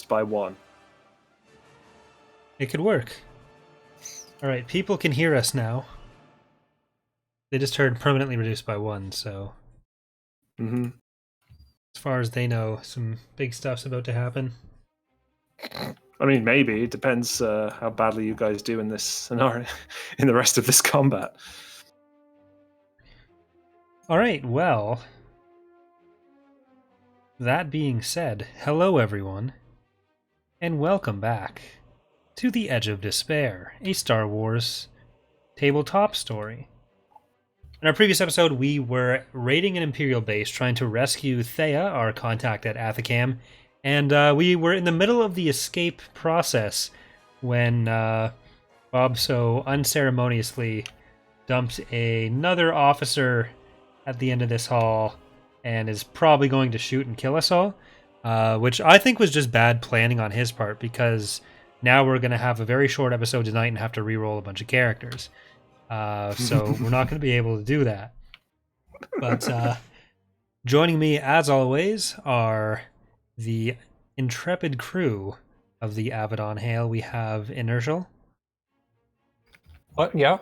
reduced by 1. It could work. Alright, people can hear us now. They just heard permanently reduced by 1, so... Mm-hmm. As far as they know, some big stuff's about to happen. I mean, maybe. It depends how badly you guys do in this scenario, in the rest of this combat. Alright, well... That being said, hello everyone, and welcome back to The Edge of Despair, a Star Wars tabletop story. In our previous episode, we were raiding an Imperial base, trying to rescue Thea, our contact at Athacam, and we were in the middle of the escape process when Bob so unceremoniously dumped another officer at the end of this hall and is probably going to shoot and kill us all, which I think was just bad planning on his part, because now we're going to have a very short episode tonight and have to re-roll a bunch of characters. So we're not going to be able to do that. But joining me, as always, are the intrepid crew of the Avidon Hale. We have Inertial. What? Yeah.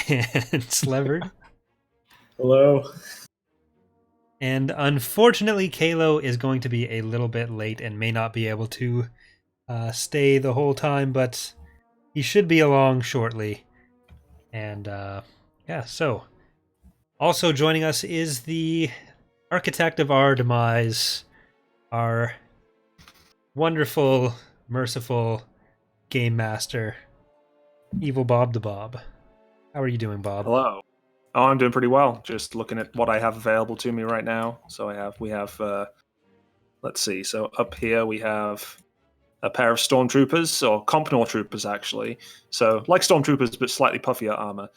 And Slevered. Hello. And unfortunately, Kalo is going to be a little bit late and may not be able to stay the whole time, but he should be along shortly. And yeah, so also joining us is the architect of our demise, our wonderful, merciful game master, Evil Bob the Bob. How are you doing, Bob? Hello. Oh, I'm doing pretty well. Just looking at what I have available to me right now. So we have, let's see. So up here we have a pair of stormtroopers, or COMPNOR troopers actually. So like stormtroopers, but slightly puffier armor,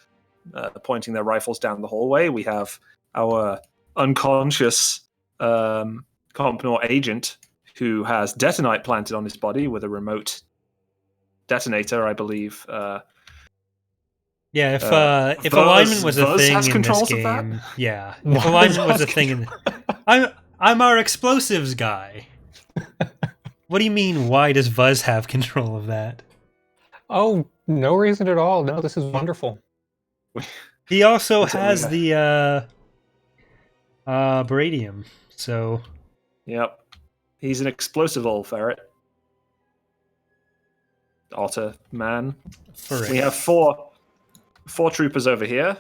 pointing their rifles down the hallway. We have our unconscious COMPNOR agent who has detonite planted on his body with a remote detonator, I believe. Yeah, if alignment was a thing in this game, yeah. If alignment was a thing in, I'm our explosives guy. What do you mean? Why does Vuz have control of that? Oh, no reason at all. No, this is wonderful. He also has the Baradium, so... Yep. He's an explosive old ferret. Otter man. We have four troopers over here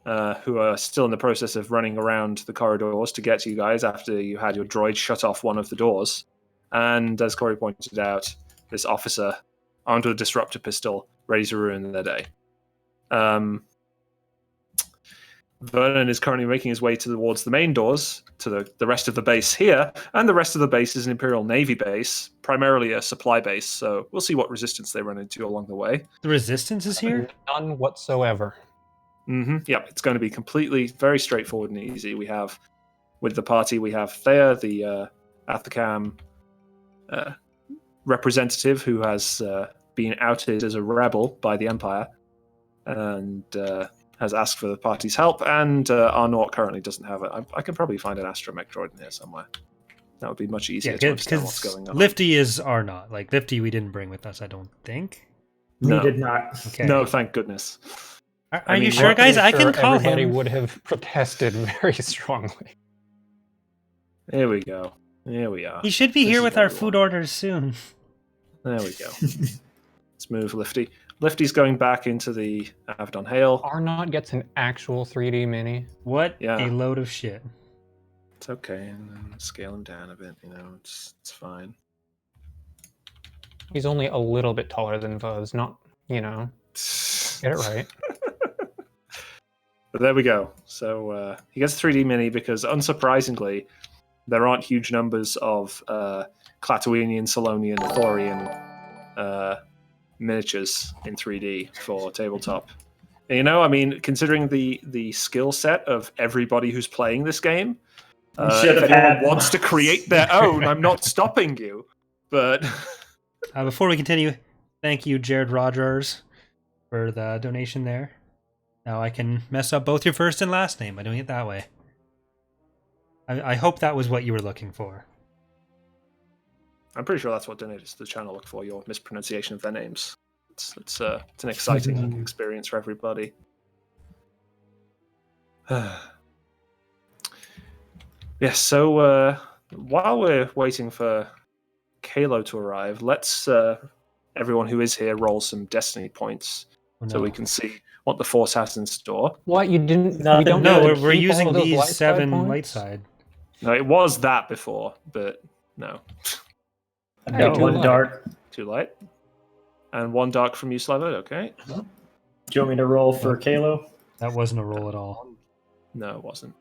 who are still in the process of running around the corridors to get to you guys after you had your droid shut off one of the doors. And as Corey pointed out, this officer armed with a disruptor pistol, ready to ruin their day. Vernon is currently making his way towards the main doors, to the rest of the base here, and the rest of the base is an Imperial Navy base, primarily a supply base, so we'll see what resistance they run into along the way. The resistance is here? None whatsoever. Mm-hmm. Yep, it's going to be completely, very straightforward and easy. We have, with the party, we have Thea, the Athacam representative who has been outed as a rebel by the Empire, and has asked for the party's help, and Arnort currently doesn't have it. I can probably find an astromech droid in here somewhere. That would be much easier to understand what's going on. Lifty is Arnott. Like, Lifty we didn't bring with us, I don't think. No. We did not. Okay. No, thank goodness. Are you sure, guys? I can call everybody him. Would have protested very strongly. Here we go. Here we are. He should be here with our food orders soon. There we go. Let's move Lifty. Lifty's going back into the Avidon Hale. Arnott gets an actual 3D mini. What a load of shit. It's okay, and then scale him down a bit, it's fine. He's only a little bit taller than Vuz, not, get it right. But there we go. So he gets a 3D mini because, unsurprisingly, there aren't huge numbers of Klatooinian, Solonian, Thorian miniatures in 3D for tabletop. And, considering the skill set of everybody who's playing this game, if anyone wants to create their own, I'm not stopping you. But before we continue, thank you, Jared Rogers, for the donation there. Now I can mess up both your first and last name by doing it that way. I hope that was what you were looking for. I'm pretty sure that's what donators to the channel look for, your mispronunciation of their names. It's an exciting experience for everybody. Yes, so while we're waiting for Kalo to arrive, let's everyone who is here roll some destiny points so we can see what the Force has in store. What, you didn't? Nothing. We don't No, get to we're keep using all those these light side 7 points? light side. No, it was that before, but no. I've Hey, got too one light. dark. Too light. And 1 dark from you, Slevin, okay? Do you want me to roll for Kalo? That wasn't a roll at all. No, it wasn't.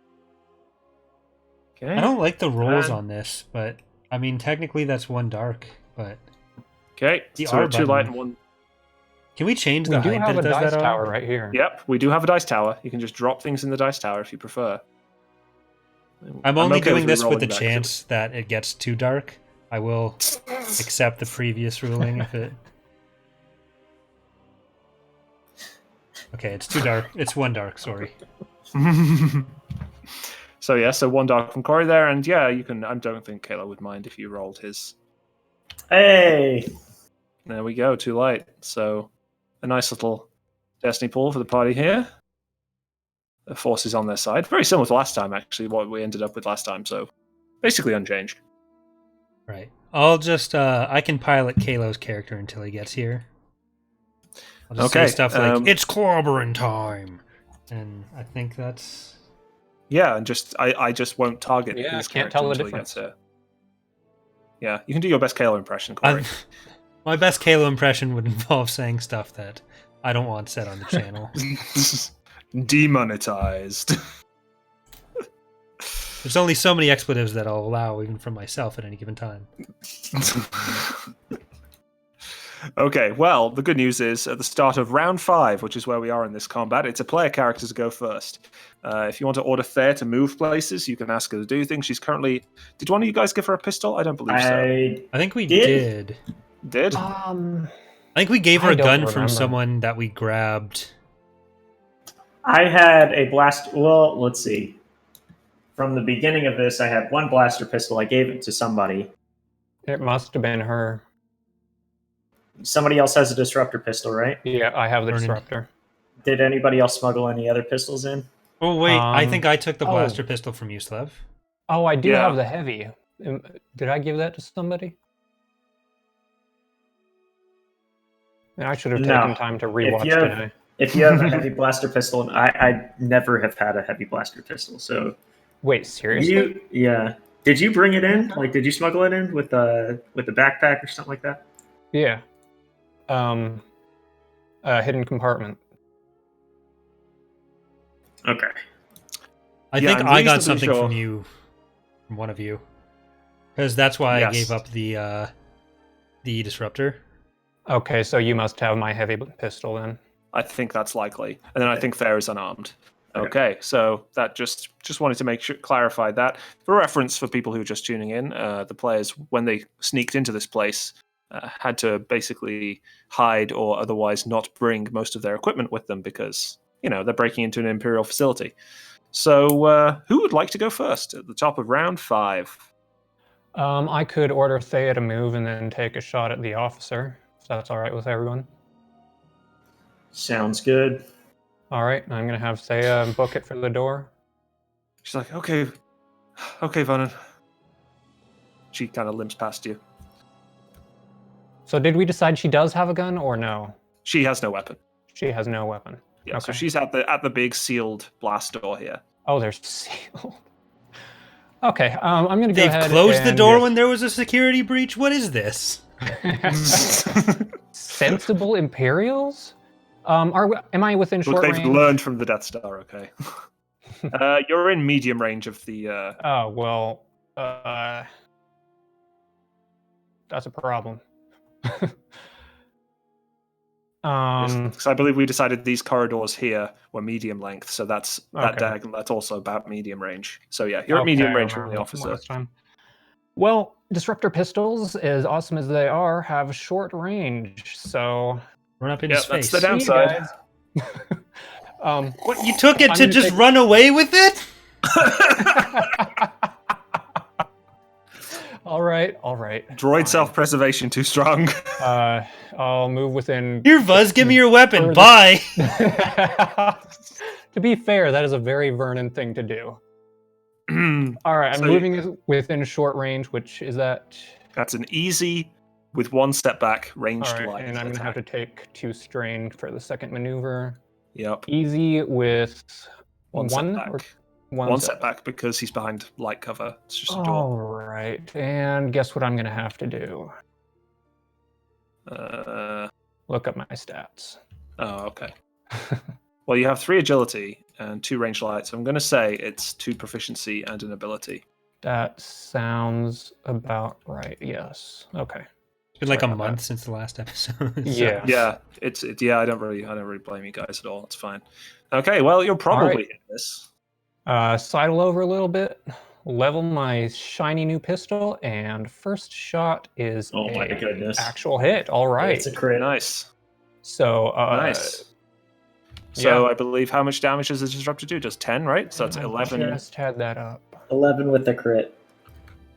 Okay. I don't like the rolls And- on this, but I mean, technically that's 1 dark. But Okay, The so R 2 light button. and 1. can we change We the do height have that a it does dice that tower on? right here. Yep, we do have a dice tower. You can just drop things in the dice tower if you prefer. I'm only okay doing this with re-rolling the that 'cause chance that it gets too dark. I will accept the previous ruling if it. Okay, it's too dark. It's 1 dark. Sorry. So yeah, so 1 dark from Corey there, and yeah, you can. I don't think Kayla would mind if you rolled his. Hey! There we go, 2 light. So a nice little destiny pool for the party here. The Force is on their side, very similar to last time, actually. What we ended up with last time, so basically unchanged. Right. I'll just. I can pilot Kalo's character until he gets here. I'll just Okay, say stuff like "It's clobbering time," and I think that's. Yeah, and I just won't target Yeah, his can't character tell the until he gets difference. here. Yeah, you can do your best Kalo impression, Corey. My best Kalo impression would involve saying stuff that I don't want said on the channel. Demonetized. There's only so many expletives that I'll allow, even from myself, at any given time. Okay, well, the good news is at the start of round 5, which is where we are in this combat, it's a player character to go first. If you want to order Thayer to move places, you can ask her to do things. She's currently... Did one of you guys give her a pistol? I don't believe so. I think we Did? did. Did? I think we gave her I a don't gun remember. from someone that we grabbed. I had a blast. Well, let's see. From the beginning of this, I had 1 blaster pistol. I gave it to somebody. It must have been her. Somebody else has a disruptor pistol, right? Yeah, I have the Vernon. disruptor. Did anybody else smuggle any other pistols in? Oh, wait. I think I took the oh. blaster pistol from you, Slev. Oh, I do Yeah. have the heavy. Did I give that to somebody? And I should have No. taken time to rewatch you have- today. If you have a heavy blaster pistol, and I never have had a heavy blaster pistol, so Wait, seriously? yeah. Did you bring it in? Like, did you smuggle it in with the backpack or something like that? Yeah. Hidden compartment. Okay. I Yeah, think I'm I got reasonably something sure. from you, from one of you. Because that's why I Yes. gave up the disruptor. Okay, so you must have my heavy pistol then. I think that's likely. And then I think Fair is unarmed. Okay, so that just wanted to make sure, clarify that. For reference, for people who are just tuning in, the players, when they sneaked into this place, had to basically hide or otherwise not bring most of their equipment with them because, they're breaking into an Imperial facility. So who would like to go first at the top of round 5? I could order Thea to move and then take a shot at the officer, if that's all right with everyone. Sounds good. All right, I'm going to have Thea book it for the door. She's like, okay, Vernon. She kind of limps past you. So did we decide she does have a gun or no? She has no weapon. She has no weapon. Yeah, so Okay. she's at the big sealed blast door here. Oh, they're sealed. Okay, I'm going to go They've ahead closed the and door just- when there was a security breach? What is this? Sensible Imperials? Am I within Look, short they've range? learned from the Death Star, okay. You're in medium range of the... Oh, well, that's a problem. Because I believe we decided these corridors here were medium length, so that's that Okay. diagonal. That's also about medium range. So yeah, you're at Okay, medium I range from remember the what officer. last time. Well, disruptor pistols, as awesome as they are, have short range, so Run up in Yeah, his that's face. the See you downside. guys. What, you took it I'm to gonna just take- run away with it? All right. Droid fine. self-preservation too strong. I'll move within. Here, Vuz, give me your weapon. Further- Bye. To be fair, that is a very Vernon thing to do. All right, I'm So- moving within short range, which is that. That's an easy, with one step back, ranged All right, light and I'm going to have attack. to take 2 strain for the second maneuver. Yep. Easy with One setback. or One setback because he's behind light cover. It's just a door. All right, and guess what I'm going to have to do? Look up my stats. Oh, okay. Well, you have 3 agility and 2 range light, so I'm going to say it's 2 proficiency and an ability. That sounds about right. Yes. Okay. It's been like a Sorry about month since the last episode. so- Yeah. Yeah, I don't really blame you guys at all. It's fine. Okay, well, you'll probably right. hit this. Sidle over a little bit, level my shiny new pistol, and first shot is Oh my goodness. actual hit. All right. It's a crit. Nice. So Nice. So yeah. I believe how much damage does the disruptor do? Does 10, right? So that's I 11. just had that up. 11 with the crit.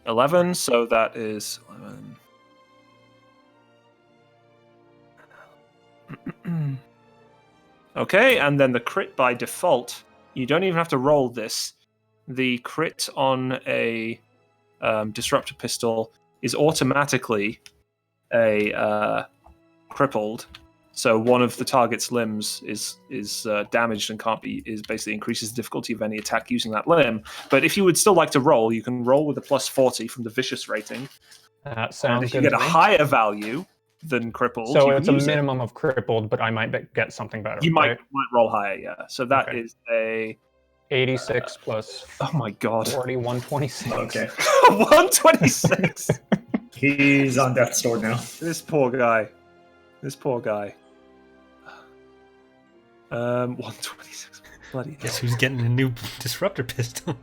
11, so that is 11. Okay, and then the crit by default, you don't even have to roll this. The crit on a disruptor pistol is automatically a crippled. So one of the target's limbs is damaged and basically increases the difficulty of any attack using that limb. But if you would still like to roll, you can roll with a plus 40 from the vicious rating. That And sounds if you good. get a to me. higher value than crippled, So you it's can a use it. minimum of crippled, but I might get something better. You right? might roll higher, yeah. So that Okay. is a 86 plus oh my god, 40, 126. Okay. 126. He's on death's door now. This poor guy. 126. Bloody hell. Guess who's getting a new disruptor pistol?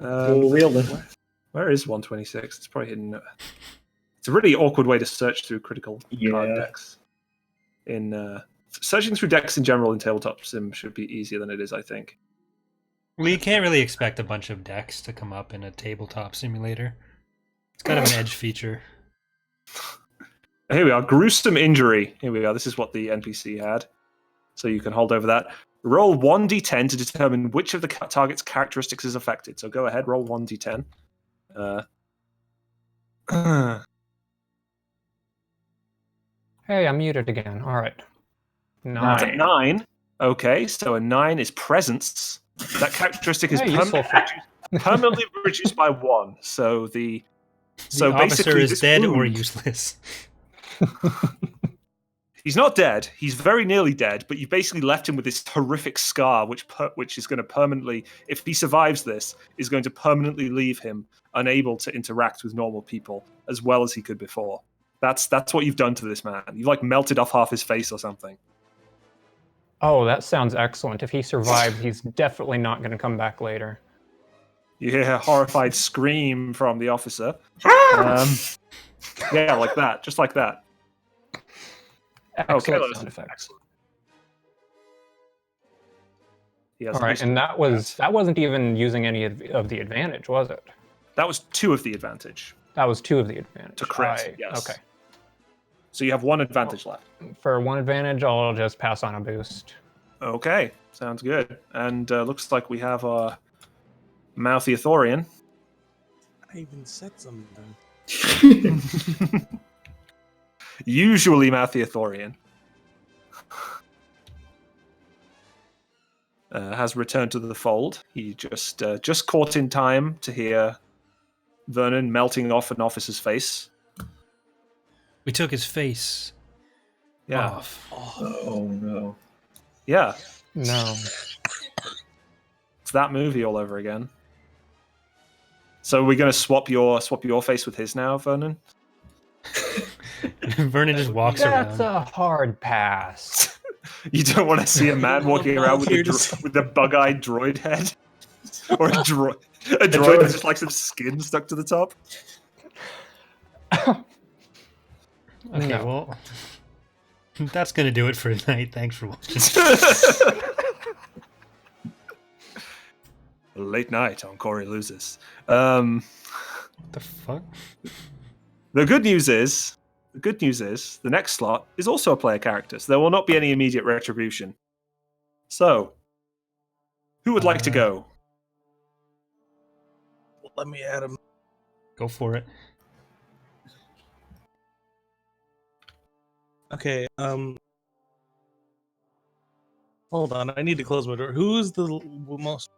Dual wielding. Where is 126? It's probably hidden. It's a really awkward way to search through critical card Yeah. decks. Searching through decks in general in Tabletop Sim should be easier than it is, I think. Well, you can't really expect a bunch of decks to come up in a tabletop simulator. It's kind of an edge feature. Here we are. Gruesome injury. Here we are. This is what the NPC had. So you can hold over that. Roll 1d10 to determine which of the target's characteristics is affected. So go ahead, roll 1d10. Hey, I'm muted again. All right. That's a 9. 9. Okay, so a 9 is presence. That characteristic is Hey, useful permanently reduced by 1. So The so officer basically is this dead or wound- useless. He's not dead. He's very nearly dead, but you basically left him with this horrific scar, which is going to permanently, if he survives this, is going to permanently leave him unable to interact with normal people as well as he could before. That's what you've done to this man. You've like melted off half his face or something. Oh, that sounds excellent. If he survived, he's definitely not going to come back later. You hear a horrified scream from the officer. Yeah, like that, just like that. Excellent that's sound effects. excellent. He has All right, and that wasn't even using any of the advantage, was it? that was 2 of the advantage. That was 2 of the advantage. To crit, yes. Okay. So you have 1 advantage left. For 1 advantage, I'll just pass on a boost. Okay, sounds good. And looks like we have our mouthy Athorian. I even said something. Usually mouthy Athorian. Has returned to the fold. He just caught in time to hear Vernon melting off an officer's face. We took his face Yeah. off. Oh no. Yeah. No. It's that movie all over again. So we're gonna swap your face with his now, Vernon? Vernon just walks That's around. a hard pass. You don't want to see a man walking around with a bug-eyed droid head? Or a droid with just like some skin stuck to the top? Okay, No. well, that's going to do it for tonight. Thanks for watching. Late night on Corey Loses. What the fuck? The good news is the next slot is also a player character, so there will not be any immediate retribution. So, who would like to go? Let me add him. Go for it. Okay. Hold on. I need to close my door. Who's the most?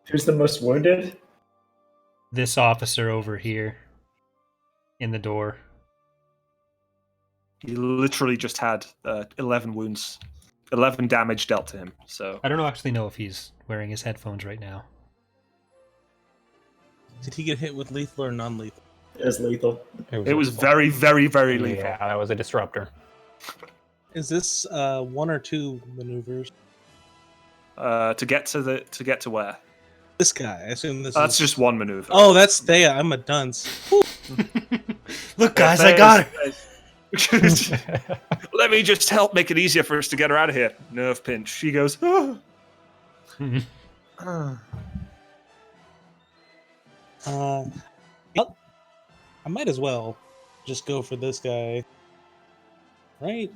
Who's the most wounded? This officer over here in the door. He literally just had 11 wounds, 11 damage dealt to him. So I don't actually know if he's wearing his headphones right now. Did he get hit with lethal or non-lethal? It was lethal. it was very, very, very lethal. Yeah, that was a disruptor. Is this one or two maneuvers? To get to where? This guy. I assume this. That's is... just one maneuver. Oh, that's Thea. I'm a dunce. Look, guys, I got her. Let me just help make it easier for us to get her out of here. Nerve pinch. She goes. Oh. Yep. I might as well just go for this guy, right?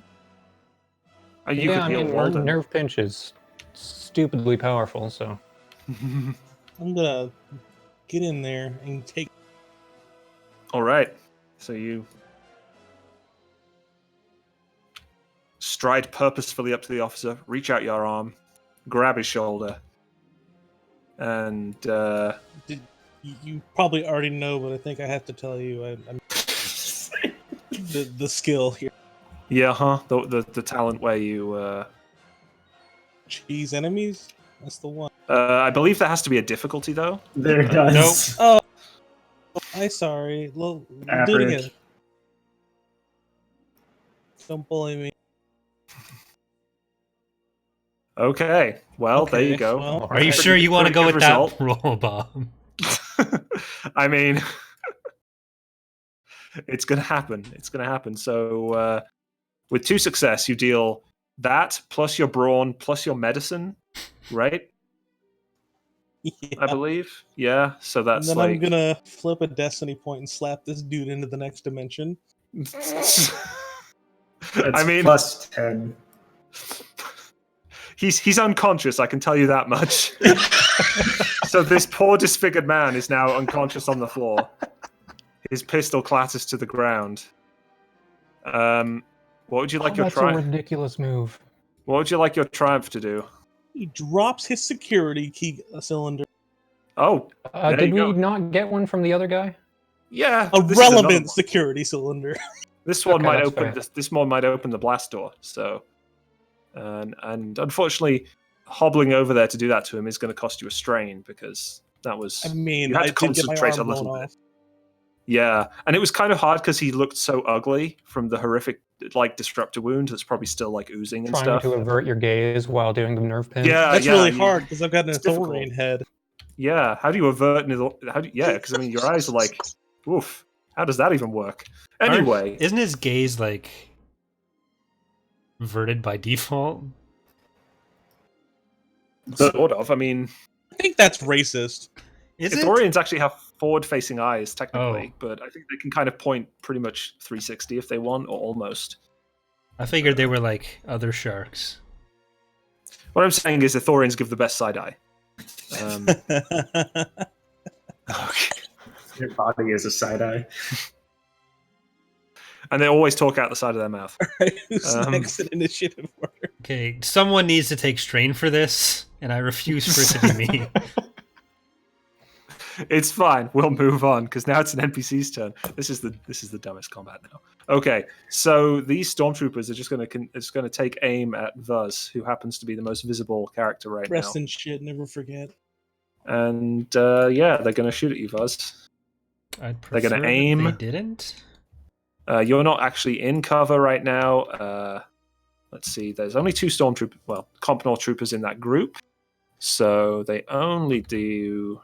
You Yeah, I could heal mean, Walden. nerve pinch is stupidly powerful, so. I'm gonna get in there and take. All right. So you stride purposefully up to the officer, reach out your arm, grab his shoulder, and You probably already know, but I think I have to tell you. I'm the skill here. yeah, the talent where you. Cheese enemies. That's the one. I believe there has to be a difficulty though. There it does. Oh, I'm sorry. We'll do it Average. again. Don't bully me. Okay. Well, there Okay, you go. well- Are you sure you want to go Pretty with good that roll, Bob? I mean, it's gonna happen. It's gonna happen. So, with 2 success, you deal that plus your brawn plus your medicine, right? Yeah. I believe. Yeah. So And that's then like. I'm gonna flip a destiny point and slap this dude into the next dimension. That's I mean, plus 10. he's unconscious. I can tell you that much. So this poor disfigured man is now unconscious on the floor. His pistol clatters to the ground. What would you like your That's a triumph? ridiculous move. What would you like your triumph to do? He drops his security key cylinder. Oh, there Did you we go. not get one from the other guy? Yeah, A this is another relevant one. security cylinder. This one Okay, might that's open. fair. This one might open the blast door. So, and unfortunately, hobbling over there to do that to him is going to cost you a strain because that was. I mean, You had I to did get my concentrate arm a blown little bit. off. Yeah, and it was kind of hard because he looked so ugly from the horrific disruptor wound that's probably still oozing and Trying stuff. to avert your gaze while doing the nerve pinch. Yeah, That's yeah, really you- hard because I've got an it's difficult. Thorian head. Yeah, how do you avert? Yeah, because I mean, your eyes are like, oof. How does that even work? Anyway, Isn't his gaze averted by default? sort of. I mean, I think that's racist. Is it? Ithorians actually have forward-facing eyes, technically, Oh. but I think they can kind of point pretty much 360 if they want, or almost. I figured they were like other sharks. What I'm saying is, Ithorians give the best side eye. Okay. Your body is a side eye. And they always talk out the side of their mouth. Who's next in initiative order? Okay, someone needs to take strain for this, and I refuse for it to be me. It's fine. We'll move on because now it's an NPC's turn. This is the dumbest combat now. Okay, so these stormtroopers are just going to take aim at Vuz, who happens to be the most visible character right Rest now. in shit, never forget. And yeah, they're going to shoot at you, Vuz. I'd They're gonna prefer that aim. They didn't. You're not actually in cover right now. Let's see. There's only 2 COMPNOR troopers in that group, so they only do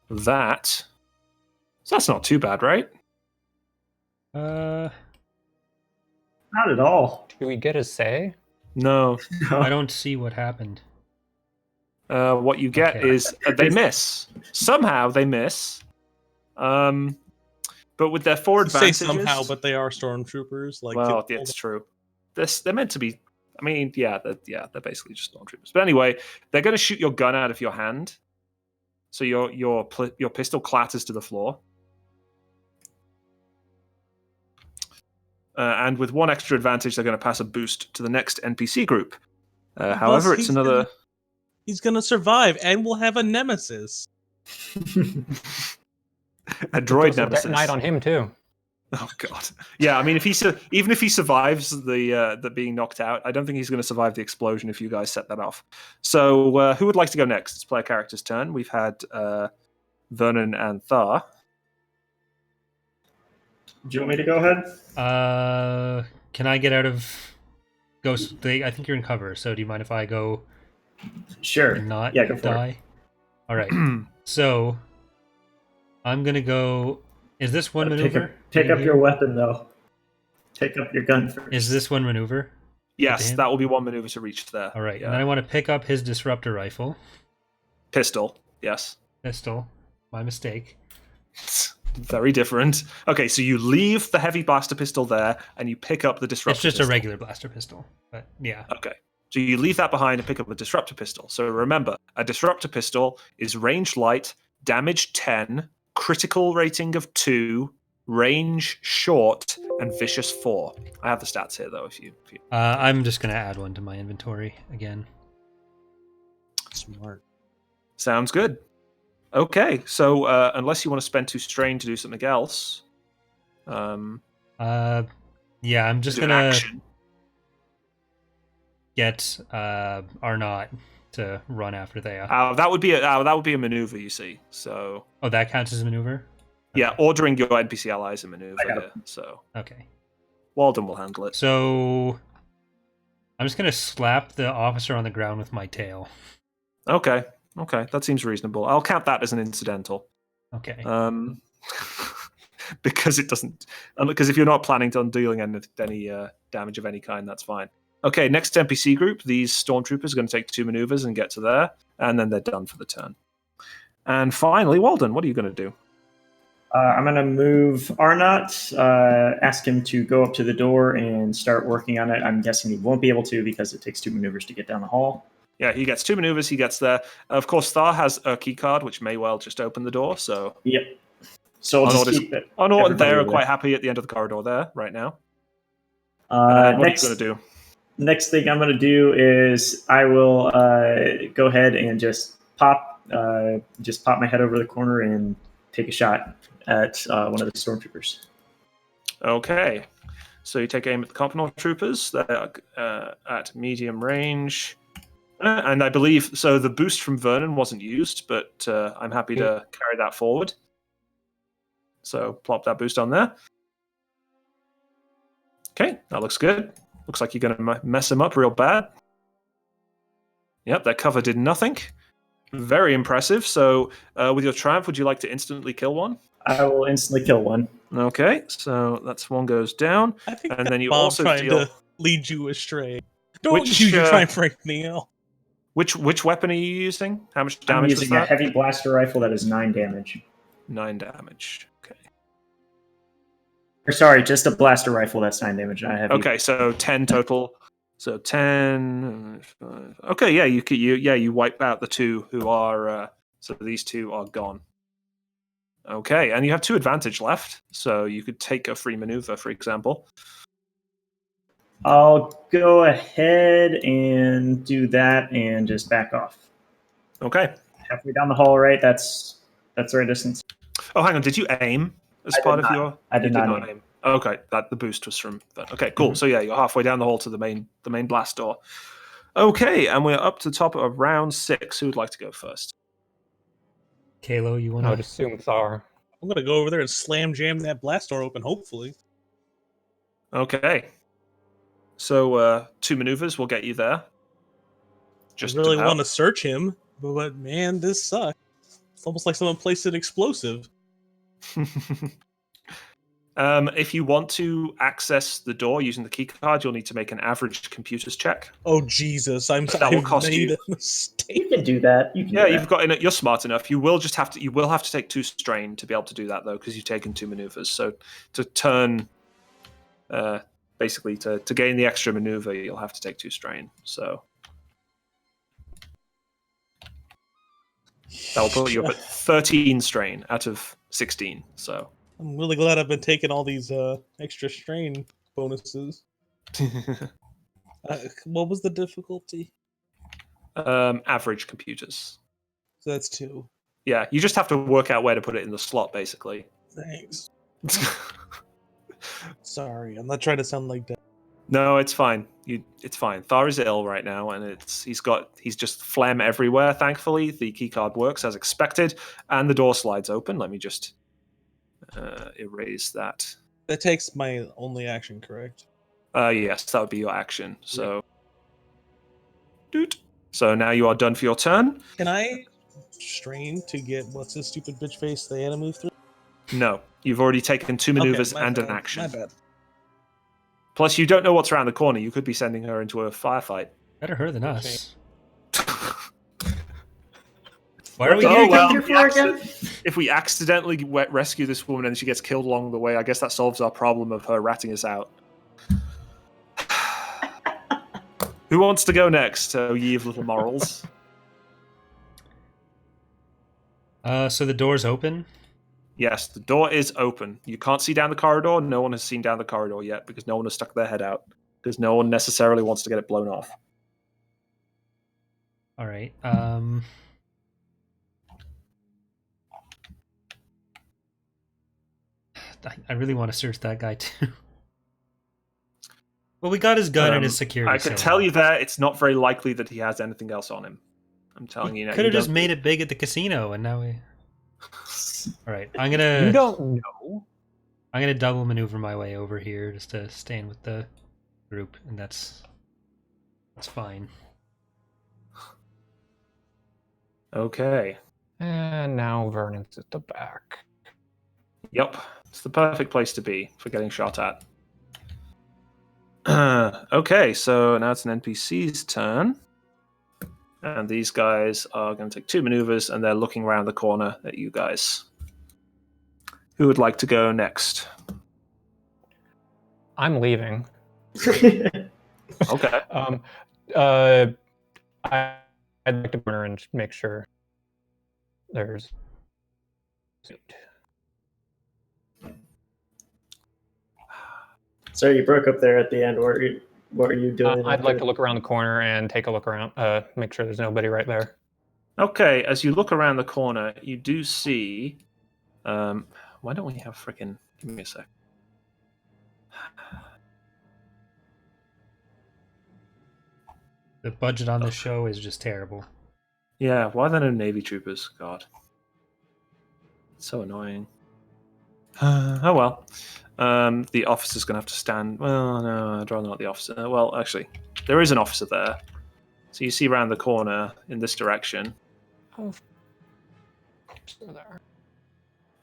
that. So that's not too bad, right? Uh, Not at all. Do we get a say? No. I don't see what happened. what you get Okay. is they miss. Somehow they miss. But with their four Say advantages, somehow, but they are stormtroopers. Like, well, it's true. They're meant to be. I mean, they're basically just stormtroopers. But anyway, they're going to shoot your gun out of your hand, so your pistol clatters to the floor. And with one extra advantage, they're going to pass a boost to the next NPC group. However, it's another. He's gonna survive, and we'll have a nemesis. A droid Those will nemesis. detonate on him too. Oh god. Yeah, I mean, even if he survives the being knocked out, I don't think he's going to survive the explosion if you guys set that off. So, who would like to go next? It's player character's turn. We've had Vernon and Thar. Do you want me to go ahead? Can I get out of ghost? I think you're in cover. So do you mind if I go? Sure. And not Yeah, go for die? it. All right. So I'm gonna go. Is this one maneuver? Pick up your weapon, though. Pick up your gun first. Is this one maneuver? Yes, that will be one maneuver to reach there. All right, Yeah. and then I want to pick up his disruptor rifle. Pistol. Yes. Pistol. My mistake. Very different. Okay, so you leave the heavy blaster pistol there, and you pick up the disruptor. It's just pistol. a regular blaster pistol, but yeah. Okay. So you leave that behind and pick up a disruptor pistol. So remember, a disruptor pistol is range light, damage 10, critical rating of 2, range short, and vicious 4. I have the stats here, though, if you... I'm just gonna add one to my inventory again. Smart. Sounds good. Okay, so unless you want to spend 2 strain to do something else... Yeah, I'm just do gonna action. get Arnott to run after Thea. That would be a maneuver, you see. So Oh, that counts as a maneuver? yeah, ordering your NPC allies a maneuver. I got Yeah, so Okay. Walden will handle it. So I'm just gonna slap the officer on the ground with my tail. Okay, that seems reasonable. I'll count that as an incidental. Okay. Because it doesn't. Because if you're not planning on dealing any damage of any kind, that's fine. Okay, next NPC group. These stormtroopers are going to take 2 maneuvers and get to there, and then they're done for the turn. And finally, Walden, what are you going to do? I'm going to move Arnott, ask him to go up to the door and start working on it. I'm guessing he won't be able to because it takes 2 maneuvers to get down the hall. Yeah, he gets 2 maneuvers, he gets there. Of course, Thar has a key card, which may well just open the door, so... Yep. So I'll just keep it. Arnott and Thar are quite happy at the end of the corridor there, right now. What are you going to do? Next thing I'm going to do is I will go ahead and just pop my head over the corner and take a shot at one of the stormtroopers. Okay. So you take aim at the COMPNOR troopers. They're at medium range. And I believe, so the boost from Vernon wasn't used, but I'm happy to carry that forward. So plop that boost on there. Okay, that looks good. Looks like you're going to mess him up real bad. Yep, that cover did nothing. Very impressive. So with your triumph, would you like to instantly kill one? I will instantly kill one. Okay, so that's one goes down. I think and then you Bob also trying deal... to lead you astray. Don't Which, use your triumph for anything else. Which weapon are you using? How much damage I'm was using a that? heavy blaster rifle that is 9 damage. 9 damage. Okay. Or sorry, just a blaster rifle that's 9 damage. Not heavy. Okay, so 10 total. So 10. Okay, yeah, you wipe out the 2 who are. So these 2 are gone. Okay, and you have 2 advantage left, so you could take a free maneuver, for example. I'll go ahead and do that and just back off. Okay. Halfway down the hall, right? That's the right distance. Oh, hang on. Did you aim as part of your? I did not aim. Okay, that the boost was from. Okay, cool. So yeah, you're halfway down the hall to the main blast door. Okay, and we're up to the top of round 6. Who would like to go first? Kalo, you want I to? would assume Thar. I'm gonna go over there and slam jam that blast door open. Hopefully. Okay. So 2 maneuvers will get you there. Just really want to search him, but man, this sucks. It's almost like someone placed an explosive. If you want to access the door using the key card, you'll need to make an average computers check. Oh Jesus! That will cost made you. a mistake. You can do that. You can. Yeah, do you've that. got it. You're smart enough. You will have to take 2 strain to be able to do that though, because you've taken 2 maneuvers. So to turn, basically to gain the extra maneuver, you'll have to take 2 strain. So that will put you up at 13 strain out of 16. So I'm really glad I've been taking all these extra strain bonuses. What was the difficulty? average computers. So that's 2. Yeah, you just have to work out where to put it in the slot, basically. Thanks. Sorry, I'm not trying to sound like that. No, it's fine. It's fine. Thar is ill right now, and he's just phlegm everywhere. Thankfully, the keycard works as expected, and the door slides open. Let me just erase that. That takes my only action, correct? Yes, that would be your action. So, doot. So now you are done for your turn. Can I strain to get what's this stupid bitch face Diana move through? No, you've already taken 2 maneuvers Okay, my and an bad, action. My bad. Plus, you don't know what's around the corner. You could be sending her into a firefight. Better her than Okay. us. Why are we What here? did you think you're for again? If we accidentally rescue this woman and she gets killed along the way, I guess that solves our problem of her ratting us out. Who wants to go next? Oh, ye of little morals. So the door's open. Yes, the door is open. You can't see down the corridor. No one has seen down the corridor yet because no one has stuck their head out. Because no one necessarily wants to get it blown off. All right. I really want to search that guy too. Well, we got his gun and his security. I can so tell you that it's not very likely that he has anything else on him. I'm telling you now. Could have just made it big at the casino, and now we. All right, I'm You gonna don't know. double maneuver my way over here just to stay in with the group, and that's fine. Okay. And now Vernon's at the back. Yep. It's the perfect place to be for getting shot at. Okay, so now it's an NPC's turn. And these guys are going to take 2 maneuvers, and they're looking around the corner at you guys. Who would like to go next? I'm leaving. Okay. I'd like to corner and make sure there's. Sorry, you broke up there at the end. What were you doing? I'd like to look around the corner and take a look around, make sure there's nobody right there. Okay, as you look around the corner, you do see... why don't we have frickin'... Give me a sec. The budget on this show is just terrible. Yeah, why are there no Navy troopers? God. It's so annoying. Oh well. The officer's going to have to stand... Well, no, I'd rather not the officer. Well, actually, there is an officer there. So you see around the corner in this direction. Oh, there.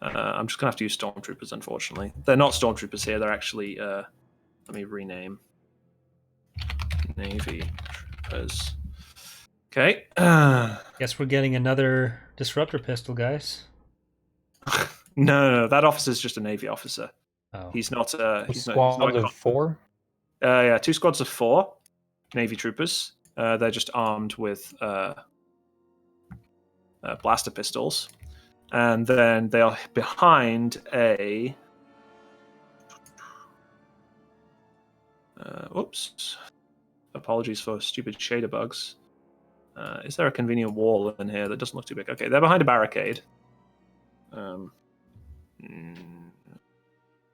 I'm just going to have to use stormtroopers, unfortunately. They're not stormtroopers here. They're actually... let me rename. Navy troopers. Okay. Guess we're getting another disruptor pistol, guys. No, that officer's just a Navy officer. Oh. He's not. He's Squad not of 4. Yeah, 2 squads of 4 Navy troopers. They're just armed with blaster pistols, and then they are behind a. Oops. Apologies for stupid shader bugs. Is there a convenient wall in here that doesn't look too big? Okay, they're behind a barricade.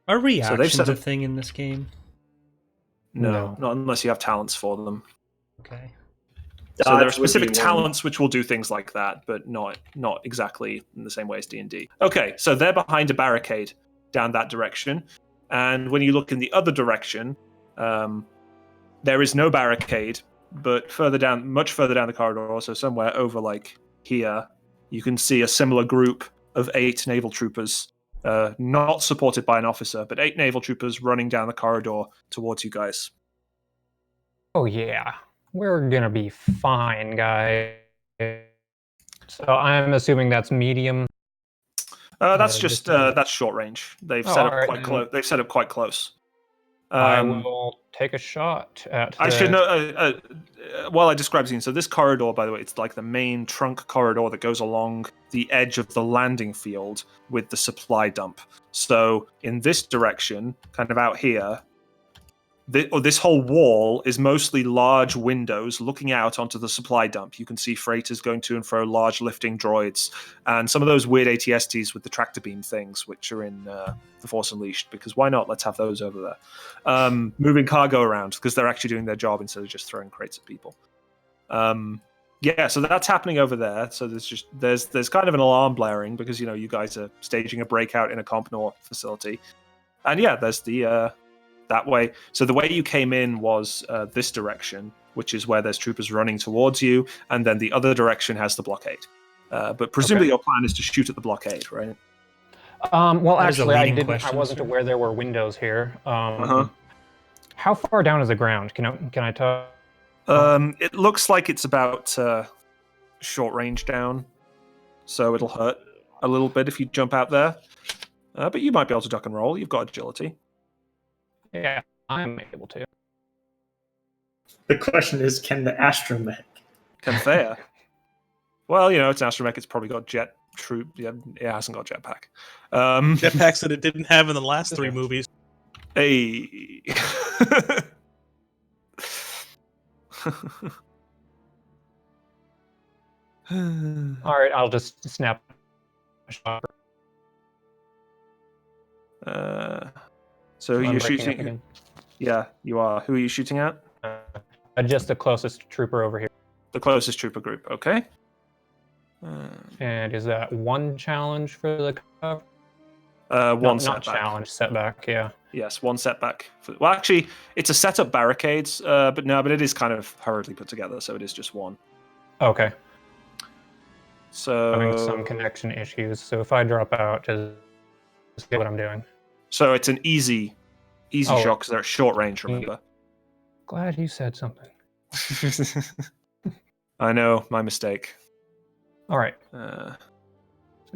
Are reactions set a up- thing in this game? No, not unless you have talents for them. Okay. So there are Dodge would be specific one. talents which will do things like that, but not exactly in the same way as D&D. Okay, so they're behind a barricade down that direction, and when you look in the other direction, there is no barricade, but much further down the corridor, so somewhere over like here, you can see a similar group of 8 naval troopers not supported by an officer, but 8 naval troopers running down the corridor towards you guys. Oh yeah, we're gonna be fine, guys. So I'm assuming that's medium. That's this just is- that's short range. They've Oh, set up alright, quite then. close. They've set up quite close. I will take a shot at. I should know. While I describe the scene, so this corridor, by the way, it's like the main trunk corridor that goes along the edge of the landing field with the supply dump. So in this direction, kind of out here, this whole wall is mostly large windows looking out onto the supply dump. You can see freighters going to and fro, large lifting droids, and some of those weird ATSTs with the tractor beam things, which are in The Force Unleashed, because why not? Let's have those over there. Moving cargo around, because they're actually doing their job instead of just throwing crates at people. Yeah, so that's happening over there. So there's kind of an alarm blaring, because, you guys are staging a breakout in a COMPNOR facility. And yeah, there's the... that way. So the way you came in was this direction, which is where there's troopers running towards you, and then the other direction has the blockade. But presumably your plan is to shoot at the blockade, right? Well, That is a actually, I leading didn't. question, I wasn't sir. aware there were windows here. Uh-huh. How far down is the ground? Can I tell? It looks like it's about short range down, so it'll hurt a little bit if you jump out there. But you might be able to duck and roll. You've got agility. Yeah, I'm able to. The question is, can the astromech? Can Thea? Well, it's an astromech. It's probably got jet troop. Yeah, it hasn't got jetpack. Jetpacks that it didn't have in the last 3 movies. Hey. All right, I'll just snap a shot. So I'm you're breaking up shooting. again. Yeah, you are. Who are you shooting at? Just the closest trooper over here. The closest trooper group. Okay. And is that one challenge for the cover? One Not setback. challenge, setback. Yeah. Yes, one setback. Well, actually, it's a setup barricades, but it is kind of hurriedly put together, so it is just one. Okay. So Having some connection issues. So if I drop out, just get what I'm doing. So it's an easy Oh. shot because they're at short range. Remember. Glad you said something. I know, my mistake. All right. So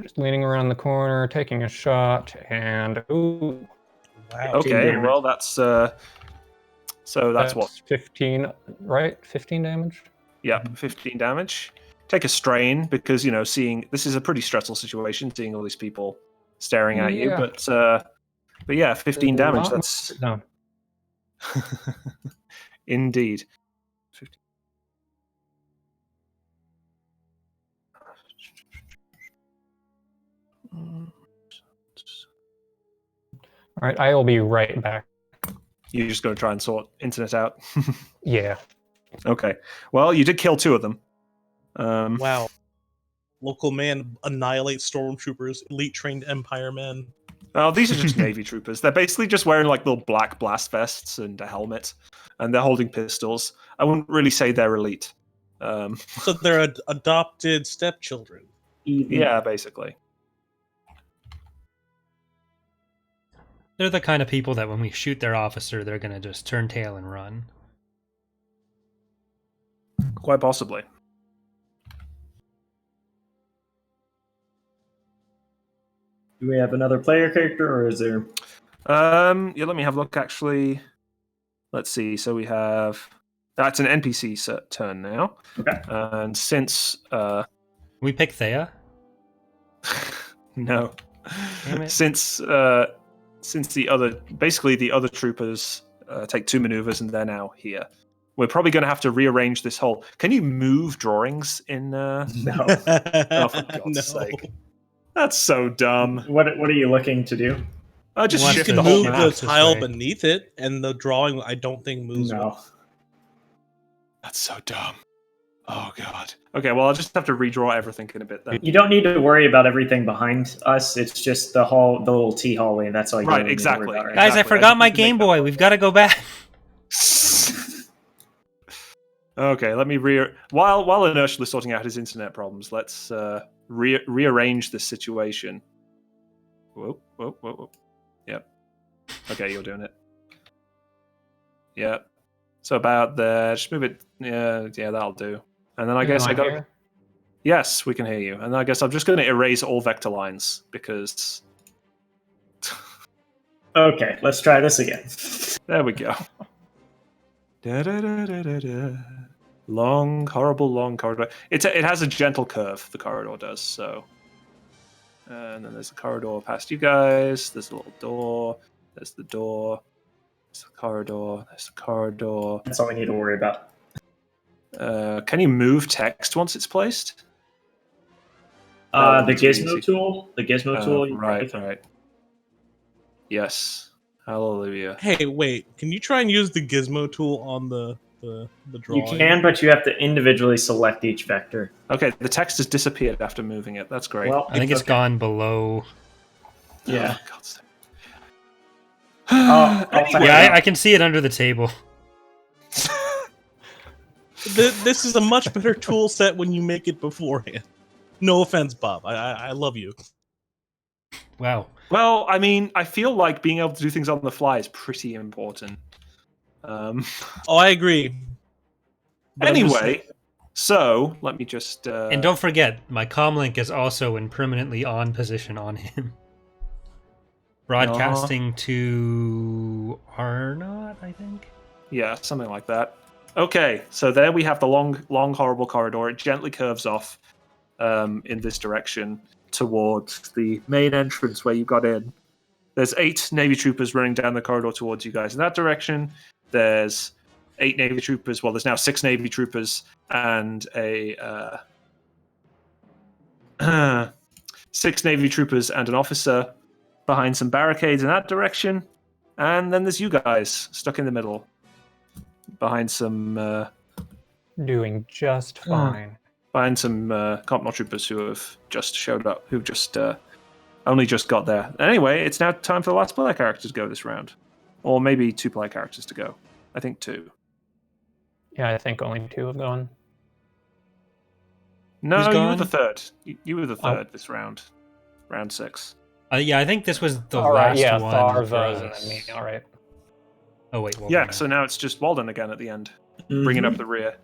just leaning around the corner, taking a shot, and ooh. Wow. Okay, damage. well that's so that's what 15, right? 15 damage. Yeah, 15 damage. Take a strain because seeing this is a pretty stressful situation, seeing all these people staring at you. Yeah. But yeah, 15 There's a damage. lot That's more- indeed. 15. All right, I will be right back. You're just going to try and sort internet out. Yeah. Okay. Well, you did kill 2 of them. Wow. Local man annihilates stormtroopers, elite trained Empire men. Oh, these are just Navy troopers. They're basically just wearing like little black blast vests and a helmet, and they're holding pistols. I wouldn't really say they're elite. So they're adopted stepchildren. Yeah, basically. They're the kind of people that when we shoot their officer, they're going to just turn tail and run. Quite possibly. Do we have another player character, or is there? Yeah, let me have a look. Actually, let's see. So we have that's an NPC turn now. Okay. And since We pick Thea? no, Damn it. since the other troopers take 2 maneuvers and they're now here. We're probably going to have to rearrange this whole. Can you move drawings in? No. Oh, for God's sake. That's so dumb. What are you looking to do? Just Well, You shift can the whole move map. the this tile way. beneath it, and the drawing I don't think moves. No. well. That's so dumb. Oh god. Okay, well I'll just have to redraw everything in a bit then. You don't need to worry about everything behind us. It's just the little T hallway, and that's all you Right, really need to exactly. worry about. Right? Guys, I Exactly. forgot my need to make Game that Boy. We've got to go back. Okay, let me while Inertial is sorting out his internet problems, let's rearrange this situation. Whoa, whoa, whoa, whoa. Yep. Okay, you're doing it. Yep. So about there. Just move it. Yeah, that'll do. And then I guess Am I got. here? Yes, we can hear you. And I guess I'm just going to erase all vector lines because. Okay, let's try this again. There we go. Da-da-da-da-da-da. Long, horrible, long corridor. It has a gentle curve. The corridor does so. And then there's a corridor past you guys. There's a little door. There's the door. There's the corridor. There's the corridor. That's all we need to worry about. Can you move text once it's placed? The gizmo tool. The gizmo tool. Right. Yes. Hallelujah. Hey, wait. Can you try and use the gizmo tool on the drawing? You can, but you have to individually select each vector. Okay, the text has disappeared after moving it. That's great. Well, I think it's gone below. Yeah. Oh, God's sake. Anyway. Yeah, I can see it under the table. This is a much better tool set when you make it beforehand. No offense, Bob. I love you. Wow. Well, I mean, I feel like being able to do things on the fly is pretty important. Oh, I agree. But Anyway, so let me just. And don't forget, my comlink is also in permanently on position on him. Broadcasting to Arnott, I think? Yeah, something like that. Okay, so there we have the long, horrible corridor. It gently curves off in this direction towards the main entrance where you got in. There's 8 Navy troopers running down the corridor towards you guys in that direction. There's 8 Navy troopers. Well, there's now 6 Navy troopers and a 6 Navy troopers and an officer behind some barricades in that direction. And then there's you guys stuck in the middle behind some Doing just fine. behind some COMPNOR troopers who have just showed up, who just only just got there. Anyway, it's now time for the last player character to go this round. Or maybe 2 player characters to go. I think 2. Yeah, I think only 2 have gone. No, Who's you were gone? the third. You were the third this round. Round 6. Yeah, I think this was the All right, last yeah, one. Tharv, for and us. then me. All right. Oh, wait. Well, Yeah, so now it's just Walden again at the end. Bringing up the rear.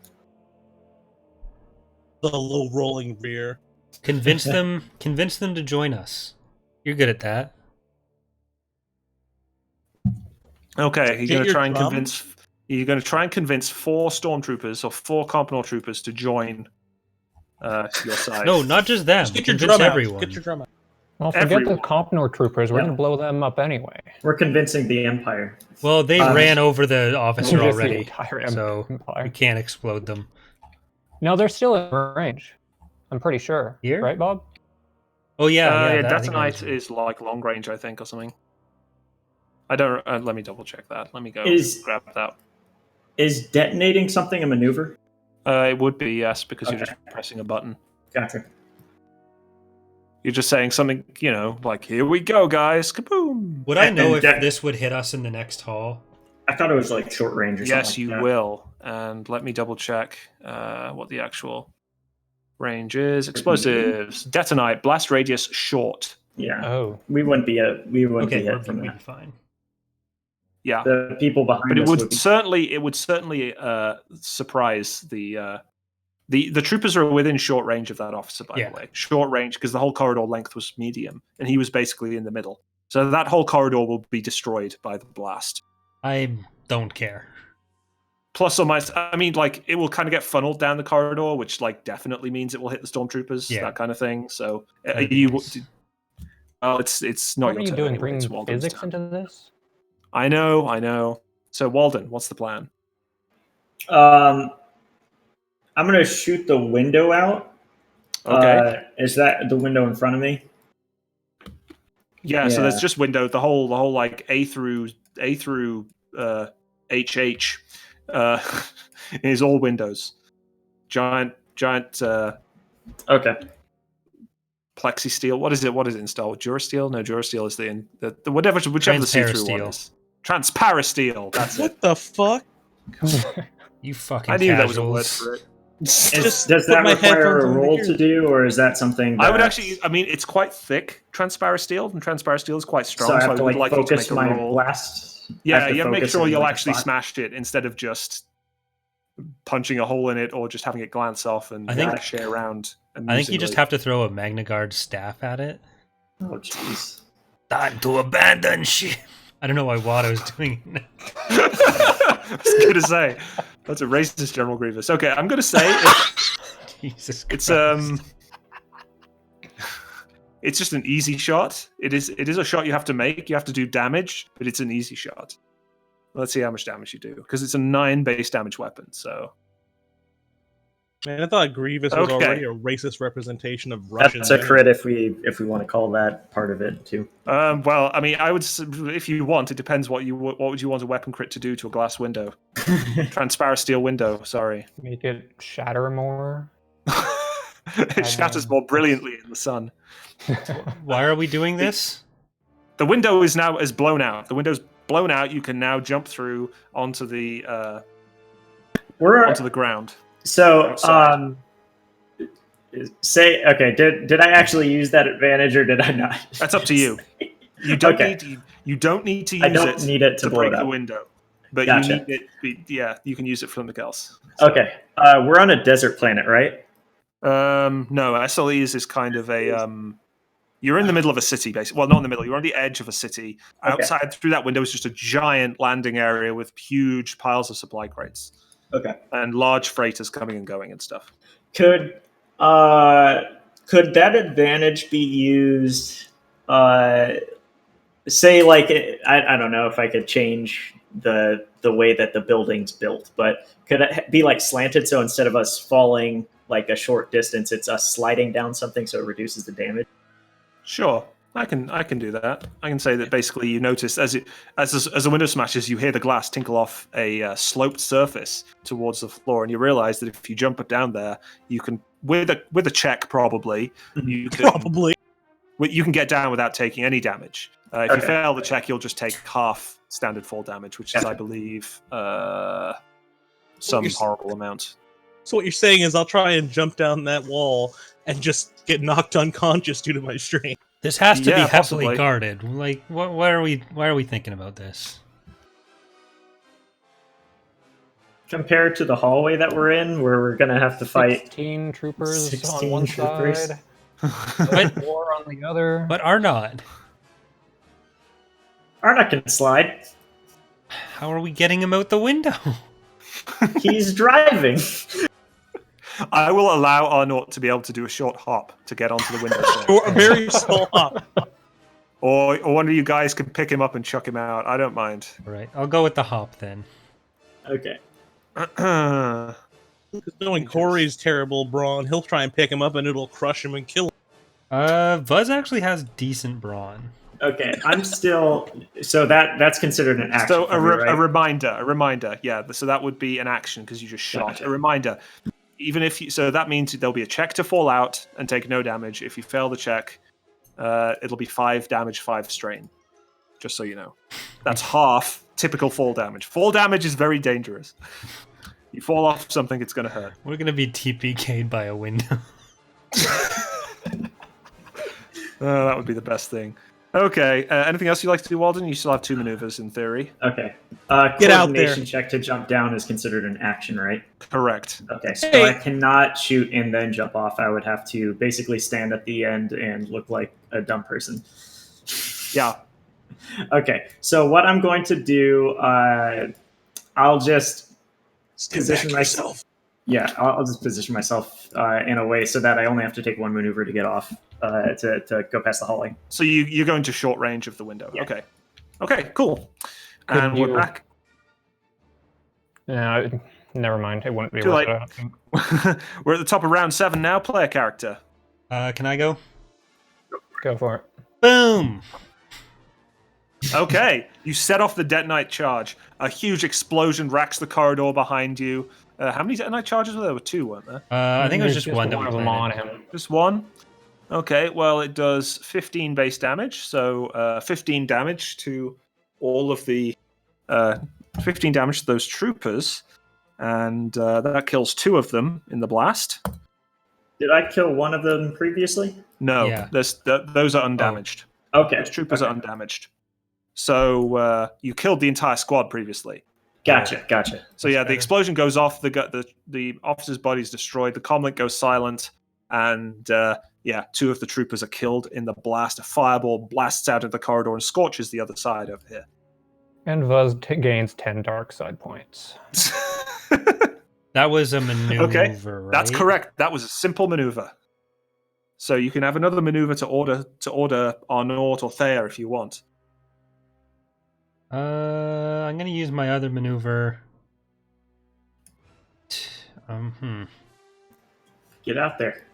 The low rolling rear. Convince them to join us. You're good at that. Okay, you're Get going to your try and drum. convince. You're going to try and convince 4 stormtroopers or 4 COMPNOR troopers to join your side. No, not just them. Just get your Convince drum everyone. out. Get your drum out. Well, forget Everyone. the COMPNOR troopers. We're Yeah. going to blow them up anyway. We're convincing the Empire. Well, they ran over the officer Just the already, entire so Empire. we can't explode them. No, they're still in range. I'm pretty sure. Here? Right, Bob? Oh yeah, yeah, that- I think that Detonite was- is like long range, I think, or something. I don't. Let me double check that. Let me go grab that. Is detonating something a maneuver? It would be, yes, because you're Okay. just pressing a button. Gotcha. You're just saying something, like, here we go, guys, kaboom! Would I know And if this would hit us in the next hall? I thought it was like short range or something. Yes, like you that. will. And let me double check what the actual range is. Explosives, detonite, blast radius, short. Yeah, Oh. we wouldn't be Okay, be we'd hit from be that. fine. Yeah, The people behind but it us would certainly surprise the troopers are within short range of that officer, by Yeah. the way. Short range, because the whole corridor length was medium, and he was basically in the middle. So that whole corridor will be destroyed by the blast. I don't care. Plus or minus, I mean, like, it will kind of get funneled down the corridor, which, like, definitely means it will hit the stormtroopers, Yeah. that kind of thing. So, That'd be nice. well, it's not What your are you turn doing? anyway, Bringing it's Walden's physics turn. into this? I know. So, Walden, what's the plan? I'm gonna shoot the window out. Okay. Is that the window in front of me? Yeah, so there's Yeah. just window. The whole like A through HH is all windows. Giant Okay. plexi steel. What is it? What is it in Star Wars? Durasteel? No, Durasteel is the whichever the see-through one Transparasteel. is. Transparasteel. That's it. What the fuck? You fucking I knew there was a word casuals. for it. Just Does put that my require headphones a on to roll hear to do, or is that something that... I would actually. I mean, it's quite thick, transparent steel, and transparent steel is quite strong. So I have to would like like you to focus make a my roll. blast? Yeah, you have to make focus sure it in, you'll like, a actually spot? smashed it instead of just punching a hole in it or just having it glance off and I think- ricochet around. I think you just amusingly. have to throw a Magna Guard staff at it. Oh, jeez. Time to abandon ship. I don't know why Watto's doing it. I was going to say that's a racist, General Grievous. Okay, I'm going to say Jesus Christ. it's just an easy shot. It is a shot you have to make. You have to do damage, but it's an easy shot. Let's see how much damage you do, because it's a 9 base damage weapon. So Man, I thought Grievous was Okay. already a racist representation of Russian. That's a crit if we want to call that part of it too. well, I mean, I would, if you want, it depends what would you want a weapon crit to do to a glass window, transparent steel window. Sorry, Make it shatter more. it shatters more brilliantly in the sun. Why are we doing this? The window is blown out. The window's blown out. You can now jump through onto the ground. So, Outside. say okay. Did I actually use that advantage or did I not? That's up to you. You don't Okay. need. You don't need to use I don't need it to blow break it the up. window, but Gotcha. you need it. Yeah, you can use it for something else. Okay, we're on a desert planet, right? No, SLEs is kind of a you're in the middle of a city, basically. Well, not in the middle. You're on the edge of a city. Okay. Outside through that window is just a giant landing area with huge piles of supply crates Okay. and large freighters coming and going and stuff. Could that advantage be used? Say like I don't know if I could change the way that the building's built, but could it be like slanted so instead of us falling like a short distance, it's us sliding down something so it reduces the damage? Sure, I can do that. I can say that basically you notice as the window smashes, you hear the glass tinkle off a sloped surface towards the floor, and you realize that if you jump down there, you can with a check probably you can you can get down without taking any damage. If you fail the check, you'll just take half standard fall damage, which is, I believe, some horrible amount. So what you're saying is I'll try and jump down that wall and just get knocked unconscious due to my strain. This has to be heavily possibly. guarded. Like, why are we thinking about this? Compared to the hallway that we're in, where we're gonna have to fight 16 troopers 16 on one troopers. side, But 4 on the other. but are not. Arna can slide. How are we getting him out the window? He's driving. I will allow Arnott to be able to do a short hop to get onto the window sill. Or a very small hop. Or one of you guys can pick him up and chuck him out. I don't mind. All right, I'll go with the hop then. Okay. Knowing Corey's terrible brawn, he'll try and pick him up and it'll crush him and kill him. Buzz actually has decent brawn. Okay, I'm still. So that's considered an action. So for me, right? a reminder. Yeah, so that would be an action because you just shot. Gotcha. A reminder. Even if so that means there'll be a check to fall out and take no damage. If you fail the check, it'll be 5 damage, 5 strain. Just so you know. That's half typical fall damage. Fall damage is very dangerous. You fall off something, it's going to hurt. We're gonna be TPK'd by a window. That would be the best thing. Okay, anything else you'd like to do, Walden? You still have 2 maneuvers in theory. Okay. Get out there. Coordination check to jump down is considered an action, right? Correct. Okay, so Hey. I cannot shoot and then jump off. I would have to basically stand at the end and look like a dumb person. Yeah. Okay, so what I'm going to do, I'll just position myself. Yeah, I'll just position myself in a way so that I only have to take 1 maneuver to get off to go past the hallway. So you're going to short range of the window. Yeah. Okay, cool. Could And we're you- back. No, never mind. It wouldn't be Too worth late. it. I don't think. We're at the top of round 7 now. Player character. Can I go? Go for it. Boom! Okay, you set off the detonite charge. A huge explosion racks the corridor behind you. How many detonite charges were there? There were 2, weren't there? I think it was There's just one that we of them planted. on him. Just 1? Okay, well, it does 15 base damage, so 15 damage to all of the 15 damage to those troopers, and that kills 2 of them in the blast. Did I kill one of them previously? No, Yeah. those are undamaged. Okay. Those troopers okay. are undamaged. So you killed the entire squad previously. Gotcha. So That's yeah, the better. explosion goes off. The officer's body is destroyed. The comlink goes silent, and 2 of the troopers are killed in the blast. A fireball blasts out of the corridor and scorches the other side over here. And Vuz gains 10 dark side points. That was a maneuver, right? That's correct. That was a simple maneuver. So you can have another maneuver to order Arnaud or Thea if you want. I'm gonna use my other maneuver. Get out there.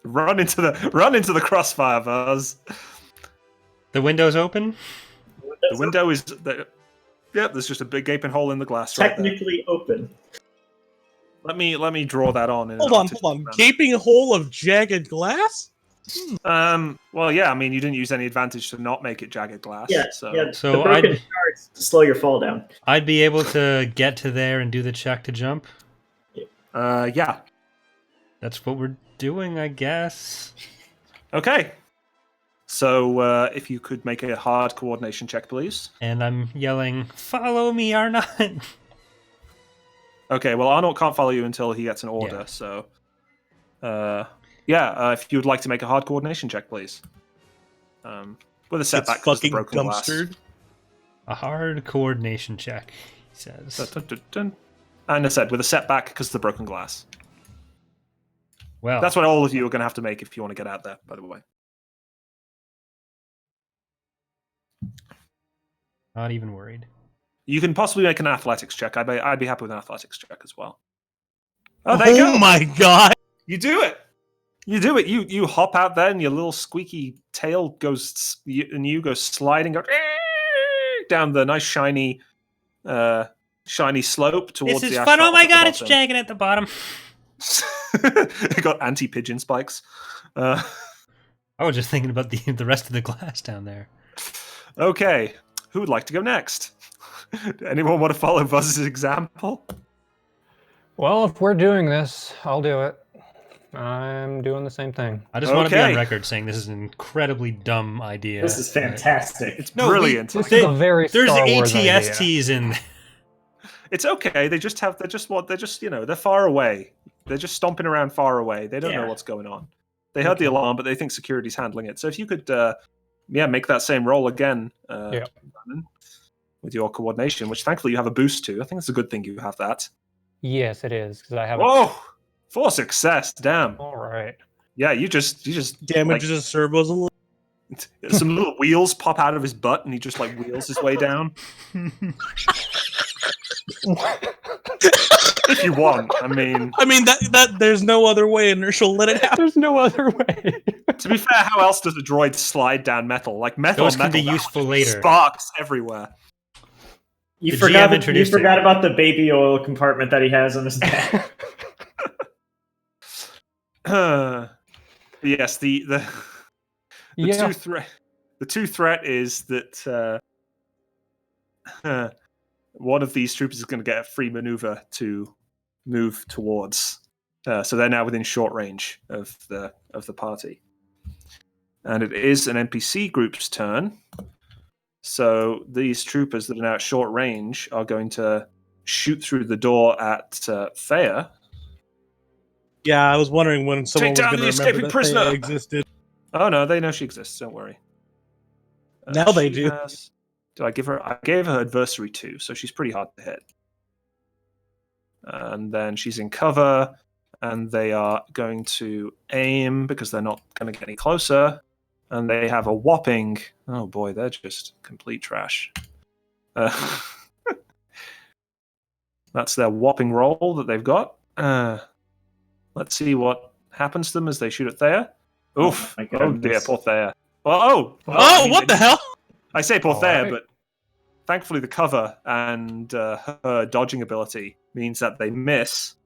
Run into the crossfire, Vaz. The window's open. The window is there's just a big gaping hole in the glass. Technically open. Let me draw that on. Hold on. Gaping hole of jagged glass? Well, yeah. I mean, you didn't use any advantage to not make it jagged glass. Yeah. So So the broken shards to slow your fall down. I'd be able to get to there and do the check to jump. yeah. That's what we're doing, I guess. Okay. So if you could make a hard coordination check, please. And I'm yelling, "Follow me, Arnott!" Okay. Well, Arnold can't follow you until he gets an order. Yeah. So, if you would like to make a hard coordination check, please. With a setback It's because the fucking broken glass. dumpstered. A hard coordination check, he says. Dun, dun, dun, dun. And I said with a setback because of the broken glass. Well, That's what all of you are going to have to make if you want to get out there, by the way. not even worried. You can possibly make an athletics check. I'd be happy with an athletics check as well. Oh, there you go. My god! You do it. You do it. You hop out there, and your little squeaky tail goes, and you go sliding down the nice shiny slope towards This is the fun. Oh asphalt my at the god, it's bottom. jagged at the bottom. It got anti-pigeon spikes. I was just thinking about the rest of the glass down there. Okay, who would like to go next? Anyone want to follow Buzz's example? Well, if we're doing this, I'll do it. I'm doing the same thing. I just want to be on Okay. record saying this is an incredibly dumb idea. This is fantastic. It's No, brilliant. This They- is a very There's Star Wars idea. ATSTs in there. It's okay. They're just they're far away. They're just stomping around far away. They don't know Yeah. what's going on. They heard the alarm, but they think security's handling it. So if you could, make that same roll again, Brandon, with your coordination, which thankfully you have a boost to. I think it's a good thing you have that. Yes, it is, because I have Whoa! For success, damn. All right. Yeah, you just Damages his servos a little. some little wheels pop out of his butt, and he just like wheels his way down. If you want, I mean that there's no other way, and she'll let it happen. There's no other way. to be fair, how else does a droid slide down metal? Like metal, Those on can be metal, useful later. Sparks everywhere. You The forgot, GM introduced it. about the baby oil compartment that he has on his back. Yes, the Yeah. two threat is that one of these troopers is going to get a free maneuver to move towards. So they're now within short range of the party, and it is an NPC group's turn. So these troopers that are now at short range are going to shoot through the door at Thea. Yeah, I was wondering when someone was down going to the remember escaping that prisoner! they existed. Oh no, they know she exists. Don't worry. Now they she do. Did I give her? I gave her adversary 2, so she's pretty hard to hit. And then she's in cover, and they are going to aim because they're not going to get any closer. And they have a whopping. Oh boy, they're just complete trash. That's their whopping roll that they've got. Let's see what happens to them as they shoot at Thea. Oof! my Oh goodness. dear, poor Thea. Oh, Oh, what the hell? I say poor Thea, Alright. but thankfully the cover and her dodging ability means that they miss.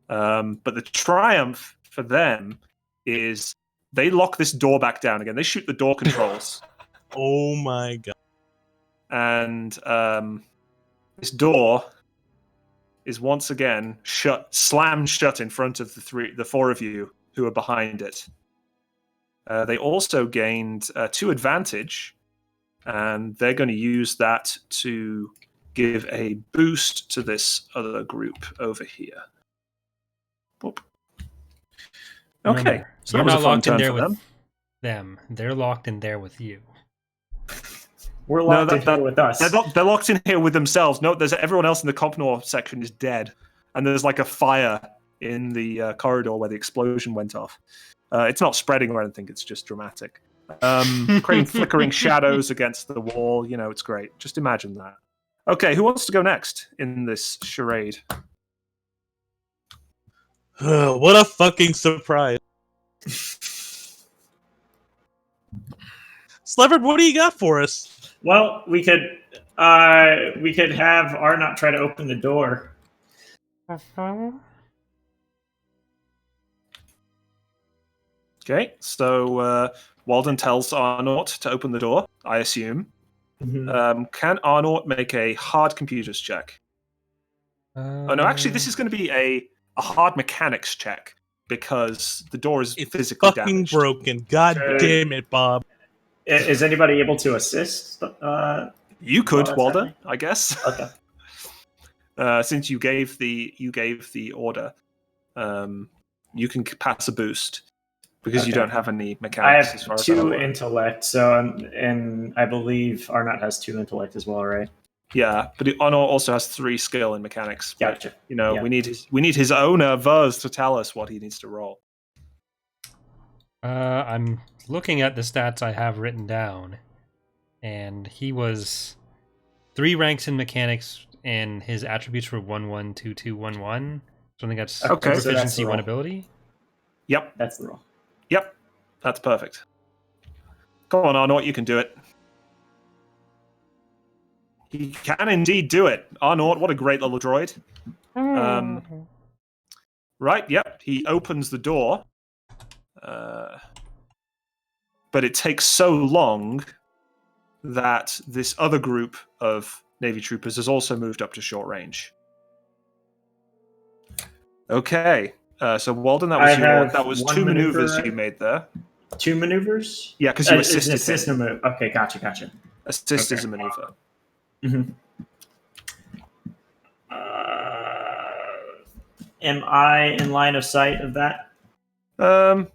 But the triumph for them is they lock this door back down again. They shoot the door controls. Oh my god. And this door is once again slammed shut in front of the four of you who are behind it. They also gained 2 advantage, and they're going to use that to give a boost to this other group over here. Boop. Okay, Remember, so you're that was not a fun locked in turn there for with them. them. They're locked in there with you. We're locked in here with us. They're locked in here with themselves. No, there's everyone else in the COMPNOR section is dead, and there's like a fire in the corridor where the explosion went off. It's not spreading or anything; it's just dramatic, creating flickering shadows against the wall. You know, it's great. Just imagine that. Okay, who wants to go next in this charade? What a fucking surprise. Slevered, what do you got for us? Well, we could have Arnott try to open the door. Okay, so Walden tells Arnott to open the door, I assume. Mhm. Can Arnott make a hard computers check? Oh no, actually, this is going to be a hard mechanics check because the door is It's physically fucking damaged. broken. God Okay. damn it, Bob. Is anybody able to assist? You could, that's Walden, happening? I guess. Okay. Since you gave the order, you can pass a boost because you Okay. don't have any I mechanics. as far have as I'm 2 aware. intellect, so and I believe Arnott has 2 intellect as well, right? Yeah, but Honor also has 3 skill in mechanics. But, Gotcha. you know, Yeah. we need his owner Vuz to tell us what he needs to roll. I'm looking at the stats I have written down, and he was 3 ranks in mechanics, and his attributes were 1-1-2-2-1-1. So I think that's Okay, 2 so that's proficiency, the 1 roll. ability. Yep, That's the roll. yep, that's perfect. Come on, Arnott, you can do it. He can indeed do it. Arnott, what a great little droid. Right, yep, he opens the door. But it takes so long that this other group of Navy troopers has also moved up to short range. Okay, so Walden, that was 2 maneuvers you made there. 2 maneuvers? Yeah, because you It's an assisted assist him. move. Okay, gotcha. Assist Okay. is a maneuver. Mm-hmm. Am I in line of sight of that? I'd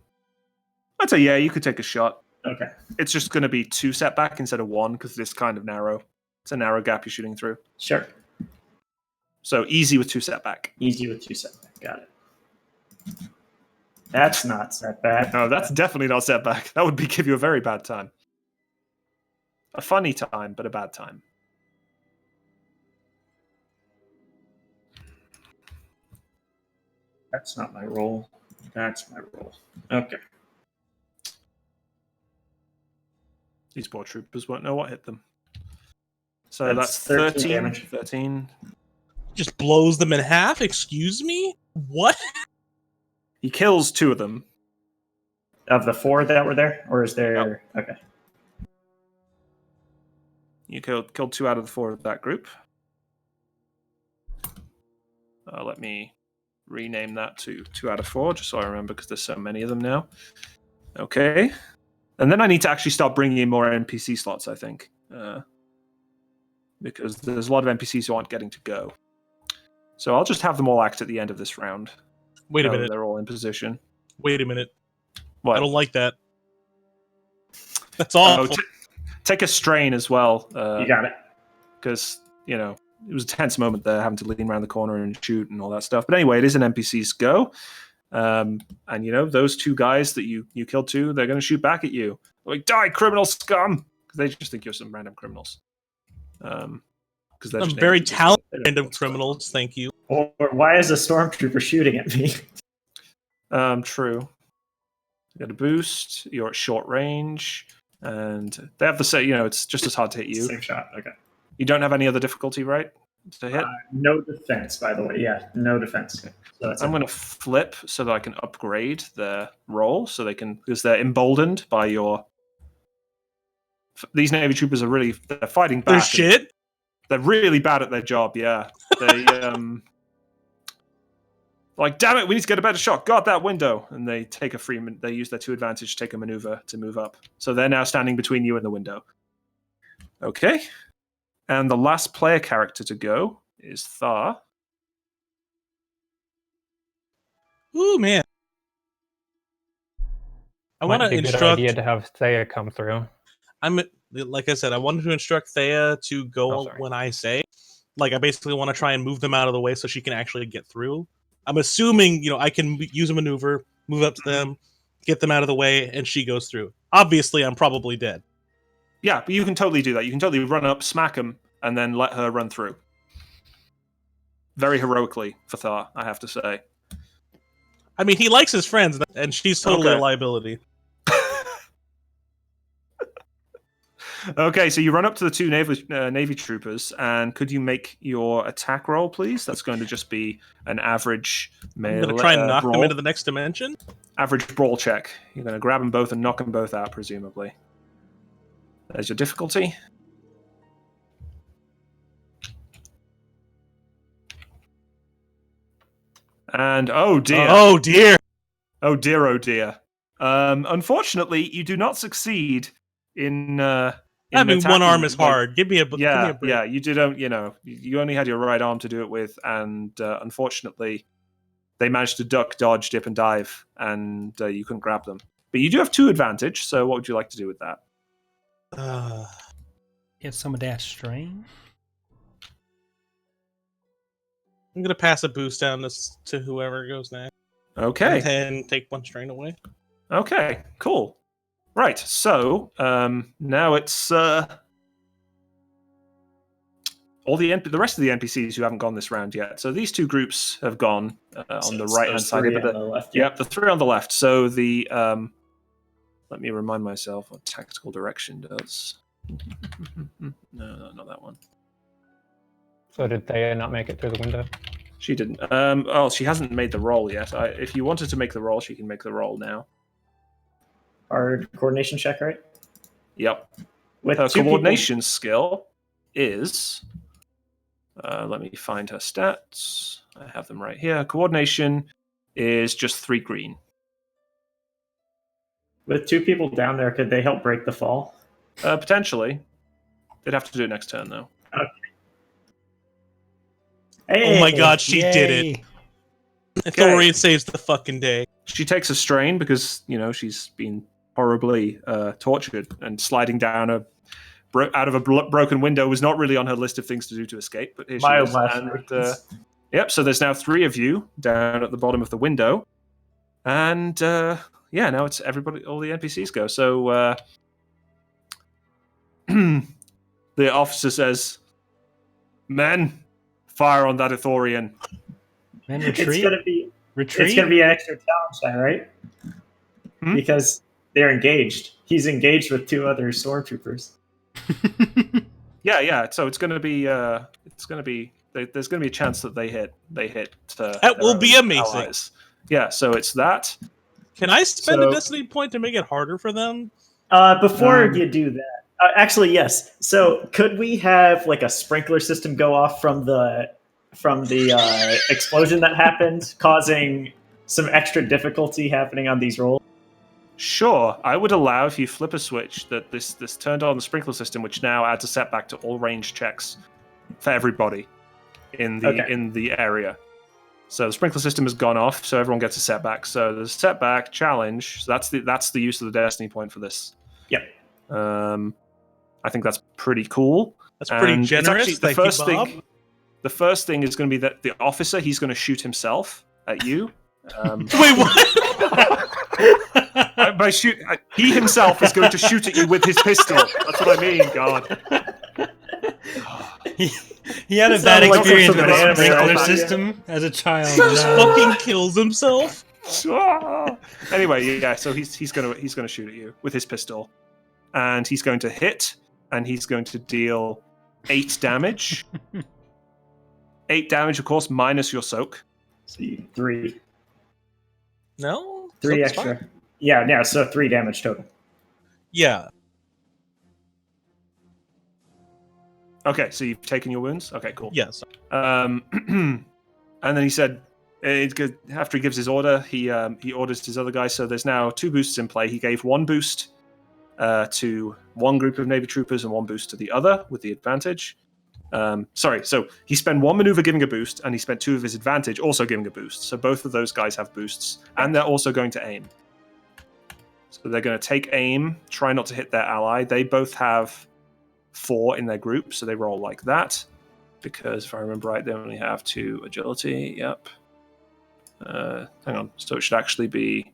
say yeah, you could take a shot. Okay. It's just going to be 2 setback instead of 1 because it's kind of narrow. It's a narrow gap you're shooting through. Sure. So easy with 2 setback. Easy with 2 setback. Got it. That's not setback. No, that's definitely not setback. That would give you a very bad time. A funny time, but a bad time. That's not my roll. That's my roll. Okay. These poor troopers won't know what hit them. So That's that's 13 13. damage. 13. Just blows them in half? Excuse me? What? He kills 2 of them. Of the 4 that were there? Or is there... Yep. Okay. You killed 2 out of the 4 of that group. Let me rename that to 2 out of 4, just so I remember, because there's so many of them now. Okay. And then I need to actually start bringing in more NPC slots, I think. Because there's a lot of NPCs who aren't getting to go. So I'll just have them all act at the end of this round. Wait a minute. They're all in position. Wait a minute. What? I don't like that. That's awful. Take a strain as well. You got it. Because, you know, it was a tense moment there, having to lean around the corner and shoot and all that stuff. But anyway, it is an NPC's go. And, you know, those 2 guys that you killed 2, they're going to shoot back at you. Like, die, criminal scum! Because they just think you're some random criminals. Because they're I'm just very NPCs. talented They don't know random what's going on. criminals, thank you. Or why is a stormtrooper shooting at me? True. You got a boost. You're at short range, and they have the same. You know, it's just as hard to hit you. Same shot. Okay. You don't have any other difficulty, right? To hit. No defense, by the way. Yeah, no defense. Okay. So that's I'm going to flip so that I can upgrade their roll, so they can, because they're emboldened by your. These Navy troopers they're fighting back. They're shit? They're really bad at their job. Yeah, they like, damn it, we need to get a better shot. Guard that window. And they take they use their 2 advantage to take a maneuver to move up. So they're now standing between you and the window. Okay. And the last player character to go is Thar. Ooh, man. I want to Might be a good instruct. idea to have Thea come through. Like I said, I wanted to instruct Thea to go Oh, sorry. when I say. Like, I basically want to try and move them out of the way so she can actually get through. I'm assuming, I can use a maneuver, move up to them, get them out of the way, and she goes through. Obviously, I'm probably dead. Yeah, but you can totally do that. You can totally run up, smack him, and then let her run through. Very heroically for Thar, I have to say. I mean, he likes his friends, and she's totally a liability. Okay, so you run up to the 2 Navy troopers, and could you make your attack roll, please? That's going to just be an average melee I'm going to try and knock brawl. them into the next dimension. Average brawl check. You're going to grab them both and knock them both out, presumably. There's your difficulty. And oh dear. Oh dear. Oh dear, oh dear. Unfortunately, you do not succeed in I mean, one attacking arm them. is hard. Give me a break. Yeah, you don't. You only had your right arm to do it with, and unfortunately, they managed to duck, dodge, dip, and dive, and you couldn't grab them. But you do have 2 advantage. So, what would you like to do with that? Get some of that strain. I'm gonna pass a boost down to whoever goes next. Okay. And take 1 strain away. Okay. Cool. Right. So now it's all the rest of the NPCs who haven't gone this round yet. So these 2 groups have gone on the right hand side. But the left. Yep, the 3 on the left. So the let me remind myself what tactical direction does. No, not that one. So did Thea not make it through the window? She didn't. She hasn't made the roll yet. If you wanted to make the roll, she can make the roll now. Our coordination check, right? Yep. With her 2 coordination skill is. Let me find her stats. I have them right here. Coordination is just 3 green. With 2 people down there, could they help break the fall? Potentially. They'd have to do it next turn, though. Okay. Hey, oh my god, she did it. Thorian saves the fucking day. She takes a strain because, she's been horribly tortured, and sliding down out of a broken window was not really on her list of things to do to escape. But here she is. And, yep, so there's now 3 of you down at the bottom of the window. And, now it's everybody, all the NPCs go. So, the officer says, "Men, fire on that Ithorian." Men, retreat. It's gonna be an extra challenge then, right? Because they're engaged. He's engaged with 2 other stormtroopers. Yeah. So it's gonna be. There's gonna be a chance that they hit. That will be amazing. Allies. Yeah. So it's that. Can I spend a destiny point to make it harder for them? Before you do that, actually, yes. So could we have like a sprinkler system go off from the explosion that happened, causing some extra difficulty happening on these rolls? Sure, I would allow if you flip a switch that this turned on the sprinkler system, which now adds a setback to all range checks for everybody in the area. So the sprinkler system has gone off, so everyone gets a setback. So there's a setback challenge. So that's the use of the destiny point for this. Yep. I think that's pretty cool. That's pretty generous. The first thing is going to be that the officer, he's going to shoot himself at you. Wait, what? He himself is going to shoot at you with his pistol. That's what I mean. God. He had a bad experience with the sprinkler right? system as a child. Just fucking kills himself. Anyway, yeah. So he's gonna shoot at you with his pistol, and he's going to hit, and he's going to deal 8 damage. 8 damage, of course, minus your soak. So 3. No, 3 extra. Fine. Yeah. So 3 damage total. Yeah. Okay, so you've taken your wounds? Okay, cool. Yes. And then he said, After he gives his order, he orders his other guys. So there's now 2 boosts in play. He gave 1 boost to one group of Navy troopers and 1 boost to the other with the advantage. So he spent 1 maneuver giving a boost, and he spent 2 of his advantage also giving a boost. So both of those guys have boosts, and they're also going to aim. So they're going to take aim, try not to hit their ally. They both have 4 in their group, so they roll like that. Because if I remember right, they only have 2 agility. Yep. Hang on. So it should actually be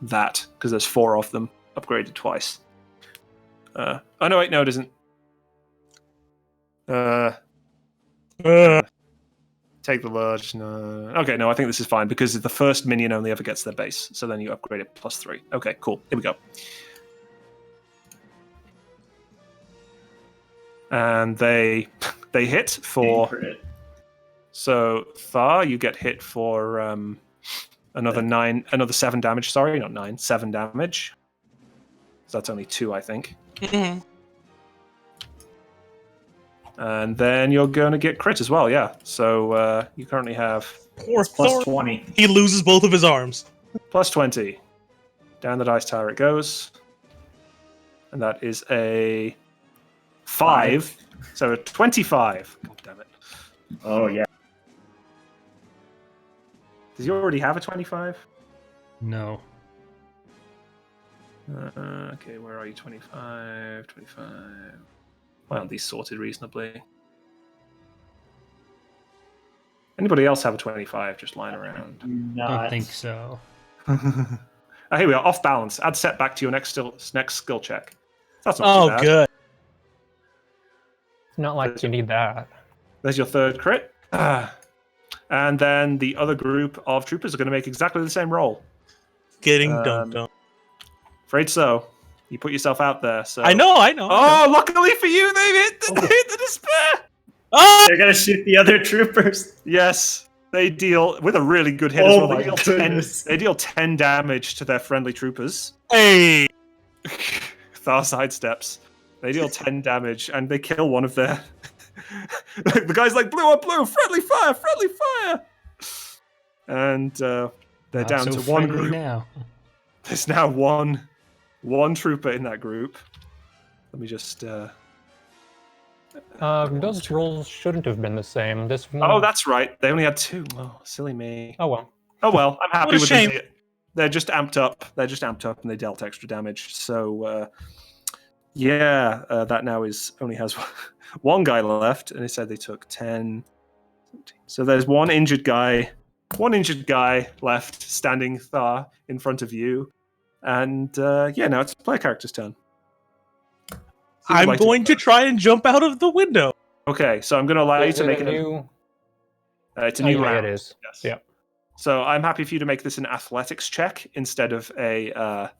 that, because there's 4 of them upgraded twice. Oh no, wait, no, it isn't. Take the large. No. Okay, no, I think this is fine because the first minion only ever gets their base. So then you upgrade it +3. Okay, cool. Here we go. And they hit for. So Thar, you get hit for another 7 damage. Sorry, not 9, 7 damage. So that's only 2, I think. Mm-hmm. And then you're going to get crit as well, yeah. So you currently have Poor Plus Thor. 20. He loses both of his arms. +20. Down the dice tower it goes. And that is a 5. So a 25. God damn it. Oh, yeah. Does he already have a 25? No. Okay, where are you? 25, 25. Why aren't these sorted reasonably? Anybody else have a 25 just lying around? I don't think so. Oh, here we are. Off balance. Add setback to your next skill check. That's not too bad. Good. It's not like you need that. There's your 3rd crit. And then the other group of troopers are going to make exactly the same roll. Getting dunked on. Afraid so. You put yourself out there. So I know. Oh, luckily for you, they hit the despair. Oh! They're going to shoot the other troopers. Yes. They deal with a really good hit Oh as well. my goodness. They deal 10 damage to their friendly troopers. Hey! Thar sidesteps. They deal 10 damage and they kill one of their. The guy's like, blue on blue, friendly fire. And they're Not down so to 1 friendly group. now. There's now one trooper in that group. Let me just. Those rolls shouldn't have been the same. This one... Oh, that's right. They only had 2. Oh, silly me. Oh well. Oh well, I'm happy What a with shame. They're just amped up. And they dealt extra damage. So that now only has 1 guy left, and they said they took 10. So there's 1 injured guy. 1 injured guy left standing Thar in front of you. And now it's player character's turn. I'm going to try and jump out of the window. Okay, so I'm going to allow you Is to it make a it. new... It's a new yeah, round. it is. Yes. Yeah. So I'm happy for you to make this an athletics check instead of a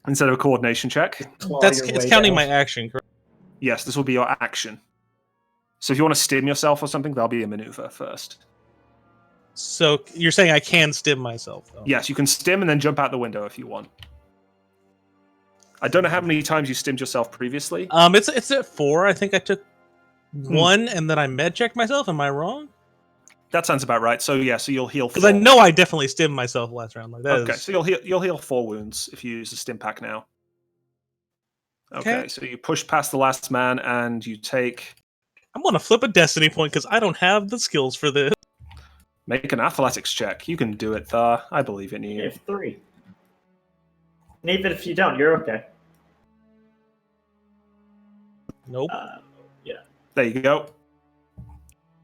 coordination check. It's counting my action, correct? Yes, this will be your action. So if you want to stim yourself or something, that'll be a maneuver first. So you're saying I can stim myself, though? Yes, you can stim and then jump out the window if you want. I don't know how many times you stimmed yourself previously. It's at 4. I think I took 1 and then I med checked myself. Am I wrong? That sounds about right. So yeah, so you'll heal. Because I know I definitely stimmed myself last round. Like that. Okay, so you'll heal 4 wounds if you use a stim pack now. Okay, so you push past the last man and you take. I'm gonna flip a destiny point because I don't have the skills for this. Make an athletics check. You can do it, Thar. I believe in You you. have 3. And even if you don't, you're okay. Nope. Yeah. There you go.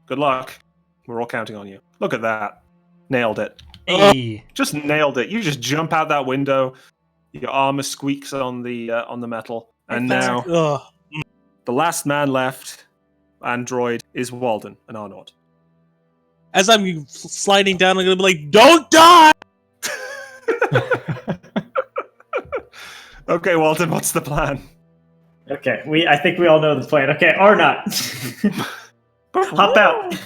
Good luck. We're all counting on you. Look at that. Nailed it. Hey. Just nailed it. You just jump out that window. Your armor squeaks on the metal, and now Ugh. the last man left, android, is Walden and Arnold. As I'm sliding down, I'm gonna be like, "Don't die!" Okay, Walden, what's the plan? Okay, I think we all know the plan. Okay, Arnott. Hop out.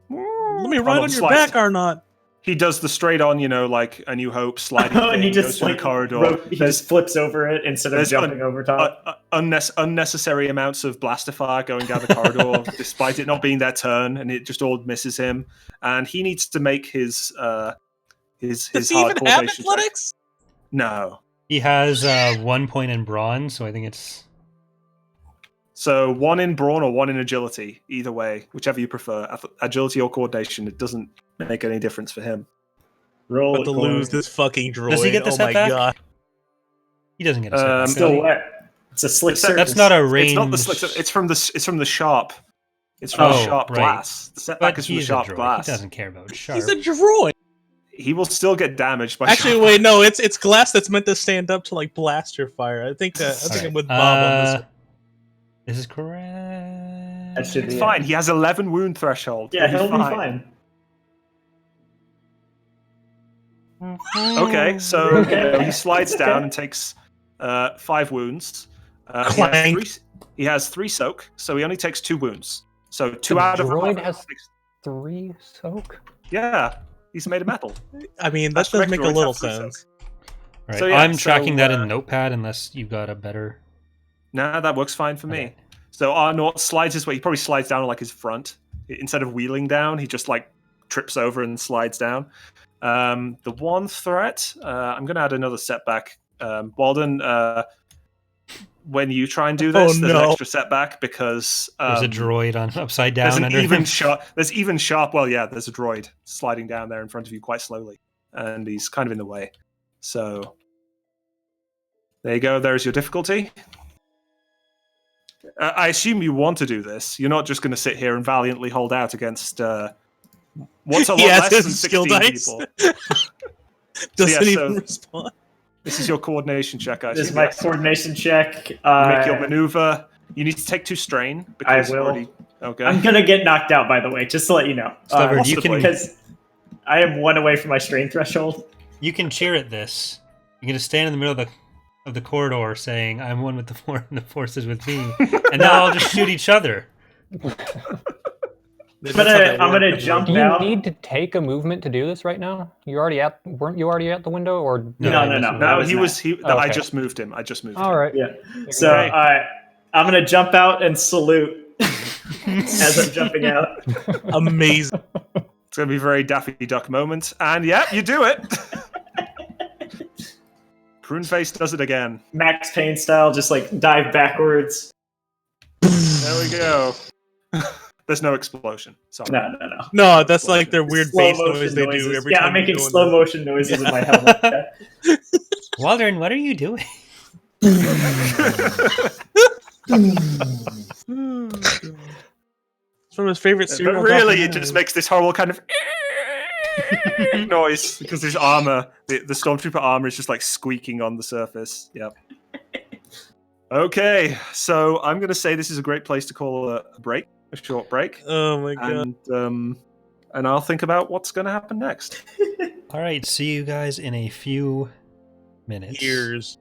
Let me ride Arnold on your slides- back, or not? He does the straight on, like A New Hope sliding and he thing, just goes through the corridor. he just flips over it instead of jumping over top. Unnecessary amounts of blaster fire going down the corridor, despite it not being their turn, and it just all misses him. And he needs to make his Does hard he even have coordination check. athletics? No. He has 1 point in brawn, so I think it's... So 1 in brawn or 1 in agility, either way, whichever you prefer. Agility or coordination, it doesn't make any difference for him. Roll But to lose this fucking droid. Does he get the oh my setback? god. He doesn't get a setback. Still does he? wet. It's a slick surface. That's not a range. It's not the slick. It's from the sharp. It's from the sharp right. glass. The setback But is from the he's sharp a droid. glass. He doesn't care about sharp. He's a droid. He will still get damaged by. Actually, sharp wait, no, it's glass that's meant to stand up to like blaster fire. I think I'm with Bob on this one. This is correct. That should It's be fine. He has 11 wound threshold. Yeah, he'll be fine. Okay, so he slides down and takes 5 wounds. He has 3 soak, so he only takes 2 wounds. So 2 out of droid has 3 soak. Yeah, he's made of metal. I mean, that That's does correct, make a droids little have 3 sense. soak. Right. So, yeah, I'm tracking that so, in Notepad unless you've got a better... No, that works fine for me. Okay. So Arnott slides his way. He probably slides down on like his front. Instead of wheeling down, he just like trips over and slides down. The one threat, I'm going to add another setback. Walden, when you try and do this, there's an extra setback because there's a droid on upside down. There's an under even him. sharp. There's even sharp. Well, yeah, there's a droid sliding down there in front of you quite slowly, and he's kind of in the way. So there you go. There's your difficulty. I assume you want to do this. You're not just going to sit here and valiantly hold out against what's a lot less than 16 people. Doesn't even respond. This is your coordination check, I assume. This is my coordination check. You make your maneuver. You need to take 2 strain. Because I will. Okay. I'm going to get knocked out, by the way, just to let you know. You can, because I am 1 away from my strain threshold. You can cheer at this. You're going to stand in the middle of the corridor saying, I'm one with the Force and the Force is with me. And then I'll just shoot each other. I'm gonna jump out. Do you need to take a movement to do this right now? Weren't you already at the window, or No. I just moved him. All right. Yeah. So I'm gonna jump out and salute as I'm jumping out. Amazing. It's gonna be a very Daffy Duck moment, and yeah, you do it. Pruneface does it again. Max Payne style, just like dive backwards. There we go. There's no explosion. Sorry. No. No, that's like their weird Slow bass noise they noises. do every Yeah, time. I'm making slow motion noises in my helmet. Waldron, what are you doing? It's from his favorite But serial. really, it just makes this horrible kind of noise because his armor, the stormtrooper armor, is just like squeaking on the surface. Yep. Okay, so I'm going to say this is a great place to call a break, a short break. Oh my god! And I'll think about what's going to happen next. All right, see you guys in a few minutes. Years.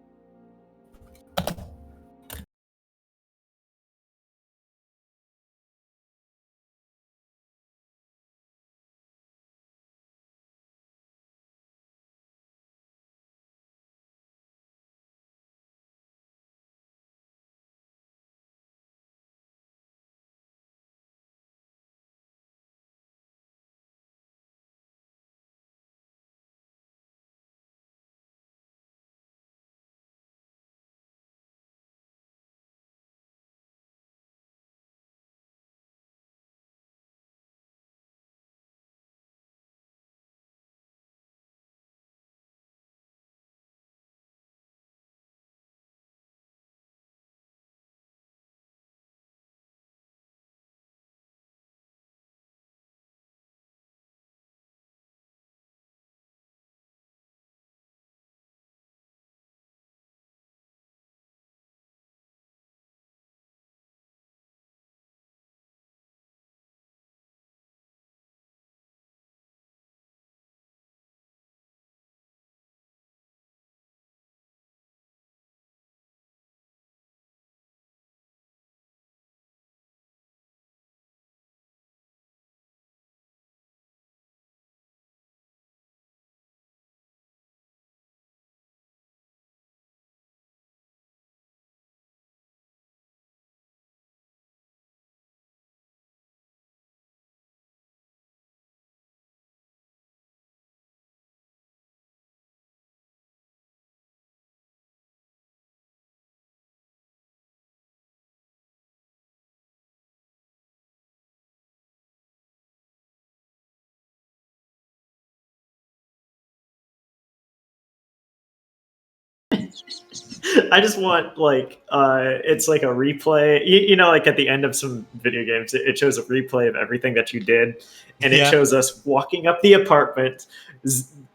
I just want like it's like a replay. You know, like at the end of some video games, it shows a replay of everything that you did, and it Yeah. shows us walking up the apartment,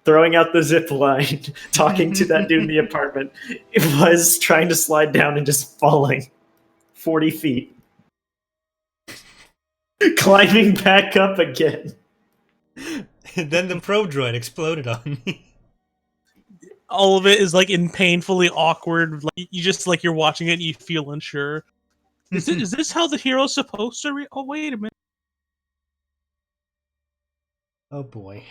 throwing out the zip line, talking to that dude in the apartment. It was trying to slide down and just falling 40 feet, climbing back up again. And then the probe droid exploded on me. All of it is like in painfully awkward. Like you just like you're watching it, and you feel unsure. Is this how the hero's supposed to? Oh, wait a minute. Oh boy.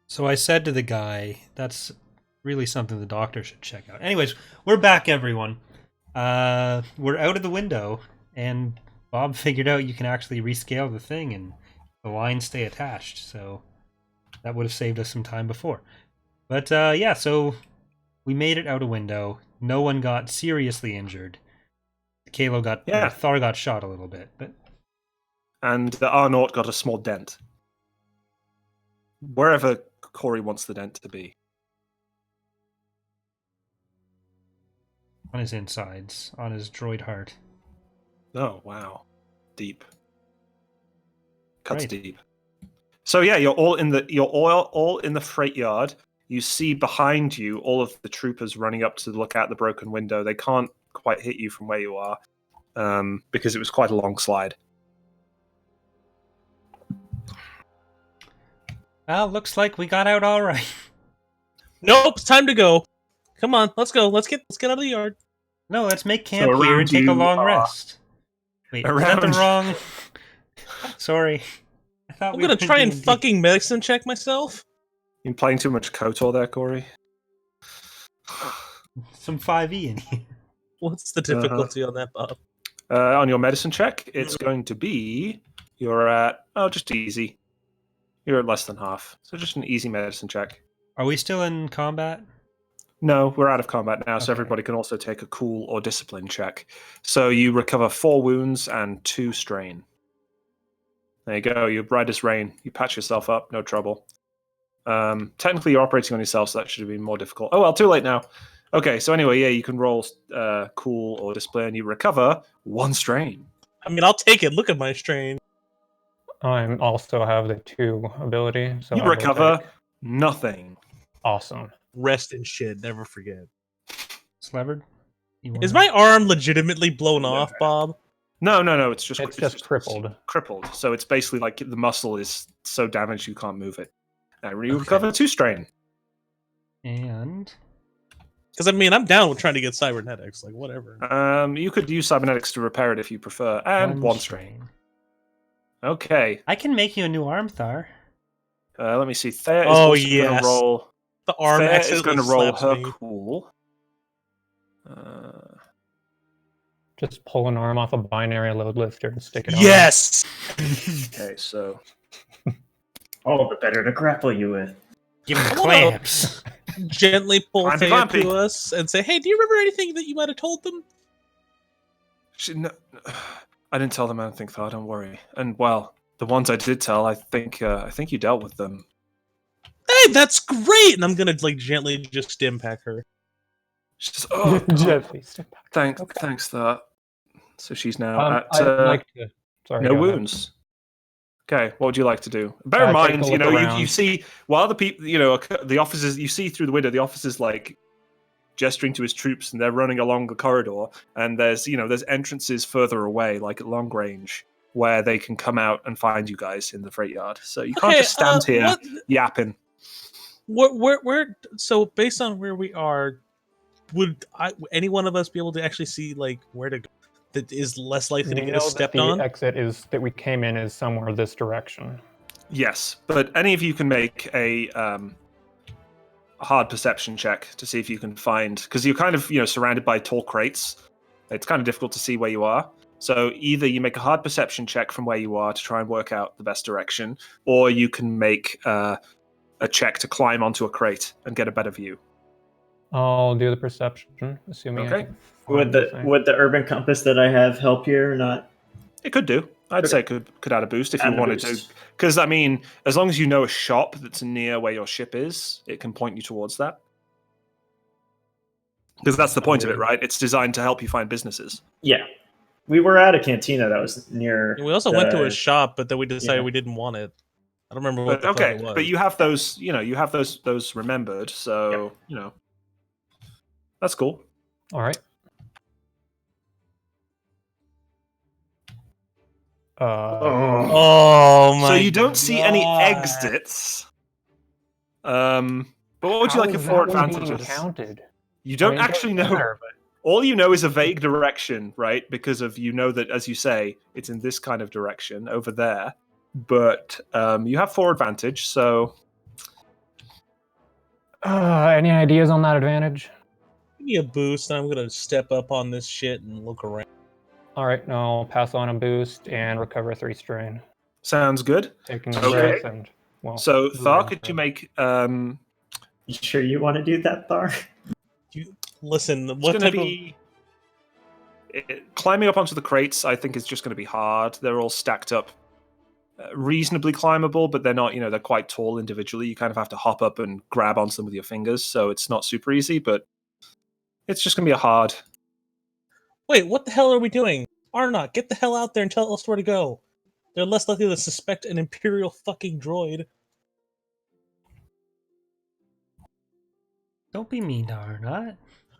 So I said to the guy, that's really something the doctor should check out. Anyways, we're back, everyone. We're out of the window, and Bob figured out you can actually rescale the thing and the lines stay attached, so that would have saved us some time before. But yeah, so we made it out a window. No one got seriously injured. Kalo got, Thor got shot a little bit, but... And Arnott got a small dent. Wherever Corey wants the dent to be. On his insides, on his droid heart. Oh, wow. Deep. Cuts Right. deep. So yeah, you're all in the freight yard. You see behind you all of the troopers running up to look out the broken window. They can't quite hit you from where you are, because it was quite a long slide. Well, looks like we got out all right. Nope, it's time to go. Come on, let's go. Let's get out of the yard. No, let's make camp So here around and take a you long are- rest. Wait, is that the around- wrong... Sorry. I thought I'm we were gonna try and doing- fucking medicine check myself. You playing too much KOTOR there, Corey? Some 5e in here. What's the difficulty on that, Bob? On your medicine check, it's going to be you're at just easy. You're at less than half, so just an easy medicine check. Are we still in combat? No, we're out of combat now, so Okay. everybody can also take a cool or discipline check. So you recover 4 wounds and 2 strain. There you go. You're bright as rain. You patch yourself up, no trouble. Technically, you're operating on yourself, so that should have been more difficult. Oh well, too late now. Okay, so anyway, yeah, you can roll cool or display, and you recover 1 strain. I mean, I'll take it. Look at my strain. I also have the 2 ability, so You I will recover take- nothing. Awesome. Rest and shit. Never forget. Slevered? Is my arm legitimately blown off, Bob? No. It's just crippled. Crippled. So it's basically like the muscle is so damaged you can't move it. And you recover 2 strain. And... Because I mean, I'm down with trying to get cybernetics. Like whatever. You could use cybernetics to repair it if you prefer, and 1 strain. Okay. I can make you a new arm, Thar. Let me see. Thea is Oh, also going yes. to roll. The arm Thea is accidentally going to roll slaps her me. cool. Just pull an arm off a binary load lifter and stick it on. Yes. Okay, so All the better to grapple you with. Give him I wanna- clamps. Gently pull Clampy, Thea clampy. to us and say, "Hey, do you remember anything that you might have told them?" no, I didn't tell them anything, Thea. Don't worry. And well, the ones I did tell, I think you dealt with them. Hey, that's great. And I'm gonna like gently just stim pack her. She says, "Oh, Gently step back. thanks, Thea." So she's now at I'd like to. Sorry, no go ahead. wounds. Okay, what would you like to do? Bear in Take a mind, look you around. see while the people, the officers, you see through the window, the officers like gesturing to his troops, and they're running along the corridor. And there's entrances further away, like at long range, where they can come out and find you guys in the freight yard. So you can't just stand here yapping. Where? So based on where we are, would any one of us be able to actually see like where to go that is less likely to You get know us that stepped the on? exit that we came in is somewhere this direction. Yes, but any of you can make a hard perception check to see if you can find, because you're kind of surrounded by tall crates. It's kind of difficult to see where you are. So either you make a hard perception check from where you are to try and work out the best direction, or you can make a check to climb onto a crate and get a better view. I'll do the perception, assuming Okay. I can Would find thing. the urban compass that I have help here or not? It could do. I'd say it could add a boost if you Add a wanted boost. to. Because, I mean, as long as you know a shop that's near where your ship is, it can point you towards that. Because that's the point of it, right? It's designed to help you find businesses. Yeah. We were at a cantina that was near. We also went to the- a shop, but then we decided Yeah. we didn't want it. I don't remember what But the fuck okay, it was. but you have those, you have those remembered, so that's cool. All right. Oh. Oh my! So you don't see any God. exits. But what would you like for advantages? Counted. You don't I mean, it actually doesn't know. matter, but All you know is a vague direction, right? Because of that, as you say, it's in this kind of direction over there. But you have 4 advantage, so Any ideas on that advantage? Give me a boost, and I'm gonna step up on this shit and look around. All right, no, I'll pass on a boost and recover 3 strain. Sounds good. Taking a Okay. breath and, well... So, Thar, moving could you around. make... You sure you want to do that, Thar? Listen, It's what going type to be climbing up onto the crates. I think is just going to be hard. They're all stacked up, reasonably climbable, but they're not. They're quite tall individually. You kind of have to hop up and grab onto them with your fingers, so it's not super easy. But it's just going to be a hard. Wait, what the hell are we doing? Arnott, get the hell out there and tell us where to go. They're less likely to suspect an Imperial fucking droid. Don't be mean to Arnott.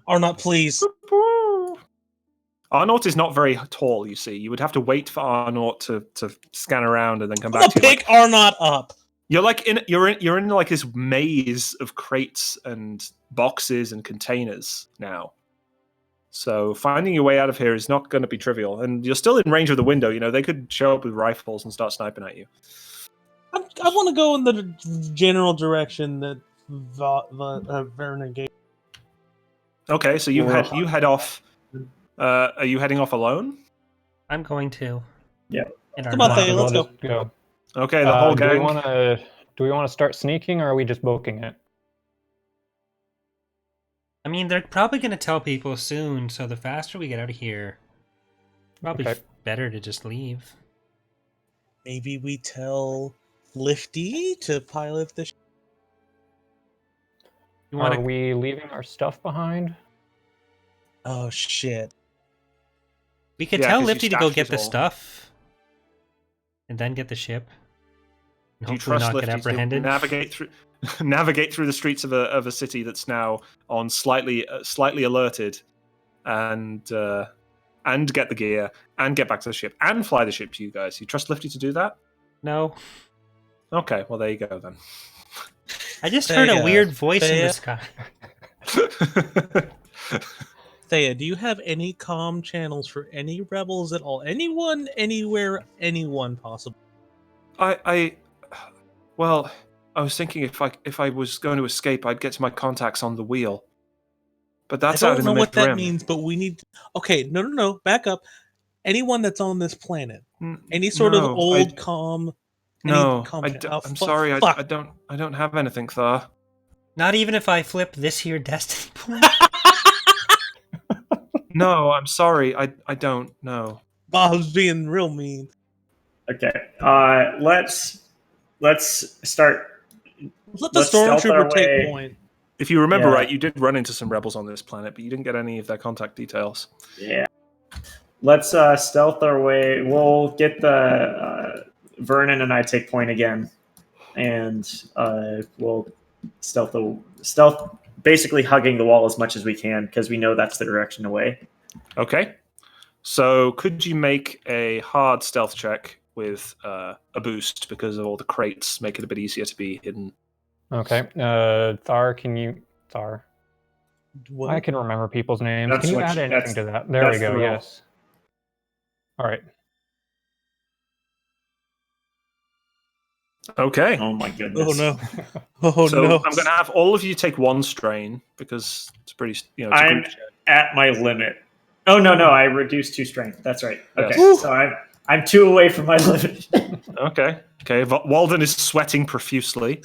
Arnott, please. Arnott is not very tall. You see, you would have to wait for Arnott to scan around and then come I'm back gonna to you. pick Arnott up. You're in like this maze of crates and boxes and containers now. So finding your way out of here is not going to be trivial, and you're still in range of the window. They could show up with rifles and start sniping at you. I want to go in the general direction that Vernon gave. Okay, so you head off. Are you heading off alone? I'm going to. Yeah. Come on, Thea, let's go. Go. Okay, the whole gang. Do we want to start sneaking, or are we just booking it? I mean, they're probably going to tell people soon, so the faster we get out of here, probably Okay. better to just leave. Maybe we tell Lifty to pilot the. You want Are we leaving our stuff behind? Oh shit! We could Yeah, tell 'cause you Lifty to go stashed get it the all. stuff, and then get the ship. And Do you hopefully trust not get Lifty to apprehended. navigate through the streets of a city that's now on slightly alerted, and get the gear and get back to the ship and fly the ship to you guys? You trust Lifty to do that? No, Okay, well there you go then. I just heard a Thea, weird voice in Thea? the sky. Thea, do you have any comm channels for any rebels at all? Anyone, anywhere, anyone possible? Well, I was thinking if I was going to escape, I'd get to my contacts on the wheel. But that's I out don't in know the what that mid-rim. means, but we need. Okay, no, back up. Anyone that's on this planet, any sort of old comm. No, comm channel. I'm sorry, fuck. I don't have anything, Thar. Not even if I flip this here destiny point. No, I'm sorry, I don't know. Bob's being real mean. Okay. Let's start. Let the Let's stealth our stormtrooper take way. point. If you remember Yeah. right, you did run into some rebels on this planet, but you didn't get any of their contact details. Yeah. Let's stealth our way. We'll get the Vernon and I take point again, and we'll stealth, basically hugging the wall as much as we can because we know that's the direction away. Okay. So could you make a hard stealth check with a boost because of all the crates, make it a bit easier to be hidden? Okay. Thar, Thar. What? I can remember people's names. That's Can you what add you- anything that's- to that? There we that's the go. roll. Yes. All right. Okay. Oh my goodness. Oh no! Oh So no! I'm going to have all of you take one strain because it's pretty, it's a I'm group chat. at my limit. Oh no, I reduced 2 strength. That's right. Okay, Yes. so I'm 2 away from my limit. Okay. Walden is sweating profusely.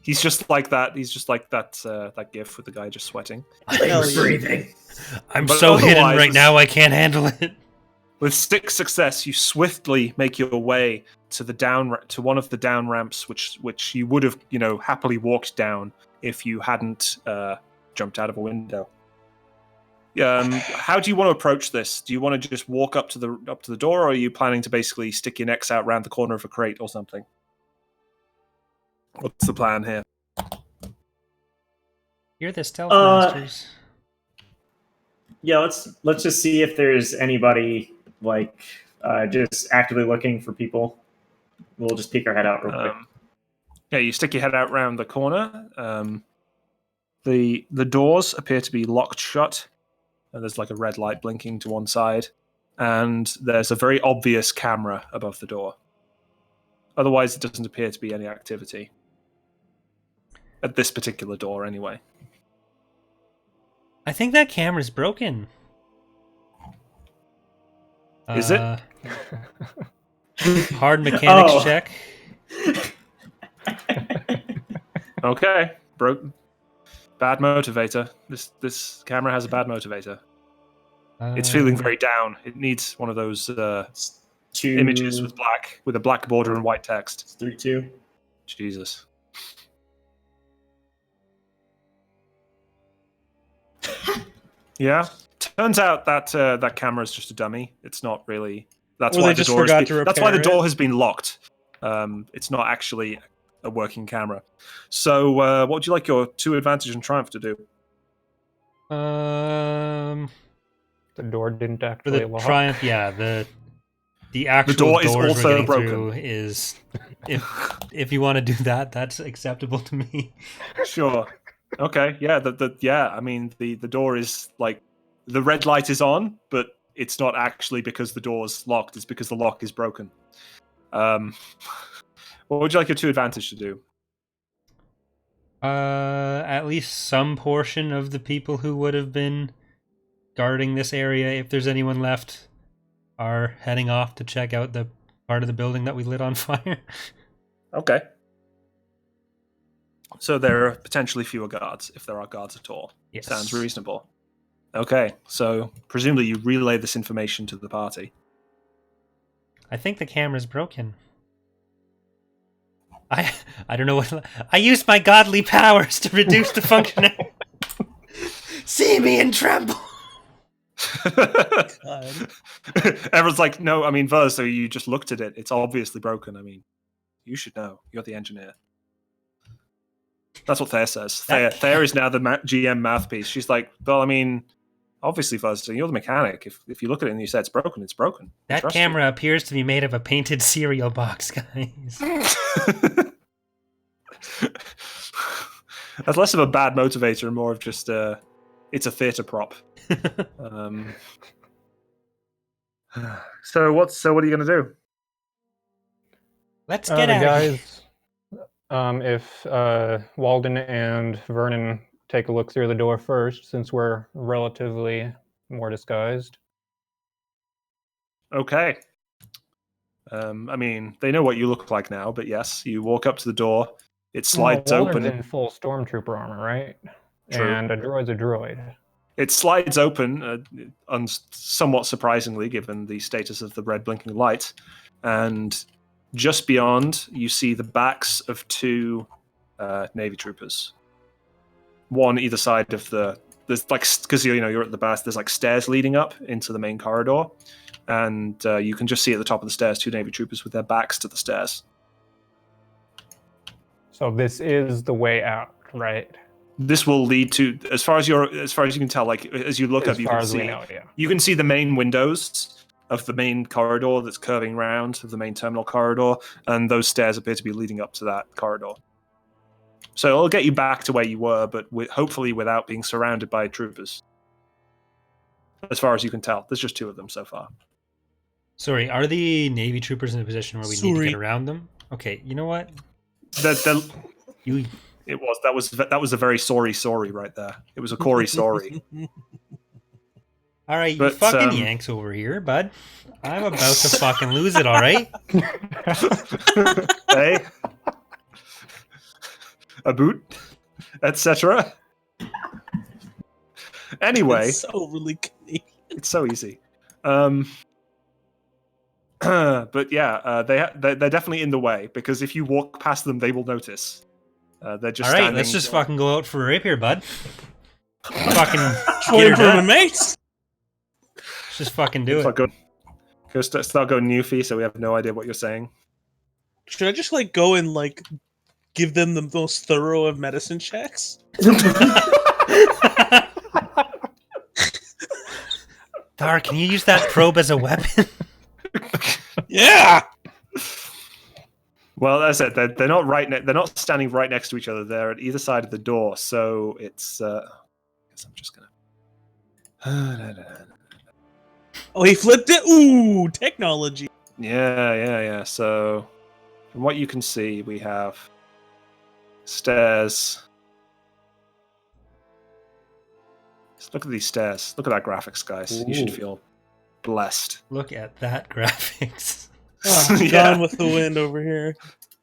He's just like that. He's just like that gif with the guy just sweating. Hell yeah. breathing. I'm But so hidden otherwise, right now, I can't handle it. With 6 success, you swiftly make your way to one of the down ramps, which you would have happily walked down if you hadn't jumped out of a window. How do you want to approach this? Do you want to just walk up to the door, or are you planning to basically stick your necks out around the corner of a crate or something? What's the plan here? You're the stealth masters. Yeah, let's just see if there's anybody just actively looking for people. We'll just peek our head out real quick. Yeah, you stick your head out round the corner. The doors appear to be locked shut. And there's like a red light blinking to one side, and there's a very obvious camera above the door. Otherwise, it doesn't appear to be any activity. At this particular door, anyway. I think that camera's broken. Is it? Hard mechanics Oh. check. Okay, broke. Bad motivator. This camera has a bad motivator. It's feeling very down. It needs one of those Two images with a black border and white text. 3-2. Jesus. Yeah. Turns out that that camera is just a dummy. It's not really. That's Or why they the just door. forgot to That's why the repair door it. has been locked. It's not actually a working camera. So, what would you like your 2 advantage and triumph to do? The door didn't For actually the lock. triumph, yeah, the actual door is doors also we're getting broken. through is if you want to do that, that's acceptable to me. Sure. Okay. Yeah. Yeah. I mean, the door is like the red light is on, but it's not actually because the door's locked. It's because the lock is broken. What would you like your 2 advantage to do? At least some portion of the people who would have been guarding this area, if there's anyone left, are heading off to check out the part of the building that we lit on fire. Okay. So there are potentially fewer guards, if there are guards at all. Yes. Sounds reasonable. Okay. So presumably you relay this information to the party. I think the camera's broken. I don't know what I used my godly powers to reduce the functionality. See me and tremble. God. Everyone's like, no, I mean, Vuz, so you just looked at it. It's obviously broken. I mean, you should know. You're the engineer. That's what Thayer says. Thayer is now the GM mouthpiece. She's like, well, I mean, obviously, Vuz, so you're the mechanic. If you look at it and you say it's broken, it's broken. We That trust camera appears to be made of a painted cereal box, guys. you. That's less of a bad motivator and more of just it's a theater prop. So what are you going to do? Let's get out of here. Guys, if Walden and Vernon take a look through the door first, since we're relatively more disguised. Okay. I mean, they know what you look like now, but yes, you walk up to the door. It slides Walden's open. in full stormtrooper armor, right? True. And a droid's a droid. It slides open, somewhat surprisingly, given the status of the red blinking light. And just beyond, you see the backs of 2 Navy troopers. One either side of there's like, because you're at the back, there's like stairs leading up into the main corridor. And you can just see at the top of the stairs 2 Navy troopers with their backs to the stairs. So this is the way out, right? This will lead to, as far as you can tell, like as you look up, you can see you can see the main windows of the main corridor that's curving round of the main terminal corridor, and those stairs appear to be leading up to that corridor. So it'll get you back to where you were, but hopefully without being surrounded by troopers. As far as you can tell, there's just 2 of them so far. Sorry, are the Navy troopers in a position where we need to get around them? Okay, you know what? That was a very sorry right there. It was a Corey sorry. All right, you But, fucking Yanks over here, bud. I'm about to fucking lose it, all right? Hey, a boot, etc. Anyway, It's overly Canadian. it's so easy. But yeah, they're definitely in the way, because if you walk past them, they will notice. They're just All right, standing. let's just fucking go out for a rape here, bud. Fucking Join get her for my done. mates. Let's just fucking do it. Start going Newfie, so we have no idea what you're saying. Should I just like go and like give them the most thorough of medicine checks? Dar, can you use that probe as a weapon? Yeah. Well, as I said, they're not they're not standing right next to each other. They're at either side of the door, so it's. I guess I'm just gonna. Oh, he flipped it. Ooh, technology. Yeah. So, from what you can see, we have stairs Look at these stairs. Look at that graphics, guys. You should Ooh. feel blessed. Look at that graphics. Yeah. Gone with the wind over here.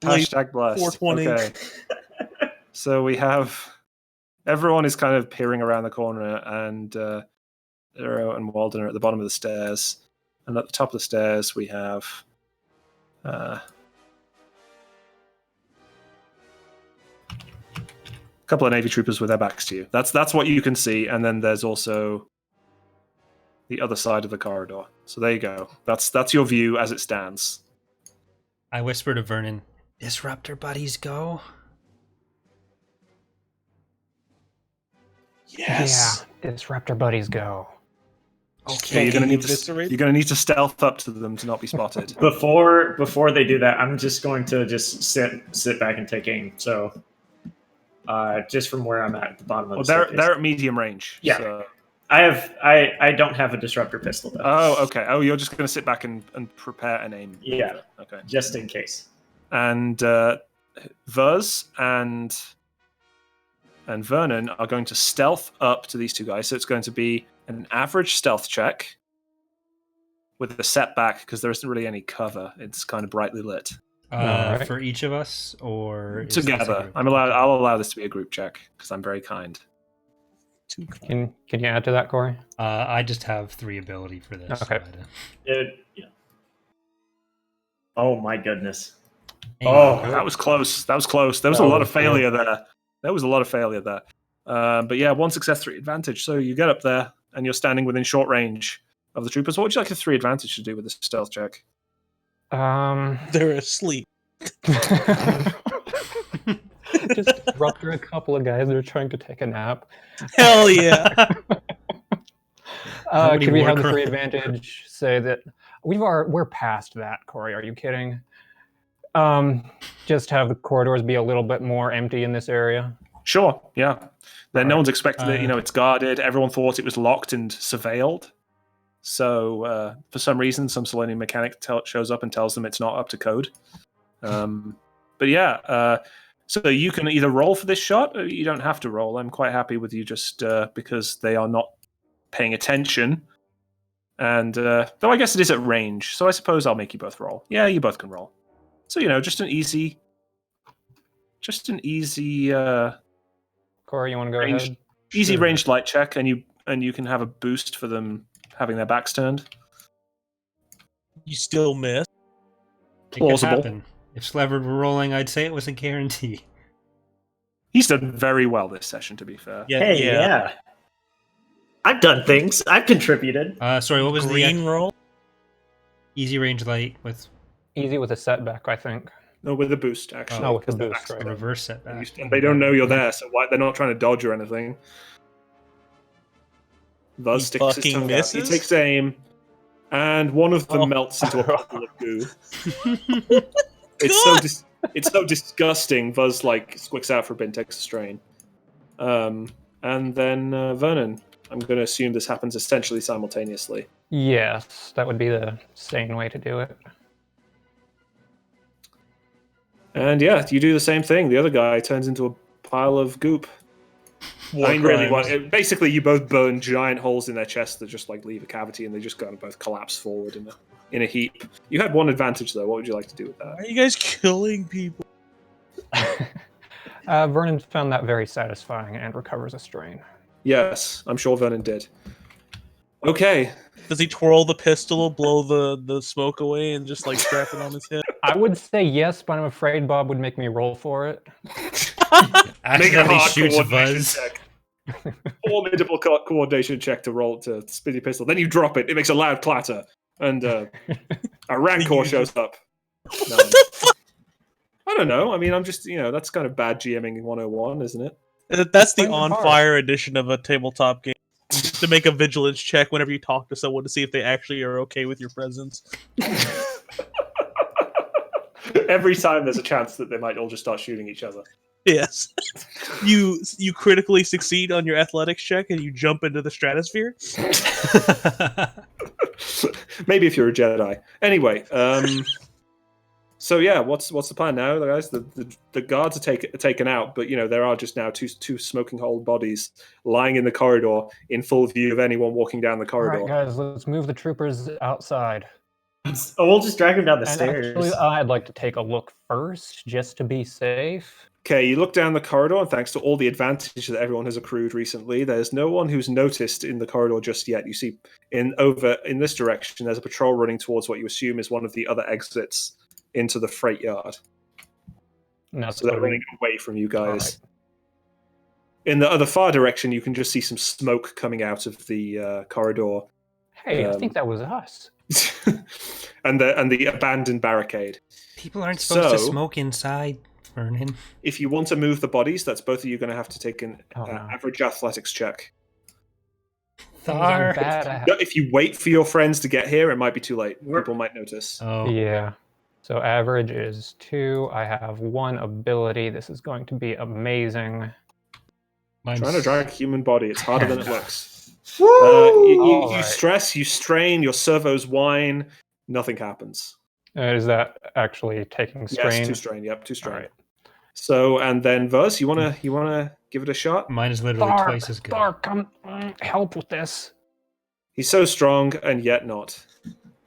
Late Hashtag blessed. 420. Okay. So we have everyone is kind of peering around the corner, and Zero and Walden are at the bottom of the stairs, and at the top of the stairs we have a couple of Navy troopers with their backs to you. That's what you can see, and then there's also the other side of the corridor. So there you go. That's your view as it stands. I whisper to Vernon, "Disruptor buddies go." Yes. Yeah, disruptor buddies go. Yeah, you're gonna Eviscerate? need to stealth up to them to not be spotted. Before they do that, I'm just going to just sit back and take aim. So, just from where I'm at the bottom of Well, the staircase. they're at medium range. Yeah. So. I don't have a disruptor pistol though. Oh, okay. Oh, you're just going to sit back and prepare an aim. Yeah. Okay. Just in case. And Vuz and Vernon are going to stealth up to these two guys. So it's going to be an average stealth check with a setback because there isn't really any cover. It's kind of brightly lit. Alright. For each of us, or is this a Together. group? I'll allow this to be a group check because I'm very kind. Can you add to that, Corey? I just have 3 ability for this. Okay. Yeah. Oh my goodness. Oh, That was close. There was That a lot was of failure there. But yeah, 1 success, 3 advantage. So you get up there and you're standing within short range of the troopers. What would you like a 3 advantage to do with this stealth check? They're asleep. Just rupture a couple of guys that are trying to take a nap. Hell yeah. many Could we war have the 3 crimes? advantage say that we're past that, Corey? Are you kidding? Just have the corridors be a little bit more empty in this area. Sure, yeah. Then no Alright. one's expected it. It's guarded. Everyone thought it was locked and surveilled. So for some reason, some Selenium mechanic shows up and tells them it's not up to code. But yeah, so you can either roll for this shot or you don't have to roll. I'm quite happy with you just because they are not paying attention. And though I guess it is at range, so I suppose I'll make you both roll. Yeah, you both can roll. So just an easy. Corey, you want to go Range. ahead? Easy Sure. ranged light check, and you can have a boost for them having their backs turned. You still miss. It could Plausible. happen. If Sleverd were rolling, I'd say it was a guarantee. He's done very well this session, to be fair. Yeah, Hey, yeah. I've done things. I've contributed. Sorry, what was Green the roll. easy range light with Easy with a setback, I think. No, with a boost, actually. No, with the because their boost, backs right. a turned. reverse setback? And they don't know you're there, so they're not trying to dodge or anything. Vuz He sticks his fucking tongue out. He misses? takes aim, and one of them Oh. melts into a puddle of goo. It's so disgusting. Vuz squicks out for a bit and takes a strain. And then Vernon. I'm going to assume this happens essentially simultaneously. Yes, that would be the sane way to do it. And yeah, you do the same thing. The other guy turns into a pile of goop. War I mean, really, crimes. basically, you both burn giant holes in their chest that just leave a cavity, and they just kind of both collapse forward in a heap. You had 1 advantage though. What would you like to do with Why that? are you guys killing people? Vernon found that very satisfying and recovers a strain. Yes, I'm sure Vernon did. Okay. Does he twirl the pistol, blow the smoke away, and just strap it on his head? I would say yes, but I'm afraid Bob would make me roll for it. Accidentally hard shoots coordination Buzz. check. Formidable coordination check to roll to spin your pistol. Then you drop it. It makes a loud clatter, and a rancor shows up. No. I don't know. I mean, I'm just that's kind of bad GMing 101, isn't it? That's the Find it on hard. fire edition of a tabletop game. Just to make a vigilance check whenever you talk to someone to see if they actually are okay with your presence. Every time there's a chance that they might all just start shooting each other. Yes. You critically succeed on your athletics check and you jump into the stratosphere. Maybe if you're a Jedi. Anyway, So yeah, what's the plan now, guys? The guards are taken out, but there are just now two smoking hole bodies lying in the corridor in full view of anyone walking down the All corridor. right, guys, let's move the troopers outside. Oh, we'll just drag them down the And stairs. actually, I'd like to take a look first, just to be safe. Okay, you look down the corridor, and thanks to all the advantage that everyone has accrued recently, there's no one who's noticed in the corridor just yet. You see, in this direction, there's a patrol running towards what you assume is one of the other exits into the freight yard. So they're running away from you guys. Right. In the other far direction, you can just see some smoke coming out of the corridor. Hey, I think that was us. and the abandoned barricade. People aren't supposed to smoke inside, Vernon. If you want to move the bodies, that's both of you going to have to take an no. average athletics check. Thar. If you wait for your friends to get here, it might be too late. People might notice. Oh. Yeah. So average is 2. I have 1 ability. This is going to be amazing. Mine's... Trying to drag a human body, it's harder than it looks. Woo! You stress, you strain, your servos whine, nothing happens. Is that actually taking strain? Yes, 2 strain. Yep, 2 strain. All right. So, and then Vuz, you wanna give it a shot? Mine is literally twice as good. Thar, come help with this. He's so strong and yet not.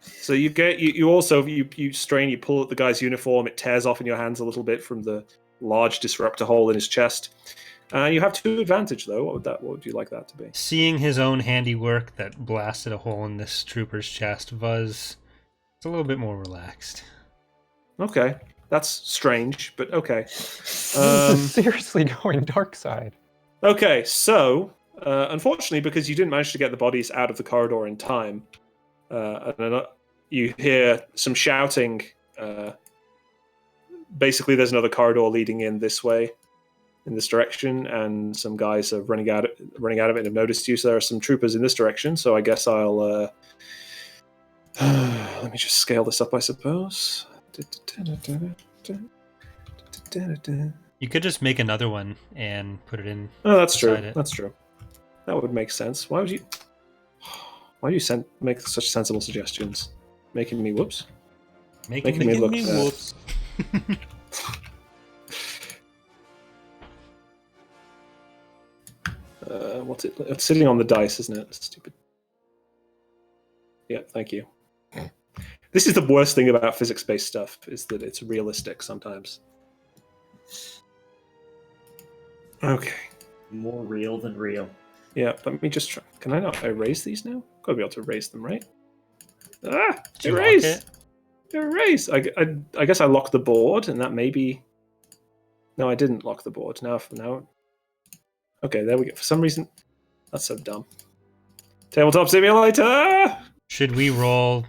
So you also strain, you pull at the guy's uniform, it tears off in your hands a little bit from the large disruptor hole in his chest. You have 2 advantage though. What would you like that to be? Seeing his own handiwork that blasted a hole in this trooper's chest, Vuz is a little bit more relaxed. Okay, that's strange, but okay. This is seriously going dark side. Okay, so unfortunately, because you didn't manage to get the bodies out of the corridor in time, you hear some shouting. Basically, there's another corridor leading in this way, in this direction, and some guys are running out of it and have noticed you. So there are some troopers in this direction. So I guess I'll let me just scale this up, I suppose. You could just make another one and put it in. Oh, that's true. It. That's true. That would make sense. Why do you make such sensible suggestions? Making me whoops. Making me look whoops. What's it? It's sitting on the dice, isn't it? Stupid. Yeah, thank you. This is the worst thing about physics-based stuff, is that it's realistic sometimes. Okay. More real than real. Yeah, let me just try. Can I not erase these now? Gotta be able to erase them, right? Ah! Erase! Erase! I guess I locked the board, and that maybe... No, I didn't lock the board. Now... Okay, there we go. For some reason... That's so dumb. Tabletop Simulator! Should we roll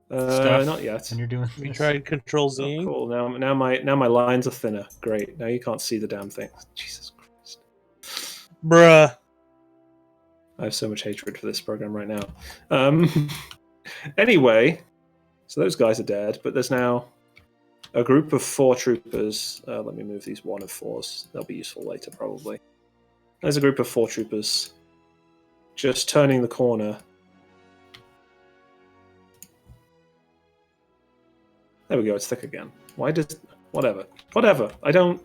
stuff not yet. when you're doing We this? tried Control Z. Oh, cool. Now my lines are thinner. Great. Now you can't see the damn thing. Jesus Christ. Bruh. I have so much hatred for this program right now. Anyway, so those guys are dead, but there's now a group of 4 troopers. Let me move these 1 of 4s. They'll be useful later, probably. There's a group of 4 troopers just turning the corner. There we go, it's thick again. Why does... Whatever. I don't...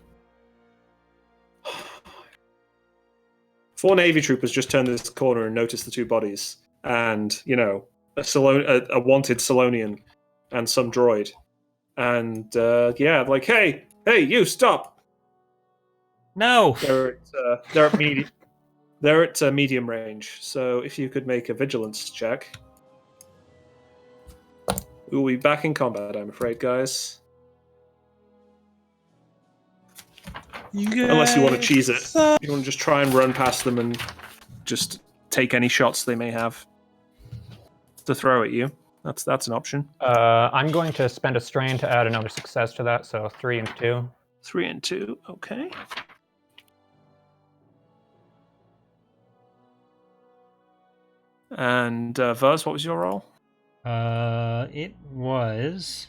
4 Navy troopers just turned this corner and noticed the 2 bodies. And, a wanted Salonian and some droid. And, like, hey, you, stop! No! They're at medium range, so if you could make a vigilance check... We'll be back in combat, I'm afraid, guys. Unless you want to cheese it. You want to just try and run past them and just take any shots they may have to throw at you. That's an option. I'm going to spend a strain to add another success to that, so 3 and 2. 3 and 2, okay. And Vuz, what was your roll? It was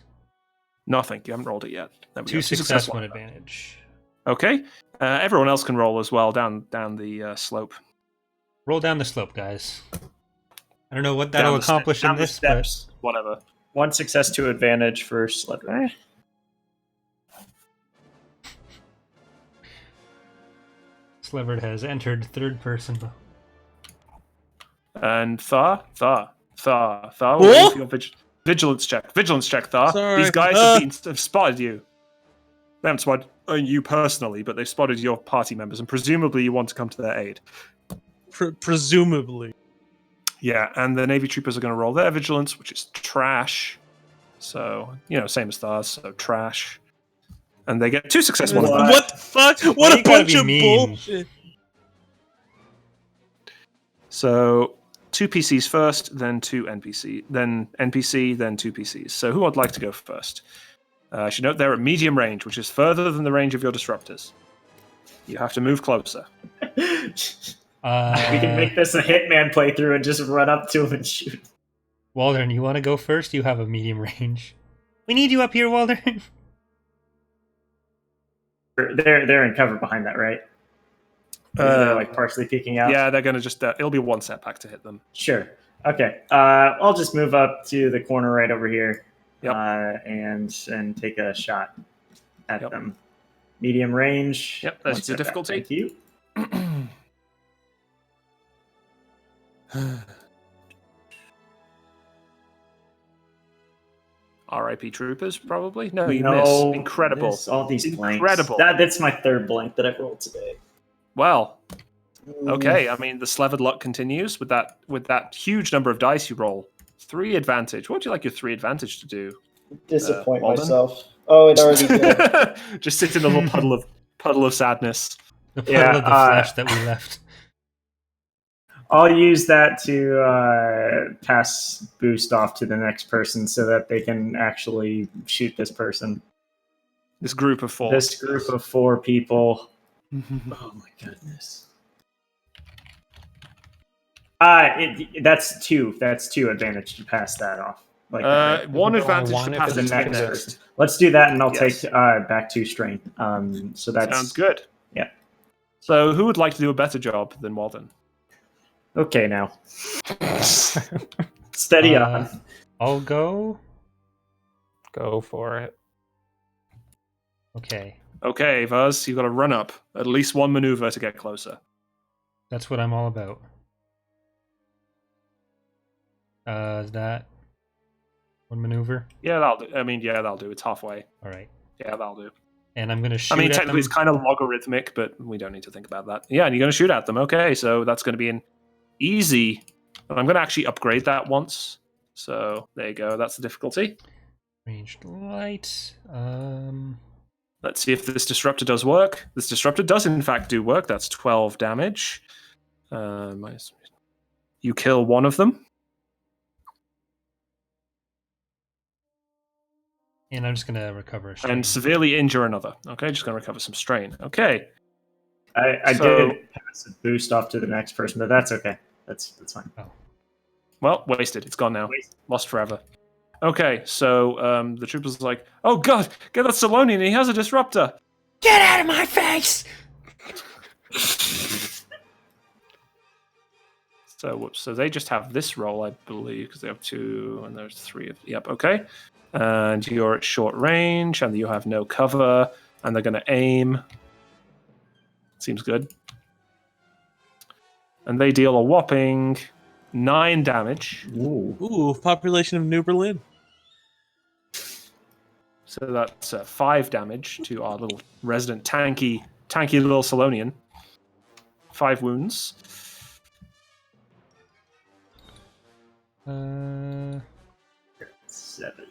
Nothing. You haven't rolled it yet. There we 2 go. success, 1 advantage. Okay. Everyone else can roll as well down the slope. Roll down the slope, guys. I don't know what that'll accomplish in this, steps, but... Whatever 1 success, 2 advantage for Sliver. Slivered has entered third person. And Thar, we're What? waiting for your vigilance check. Vigilance check, Thar. Sorry. These guys have spotted you. They haven't spotted you personally, but they've spotted your party members, and presumably you want to come to their aid. Presumably. Yeah, and the Navy troopers are going to roll their vigilance, which is trash. So, same as Thars, so trash. And they get 2 success, 1 advantage. What the fuck? What you a gotta bunch be of mean. bullshit. So 2 PCs first, then 2 NPC, then 2 PCs. So who would like to go first? I should note they're at medium range, which is further than the range of your disruptors. You have to move closer. We can make this a Hitman playthrough and just run up to him and shoot. Waldron, you want to go first? You have a medium range. We need you up here, Waldron. They're in cover behind that, right? They're like partially peeking out. Yeah, they're going to just. It'll be 1 setback to hit them. Sure. Okay. I'll just move up to the corner right over here. Yep. And take a shot at them. Medium range. Yep, that's the difficulty. Thank you. RIP troopers, probably? No, you miss. Incredible. All these blanks. Incredible. That's my 3rd blank that I've rolled today. Well, okay. I mean, the Slevered luck continues with that huge number of dice you roll. 3 advantage. What would you like your 3 advantage to do? Disappoint Walden? myself. Oh, it already did. Just sit in a little puddle of sadness. The puddle of the flesh that we left. I'll use that to pass boost off to the next person so that they can actually shoot this person. This group of 4. This group of 4 people. Oh my goodness. That's 2. That's 2 advantage to pass that off. Like 1 advantage one to if pass it's the an next. exist. Let's do that, and I'll Yes. take back 2 strain. So that Sounds good. Yeah. So who would like to do a better job than Walden? Okay, now. Steady on. I'll go. Go for it. Okay. Okay, Vaz, you've got to run up. At least 1 maneuver to get closer. That's what I'm all about. Is that 1 maneuver? Yeah, that'll do. I mean, yeah, that'll do. It's halfway. All right. Yeah, that'll do. And I'm going to shoot I mean, at technically them. it's kind of logarithmic, but we don't need to think about that. Yeah, and you're going to shoot at them. Okay, so that's going to be an easy. And I'm going to actually upgrade that once. So there you go. That's the difficulty. Ranged light. Let's see if this disruptor does work. This disruptor does, in fact, do work. That's 12 damage. You kill 1 of them. And I'm just going to recover a strain. And severely injure another. Okay, just going to recover some strain. Okay. I did pass a boost off to the next person, but that's okay. That's fine. Well, wasted. It's gone now. Lost forever. Okay, so the trooper's like, oh god, get that Salonian, he has a disruptor. Get out of my face! So, whoops. So they just have this roll, I believe, because they have 2, and there's 3 of. Yep, okay. And you're at short range, and you have no cover, and they're going to aim. Seems good. And they deal a whopping 9 damage. Ooh, population of New Berlin. So that's 5 damage to our little resident tanky little Salonian. 5 wounds. 7.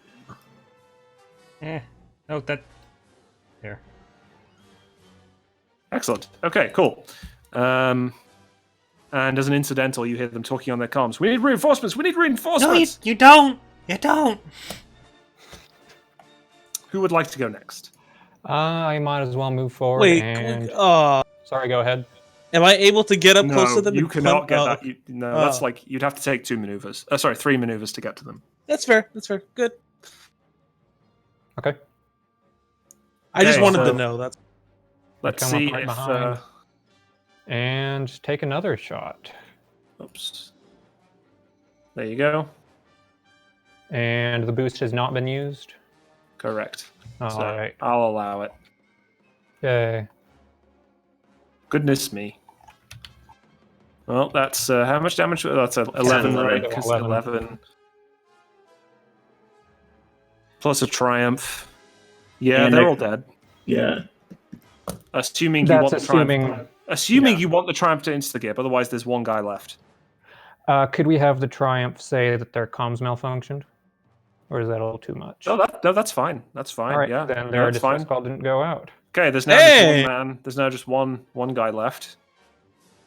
Oh, that. There. Excellent. Okay, cool. And as an incidental, you hear them talking on their comms. We need reinforcements. We need No, reinforcements. you don't. You don't. Who would like to go next? I might as well move forward. Wait, and... am Sorry, go ahead. I able to get up No, close to them? you and cannot get punt- that. That's like you'd have to take 2 maneuvers. Sorry, 3 maneuvers to get to them. That's fair. That's fair. Good. Okay. I just Okay, wanted so- to know. That's Let's Come up see right if. behind. And take another shot. Oops. There you go. And the boost has not been used? Correct. All So right. I'll allow it. Okay. Goodness me. Well, that's how much damage? That's 11, 11. right? 'Cause 11. 11. Plus a triumph. Yeah, And they're a- all dead. Yeah. Assuming you That's want the assuming. triumph. Assuming yeah. you want the triumph to insta-give, otherwise there's one guy left. Could we have the Triumph say that their comms malfunctioned? Or is that a little too much? No, that's fine. That's fine. All right, Yeah, then no, their that's distress fine. call didn't go out. Okay, there's now just one man. There's now just one guy left.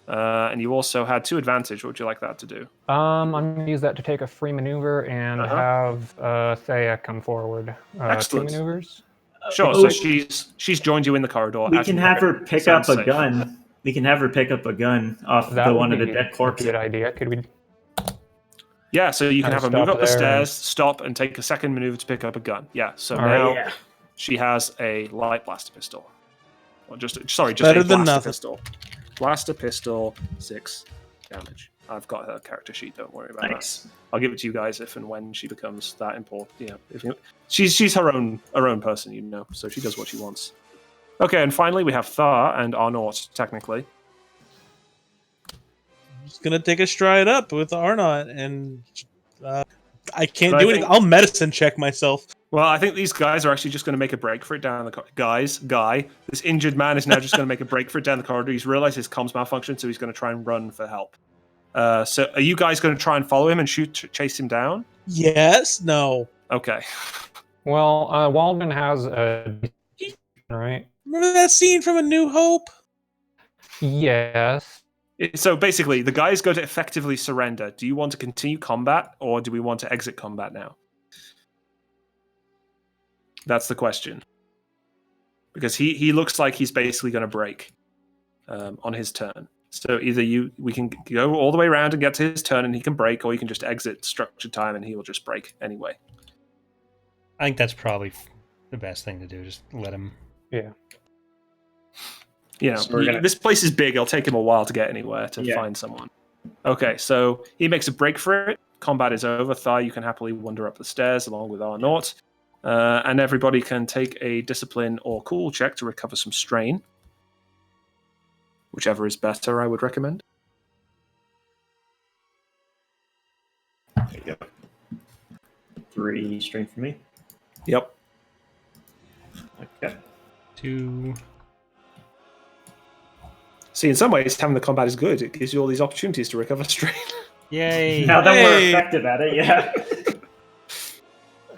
And you also had 2 advantage. What would you like that to do? I'm going to use that to take a free maneuver and have Thea come forward. 2 Excellent. maneuvers. Sure. So she's joined you in the corridor. We as can you have her pick up sound a safe. gun. We can have her pick up a gun off That the would one of be the dead a corpse. good idea. Could we? Yeah, so you can Kind have of her move stop up the there stairs, stop, and take a second maneuver to pick up a gun. Yeah. So All now right. Yeah. she has a light blaster pistol. Or just a Better than blaster nothing. pistol. Blaster pistol, 6 damage. I've got her character sheet. Don't worry about Nice. that. I'll give it to you guys if and when she becomes that important. You know, she's her own person, you know. So she does what she wants. Okay, and finally we have Thar and Arnort. Technically, I'm just gonna take a stride up with Arnott, and I can't But do I anything. think- I'll medicine check myself. well, I think these guys are actually just going to make a break for it down the guy. This injured man is now just going to make a break for it down the corridor. He's realized his comms malfunction, so he's going to try and run for help. So are you guys going to try and follow him and chase him down? Yes. No. Okay. Well, Walden has a. All right. Remember that scene from A New Hope? Yes. So basically, the guy is going to effectively surrender. Do you want to continue combat, or do we want to exit combat now? That's the question. Because he looks like he's basically going to break on his turn. So either we can go all the way around and get to his turn and he can break, or you can just exit structured time and he will just break anyway. I think that's probably the best thing to do. Just let him. Yeah. You know, So we're gonna- this place is big. It'll take him a while to get anywhere to Yeah. find someone. Okay, so he makes a break for it. Combat is over. Thar, you can happily wander up the stairs along with Arnort. And everybody can take a discipline or cool check to recover some strain. Whichever is better, I would recommend. There you go. 3 strain for me. Yep. Okay. 2. See, in some ways, having the combat is good. It gives you all these opportunities to recover strain. Yay! Now that we're Hey! effective at it, yeah.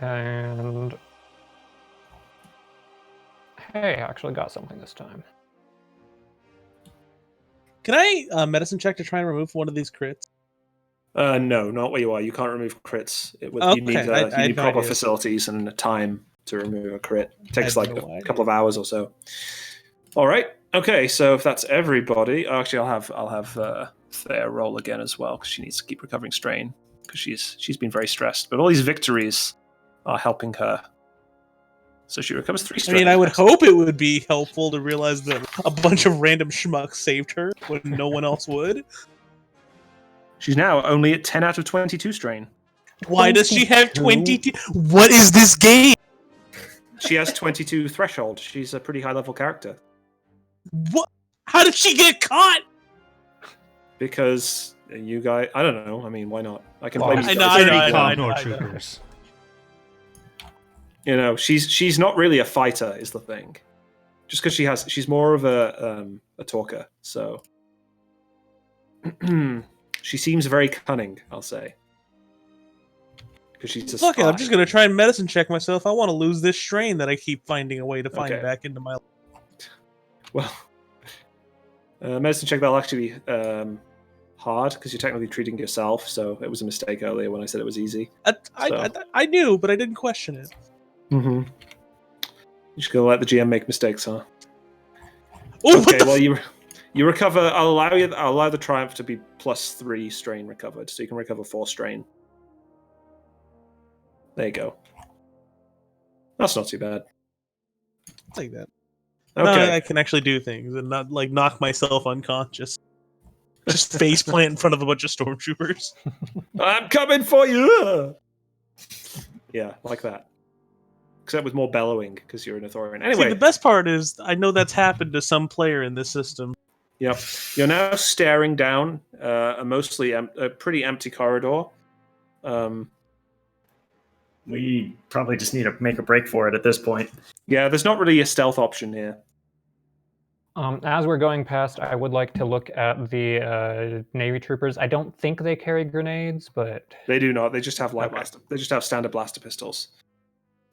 And hey, I actually got something this time. Can I medicine check to try and remove one of these crits? No, not where you are. You can't remove crits. You Okay, need, I you had need no proper idea. facilities and time to remove a crit. It takes I like had no a idea. couple of hours or so. All right. Okay. So if that's everybody, actually, I'll have Thea roll again as well because she needs to keep recovering strain because she's been very stressed. But all these victories are helping her. So she recovers 3 I strain. mean, I would hope it would be helpful to realize that a bunch of random schmucks saved her when no one else would. She's now only at 10 out of 22 strain. Why does she have 22? What is this game? She has 22 threshold. She's a pretty high level character What? How did she get caught? because you guys. I don't know. I mean, why not? I can Well, blame I you know, guys. I know. COMPNOR I know. troopers. You know, she's not really a fighter, is the thing. Just because she's more of a talker. So she seems very cunning, I'll say. Because she's a Fuck it, spy. I'm just gonna try and medicine check myself. I want to lose this strain that I keep finding a way to find Okay. back into my. Well, medicine check that'll actually be hard because you're technically treating yourself. So it was a mistake earlier when I said it was easy. I knew, but I didn't question it. Mm-hmm. You're just gonna let the GM make mistakes, huh? Oh, what Okay, the well you recover. I'll allow the triumph to be +3 strain recovered, so you can recover 4 strain. There you go. That's not too bad. like that. Okay. No, I can actually do things and not like knock myself unconscious. Just face plant in front of a bunch of stormtroopers. I'm coming for you. Yeah, like that. Except with more bellowing because you're an Ithorian. See, Anyway, the best part is I know that's happened to some player in this system. yep. You're now staring down a a pretty empty corridor. We probably just need to make a break for it at this point. Yeah, there's not really a stealth option here. As we're going past, I would like to look at the Navy troopers. I don't think they carry grenades, but They do not. They just have light Okay. blaster. They just have standard blaster pistols.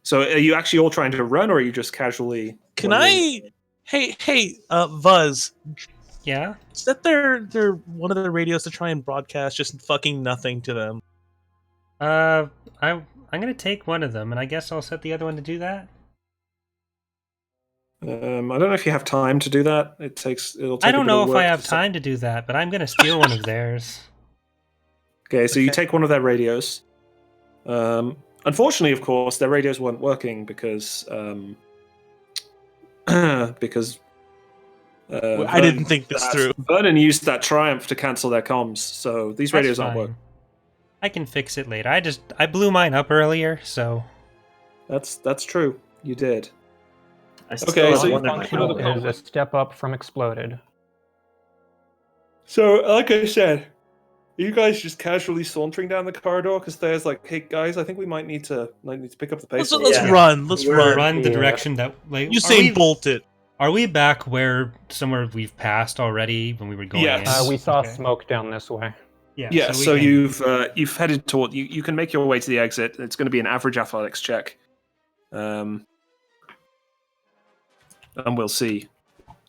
So are you actually all trying to run, or are you just casually? Can wondering- Hey, Vuz, Yeah? set their one of their radios to try and broadcast just fucking nothing to them. I'm gonna take one of them, and I guess I'll set the other one to do that. I don't know if you have time to do that. It'll take. I don't a bit know of if work I have to set- time to do that, but I'm gonna steal one of theirs. Okay, so you Okay. take one of their radios. Unfortunately, of course, their radios weren't working because because I didn't think this through. Vernon used that Triumph to cancel their comms, so these That's radios aren't fine. working. I can fix it later. I blew mine up earlier, so That's true. You did. I still Okay, have so you one in my functional helmet. is a step up from exploded. So, like I said, are you guys just casually sauntering down the corridor? Because there's like, hey guys, I think we might need to pick up the pace. Let's Yeah. run. Let's We're- run. run the Yeah. direction that like Usain Bolt it. Are we back where somewhere we've passed already when we were going Yes. in? We saw Okay. smoke down this way. Yeah, we so can- you've headed toward you can make your way to the exit. It's going to be an average athletics check, and we'll see.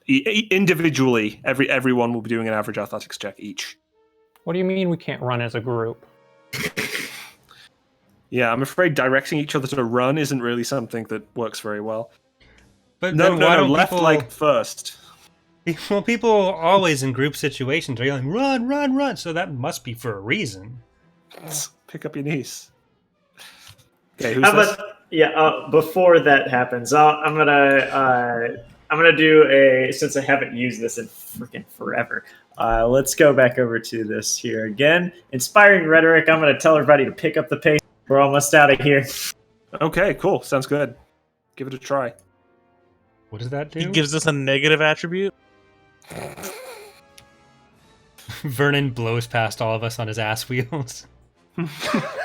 Individually, everyone will be doing an average athletics check each. What do you mean we can't run as a group? Yeah, I'm afraid directing each other to run isn't really something that works very well. But No, then why don't left people, leg first. Well, people always in group situations are yelling, "Run, run, run!" So that must be for a reason. Pick up your knees. Okay, who's How this? about before that happens? I'm gonna do a, since I haven't used this in freaking forever. Let's go back over to this here again. Inspiring rhetoric. I'm gonna tell everybody to pick up the pace. We're almost out of here. Okay, cool. Sounds good. Give it a try. What does that He do? gives us a negative attribute. Vernon blows past all of us on his ass wheels.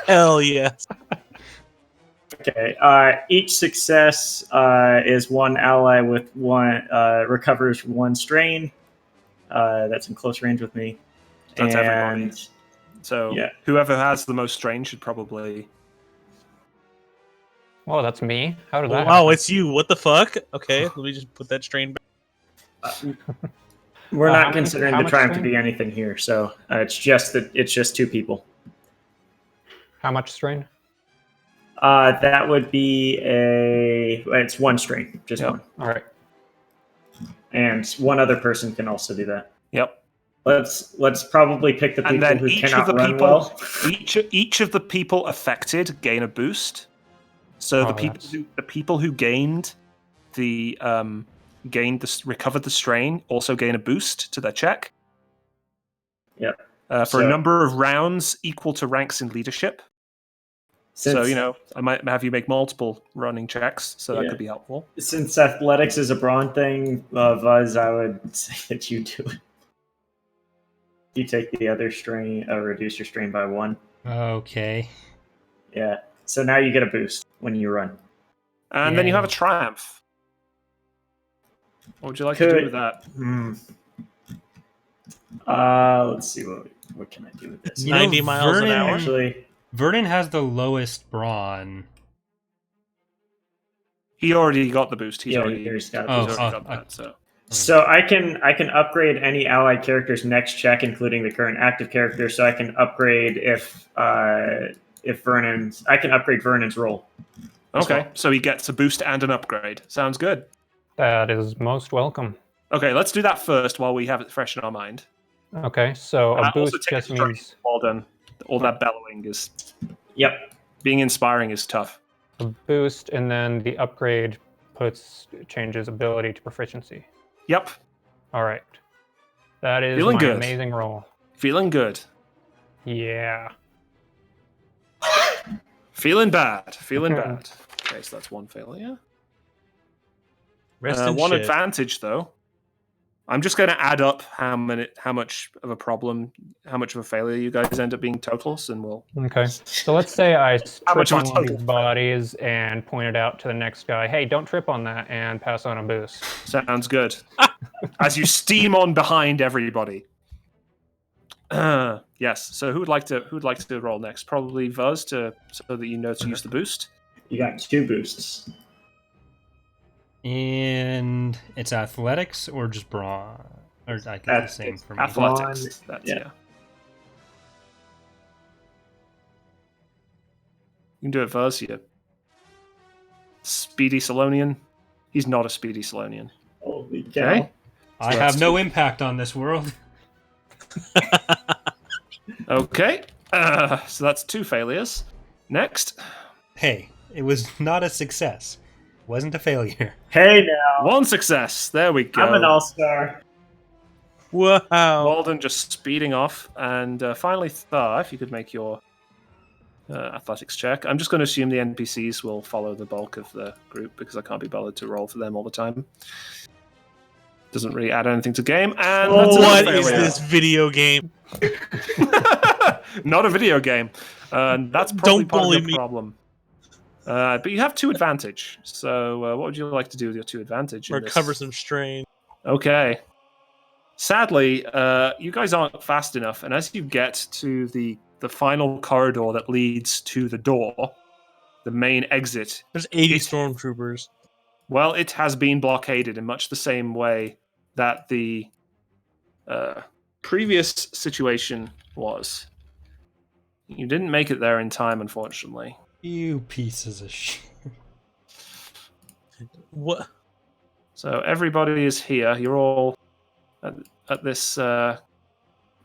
Hell yes. Okay. Each success is one ally with one recovers one strain. That's in close range with me. That's and everybody. So Yeah. whoever has the most strain should probably. Oh, that's me. How did Oh, that? wow, happen? it's you. What the fuck? Okay, let me just put that strain back. we're how not many- considering how the much triumph to strain? be anything here, so it's just two people. How much strain? That would be it's one strain, just Yep. one, All right. and one other person can also do that. Yep. Let's probably pick the And people then who each of cannot the run people, well. each of the people affected gain a boost. So Oh, the people who gained the recovered the strain also gain a boost to their check. Yep. For So- a number of rounds equal to ranks in leadership. So I might have you make multiple running checks, so that Yeah. could be helpful. Since athletics is a brawn thing, Vuz, I would say that you do it. You take the other strain, reduce your strain by one. Okay. Yeah. So now you get a boost when you run. And then you Yay. have a triumph. What would you like to do with that? Let's see what can I do with this. You know, 90 miles an hour? Actually, Vernon has the lowest brawn. He already got the boost. He's yeah, already he's got a Oh, boost. got that. So So I can upgrade any allied character's next check, including the current active character. So I can upgrade if Vernon's. I can upgrade Vernon's roll. okay, so he gets a boost and an upgrade. Sounds good. That is most welcome. Okay, let's do that first while we have it fresh in our mind. Okay, so a Also boost take a just strain. means Well done. All that bellowing is Yep. being inspiring is tough. a boost, and then the upgrade changes ability to proficiency. Yep, All right. That is Feeling my good. amazing roll. feeling good. Yeah. Feeling bad. Okay, so that's one failure. Rest in one shit. advantage, though. I'm just going to add up how much of a problem, how much of a failure you guys end up being totals, and we'll. Okay. So let's say I How trip much of a on one of total? these bodies and point it out to the next guy. Hey, don't trip on that, and pass on a boost. Sounds good. As you steam on behind everybody. Yes. So who would like to roll next? Probably Vuz, so that you know to use the boost. You got 2 boosts. And it's athletics or just brawn? Or I guess the same for me. Athletics. Brawn, That's yeah. You can do it, Vuz. You speedy Salonian. He's not a speedy Salonian. Holy cow. Okay. I have no impact on this world. Okay. So that's 2 failures. Next. Hey, it was not a success. It wasn't a failure. Hey now. 1 success. There we go. I'm an all-star. Wow. Walden just speeding off. And finally, Thar, if you could make your athletics check. I'm just going to assume the NPCs will follow the bulk of the group because I can't be bothered to roll for them all the time. Doesn't really add anything to game. And that's What another is failure. this video game? Not a video game. That's probably Don't part bully of your me. problem. But you have 2 advantage. So what would you like to do with your 2 advantage? in Recover this? some strain. Okay. Sadly, you guys aren't fast enough, and as you get to the final corridor that leads to the door, the main exit, There's 80 stormtroopers. well, it has been blockaded in much the same way that the previous situation was. You didn't make it there in time, unfortunately. You pieces of shit. What? So everybody is here. You're all at this. Well,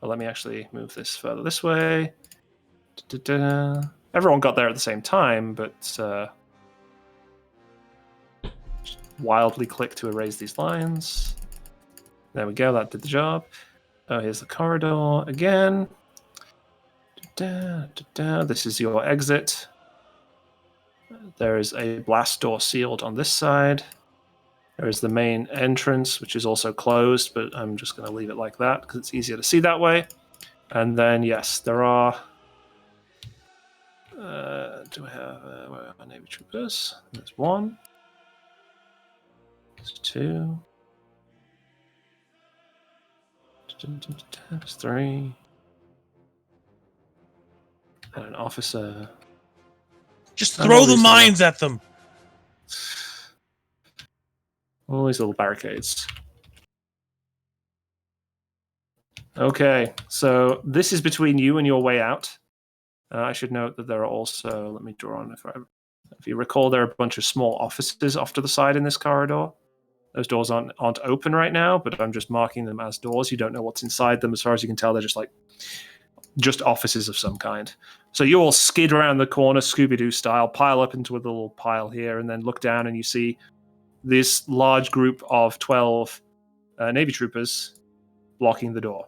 let me actually move this further this way. Da-da-da. Everyone got there at the same time, but just wildly click to erase these lines. There we go. That did the job. Oh, here's the corridor again. Da-da-da-da. This is your exit. There is a blast door sealed on this side. There is the main entrance, which is also closed, but I'm just going to leave it like that because it's easier to see that way. And then, yes, there are... do I have... where are my Navy troopers? There's 1. There's 2. There's 3. And an officer... Just throw the mines at them. All these little barricades. Okay, so this is between you and your way out. I should note that there are also, let me draw on, if you recall, there are a bunch of small offices off to the side in this corridor. Those doors aren't open right now, but I'm just marking them as doors. You don't know what's inside them. As far as you can tell, they're just offices of some kind. So you all skid around the corner, Scooby-Doo style, pile up into a little pile here, and then look down and you see this large group of 12 Navy troopers blocking the door.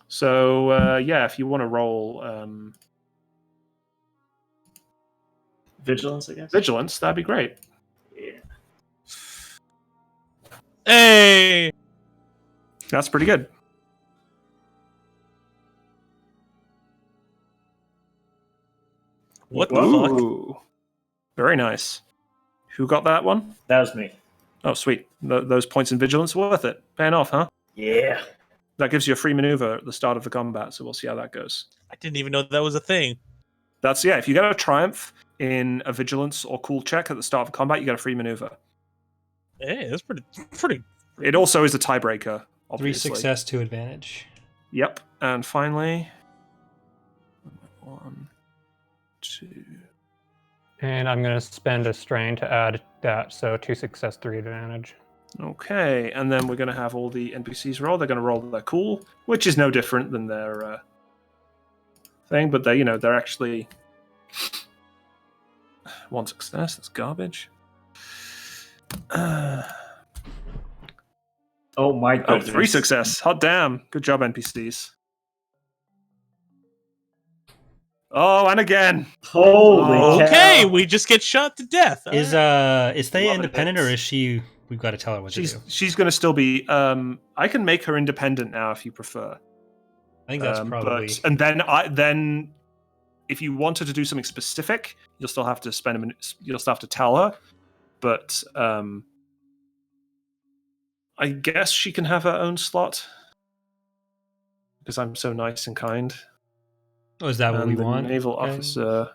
So, yeah, if you want to roll Vigilance, I guess. vigilance, that'd be great. Yeah. Hey! That's pretty good. What the fuck? Ooh. Very nice. Who got that one? That was me. Oh, sweet. Those points in vigilance are worth it. Paying off, huh? Yeah. That gives you a free maneuver at the start of the combat, so we'll see how that goes. I didn't even know that was a thing. That's, yeah, if you get a triumph in a vigilance or cool check at the start of combat, you get a free maneuver. Hey, that's pretty. It also is a tiebreaker, 3 obviously. success, 2 advantage. Yep. And finally, 1, 2. And I'm going to spend a strain to add that, so 2 success, 3 advantage. Okay, and then we're going to have all the NPCs roll. They're going to roll their cool, which is no different than their thing, but they're actually 1 success. That's garbage. Oh my Oh, goodness. 3 success. Hot damn. Good job, NPCs. Oh, and again. Holy Oh. cow. Okay, we just get shot to death. Is Thea Love it, independent, or Vince. is she? We've got to tell her what to do. She's going to still be. I can make her independent now if you prefer. I think that's probably. And then if you want her to do something specific, you'll still have to spend a minute. You'll still have to tell her. But I guess she can have her own slot because I'm so nice and kind. Oh, is that what And we the want? naval Okay. officer.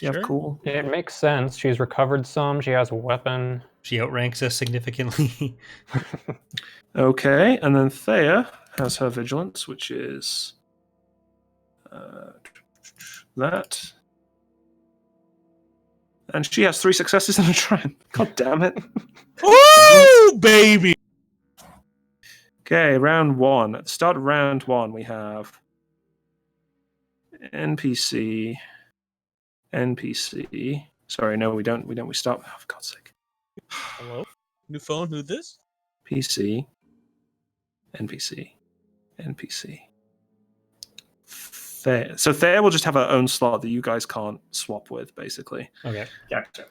Yeah, Sure. cool. It makes sense. She's recovered some. She has a weapon. She outranks us significantly. Okay, and then Thea has her vigilance, which is that. And she has 3 successes and a triumph. God damn it. Ooh, baby! Okay, round 1. At the start of round 1, we have NPC. Sorry, no, we don't. We start. Oh, for God's sake. Hello? New phone, who this? PC. NPC. Thea. So Thea will just have her own slot that you guys can't swap with, basically. Okay. Gotcha.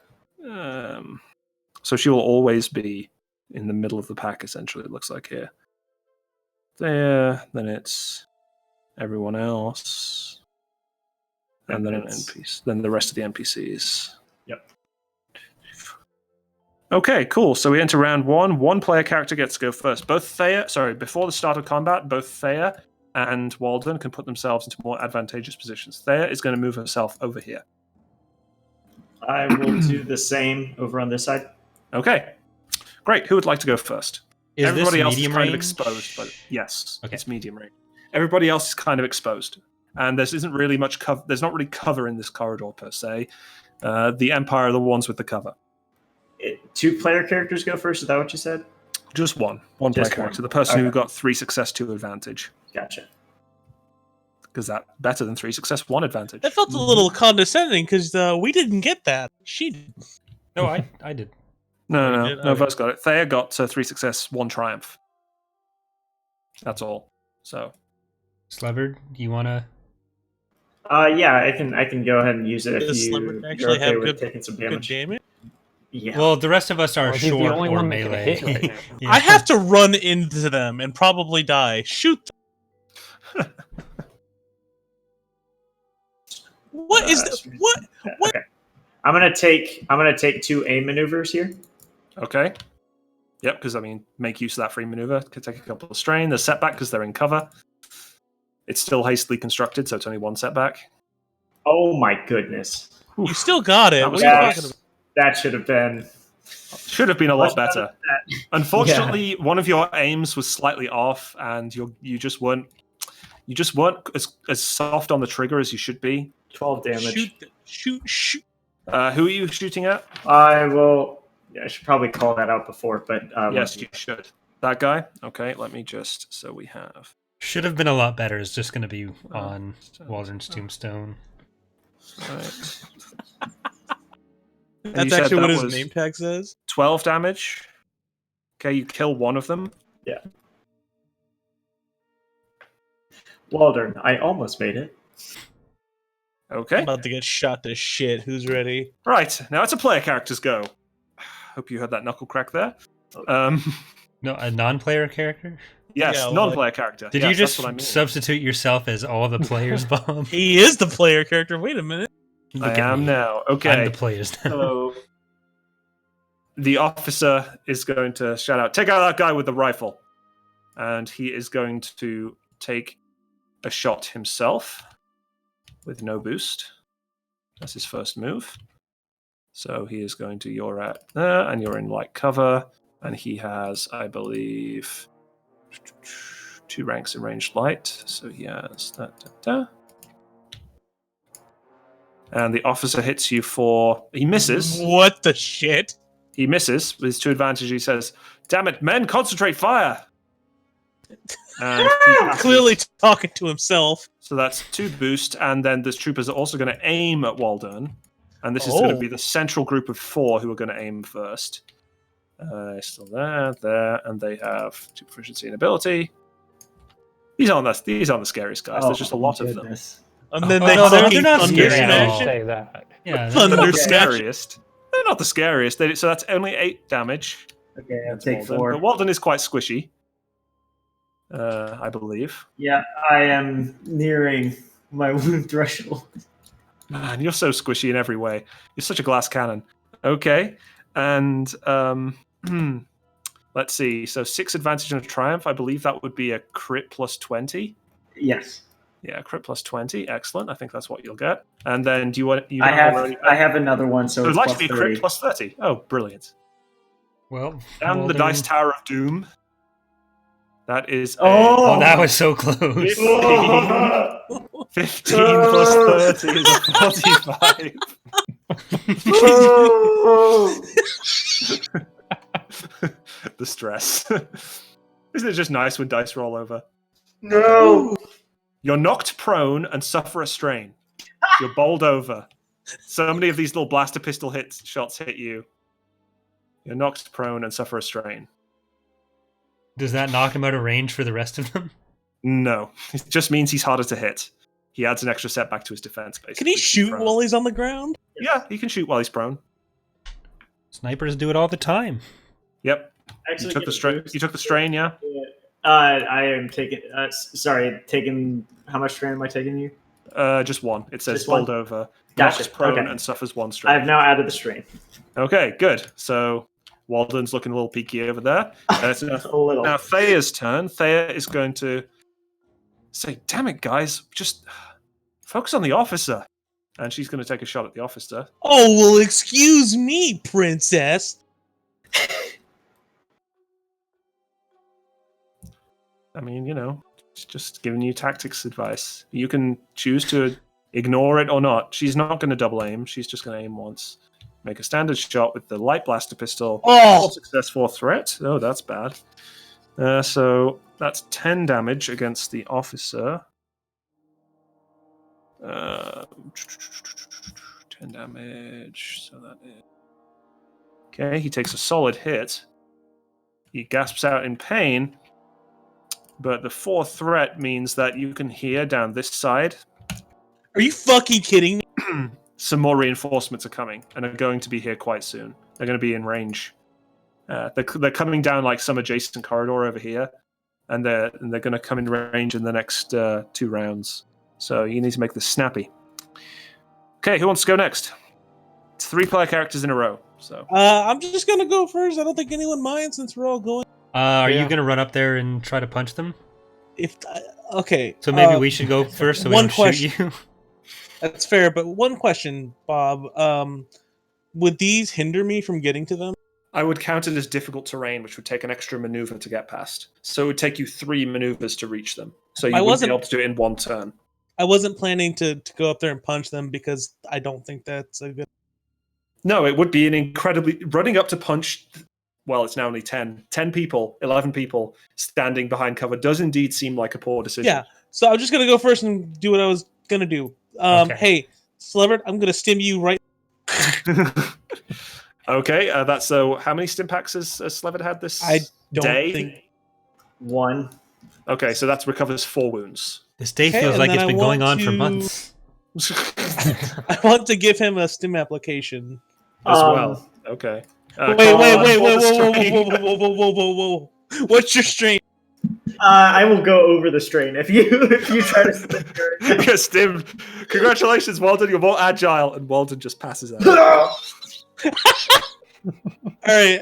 So she will always be in the middle of the pack, essentially, it looks like here. There, then it's everyone else. And then an NPC. Then the rest of the NPCs. Yep. Okay, cool. So we enter round 1. One player character gets to go first. Before the start of combat, both Thea and Walden can put themselves into more advantageous positions. Thea is going to move herself over here. I will do the same over on this side. Okay, great. Who would like to go first? Is Everybody this else medium is kind range? of exposed, but yes, Okay. it's medium range. Everybody else is kind of exposed, and there isn't really much cover. There's not really cover in this corridor per se. The Empire are the ones with the cover. 2 player characters go first. Is that what you said? Just one player Just character. one. The person who Okay. got 3 success 2 advantage, Gotcha. because that's better than 3 success 1 advantage. That felt a little condescending because we didn't get that. She did. No, I did. No, did? no. Okay. Voss got it. Thea got 3 success 1 triumph. That's all. So Sleverd, do you want to? Yeah, I can go ahead and use it if Does you're Slumber actually okay have with good- taking some Good damage. damage. Yeah. Well, the rest of us are Well, he's the short only or one that can melee. hit right now. Yeah. I have to run into them and probably die. Shoot them. What is this? What? Okay. I'm gonna take 2 aim maneuvers here. okay. Yep, because make use of that free maneuver. Could take a couple of strain. There's setback because they're in cover. It's still hastily constructed, so it's only 1 setback. Oh my goodness. You still got it. That was What are you close. talking about? That should have been. Should have been a lot Much better better. than Unfortunately, one of your aims was slightly off, and you just weren't as soft on the trigger as you should be. 12 damage. Shoot. Who are you shooting at? I will. Yeah, I should probably call that out before, but Yes, you should. That guy. Okay, let me just. So we have. Should have been a lot better. It's just going to be on Waldron's tombstone. Right. And That's you said actually what that his was name tag says. 12 damage. Okay, you kill one of them. Waldron, I almost made it. Okay. I'm about to get shot to shit. Who's ready? Right, now it's a player character's go. Hope you heard that knuckle crack there. No, a non-player character? Yes, Yeah, well, non-player character. Did Yes, you just that's what I mean. substitute yourself as all the players, Bob? He is the player character. Wait a minute. Look I at am me. now. I'm Okay. the players now. So the officer is going to shout out, "Take out that guy with the rifle," and he is going to take a shot himself with no boost. That's his first move. So he is going to, you're at there, and you're in light cover, and he has, I believe, 2 ranks in ranged light. So he has that. And the officer hits you for, he misses. What the shit? He misses with his 2 advantage. He says, "Damn it, men, concentrate fire!" And he passes. Clearly talking to himself. So that's 2 boost, and then the troopers are also going to aim at Waldern. And this is going to be the central group of 4 who are going to aim first. Still there, and they have 2 proficiency and ability. These aren't the scariest guys. There's just a lot of them. And then Oh, they no, they're fucking not thunder scary at Yeah, all. smash it. say that. Yeah, Thunder They're not the smash. scariest. They're not the scariest. So that's only 8 damage. Okay, I'll against take Walden. 4. But Walden is quite squishy, I believe. Yeah, I am nearing my wound threshold. Man, you're so squishy in every way. You're such a glass cannon. Okay, and let's see. So 6 advantage and a triumph. I believe that would be a crit plus 20. Yes. Yeah, crit plus 20. Excellent. I think that's what you'll get. And then do you want? You I don't have already- I have another one, so So it's it'd like plus to be a 30. crit plus 30. Oh, brilliant. Well, And the Walden- dice tower of doom. That is Oh, Oh! that was so close. 15 plus 30 is a 45. The stress. Isn't it just nice when dice roll over? No! You're knocked prone and suffer a strain. You're bowled over. So many of these little blaster pistol shots hit you. You're knocked prone and suffer a strain. Does that knock him out of range for the rest of them? No, it just means he's harder to hit. He adds an extra setback to his defense, basically. Can he shoot Prone. while he's on the ground? Yeah, he can shoot while he's prone. Snipers do it all the time. Yep. Actually, You took get the a strain. boost. You took the strain, yeah. I am taking. Taking. How much strain am I taking you? Just one. It says Just one? bowled over, Gotcha. knocks prone, Okay. and suffers 1 I strain. have now added the strain. Okay, good. So Walden's looking a little peaky over there. So A little. now Thea's turn. Thea is going to say, "Damn it, guys! Just focus on the officer." And she's going to take a shot at the officer. Oh, well, excuse me, princess. I mean, it's just giving you tactics advice. You can choose to ignore it or not. She's not going to double aim. She's just going to aim once. Make a standard shot with the light blaster pistol. Oh! 4 success, 4 threat. Oh, that's bad. So that's 10 damage against the officer. 10 damage. So that is... Okay, he takes a solid hit. He gasps out in pain. But the 4 threat means that you can hear down this side. Are you fucking kidding me? Some more reinforcements are coming and are going to be here quite soon. They're going to be in range. They're coming down like some adjacent corridor over here, and they're going to come in range in the next 2 rounds. So you need to make this snappy. Okay, who wants to go next? It's 3 player characters in a row. So I'm just gonna go first. I don't think anyone minds since we're all going. Are you Yeah. going to run up there and try to punch them? Okay. So maybe we should go first so we one don't question. shoot you. That's fair, but one question, Bob. Would these hinder me from getting to them? I would count it as difficult terrain, which would take an extra maneuver to get past. So it would take you 3 maneuvers to reach them. So you wouldn't be able to do it in 1 turn. I wasn't planning to go up there and punch them because I don't think that's a good. No, it would be an incredibly... Running up to punch... Well, it's now only 10. 10 people, 11 people standing behind cover does indeed seem like a poor decision. Yeah, so I'm just gonna go first and do what I was gonna do. Okay. Hey, Slevert, I'm gonna stim you right. Okay, that's so. How many stim packs has Slevin had this I don't day? think. 1. Okay, so that recovers 4 wounds. This day Okay, feels and like then it's I been going on want for to- months. I want to give him a stim application. As Um, well. Okay. Wait, Carl, whoa, for the whoa, strain. whoa. What's your strain? I will go over the strain if you try to split your You're stimmed. Congratulations, Walden. You're more agile, and Walden just passes out. All right.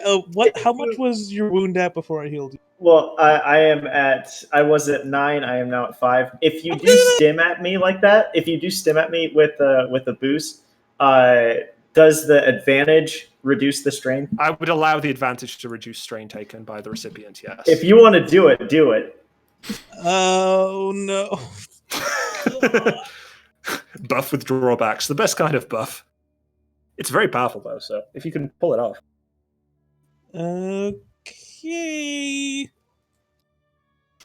How much was your wound at before I healed you? Well, I was at 9. I am now at 5. If you do stim at me like that, if you do stim at me with a boost, does the advantage reduce the strain? I would allow the advantage to reduce strain taken by the recipient. Yes. If you want to do it, do it. Oh no. Buff with drawbacks, the best kind of buff. It's very powerful though, so if you can pull it off. Okay.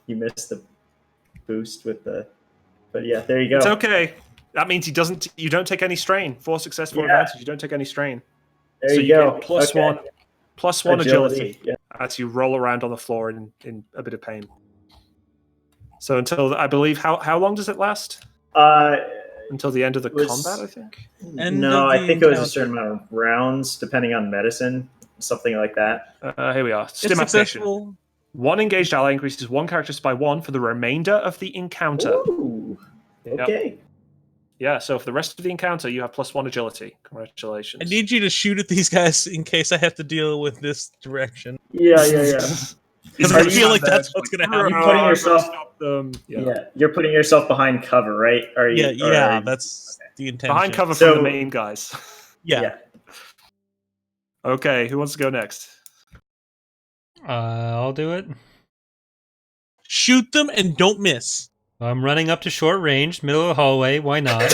You missed the boost with the, but yeah, there you go. It's okay. That means you don't take any strain. 4 success, 4 Yeah. advantage. You don't take any strain. There so you go. get plus Okay. one agility Yeah. as you roll around on the floor in a bit of pain. So until I believe how long does it last? until the end of the Was- combat, I think. End No, of I the think it was a encounter. certain amount of rounds, depending on medicine, something like that. Here we are. If Stim activation. successful, One engaged ally increases one character by 1 for the remainder of the encounter. Ooh. Okay. Yeah, so for the rest of the encounter, you have +1 agility. Congratulations. I need you to shoot at these guys in case I have to deal with this direction. Yeah. Because Are I you feel not like that's what's going to Are happen. you putting I've yourself- gotta stop them. Yeah. You're putting yourself behind cover, right? Are you? Yeah, that's the intention. Behind cover So- from the main guys. Yeah. Okay, who wants to go next? I'll do it. Shoot them and don't miss. I'm running up to short range, middle of the hallway. Why not?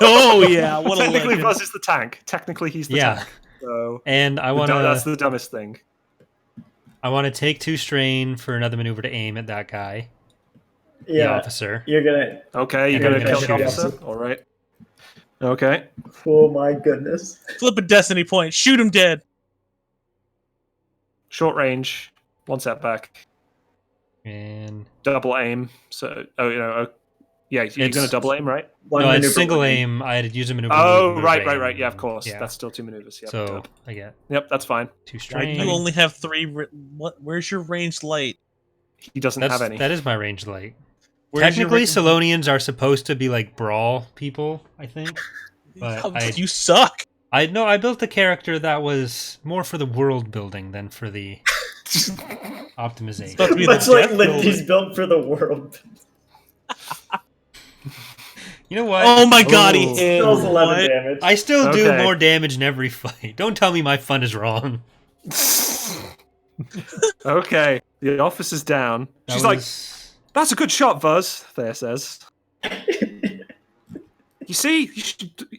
Oh, yeah. What a Technically, legend. Buzz is the tank. Technically, he's the Yeah. tank. So And I want that's to. the dumbest thing. I want to take 2 strain for another maneuver to aim at that guy, the Yeah. officer. You're gonna. Okay, you're And gonna I'm kill gonna the shoot officer. All right. Okay. Oh my goodness. Flip a destiny point. Shoot him dead. Short range. 1 step back. And Double aim. So, yeah, you're It's- gonna double aim, right? One no, maneuver, it's single one aim. I had to use a maneuver. Oh, move, right. aim, Yeah, of course. yeah. That's still 2 maneuvers. Yep. So done. I get Yep, that's fine. 2 Why strain. do you only have 3? What? Where's your ranged light? He doesn't have any. That is my range light. Where's your Technically, ra- Salonians are supposed to be like brawl people, I think. But You suck. I know I built a character that was more for the world building than for the optimization. Supposed to be Much the like death Lindy's built for the world. You know what? Oh my god, he Oh. hit. Kills 11 What? damage. I still do Okay. more damage in every fight. Don't tell me my fun is wrong. Okay, the officer's down. That She's like, was- "That's a good shot, Buzz." There says. You see,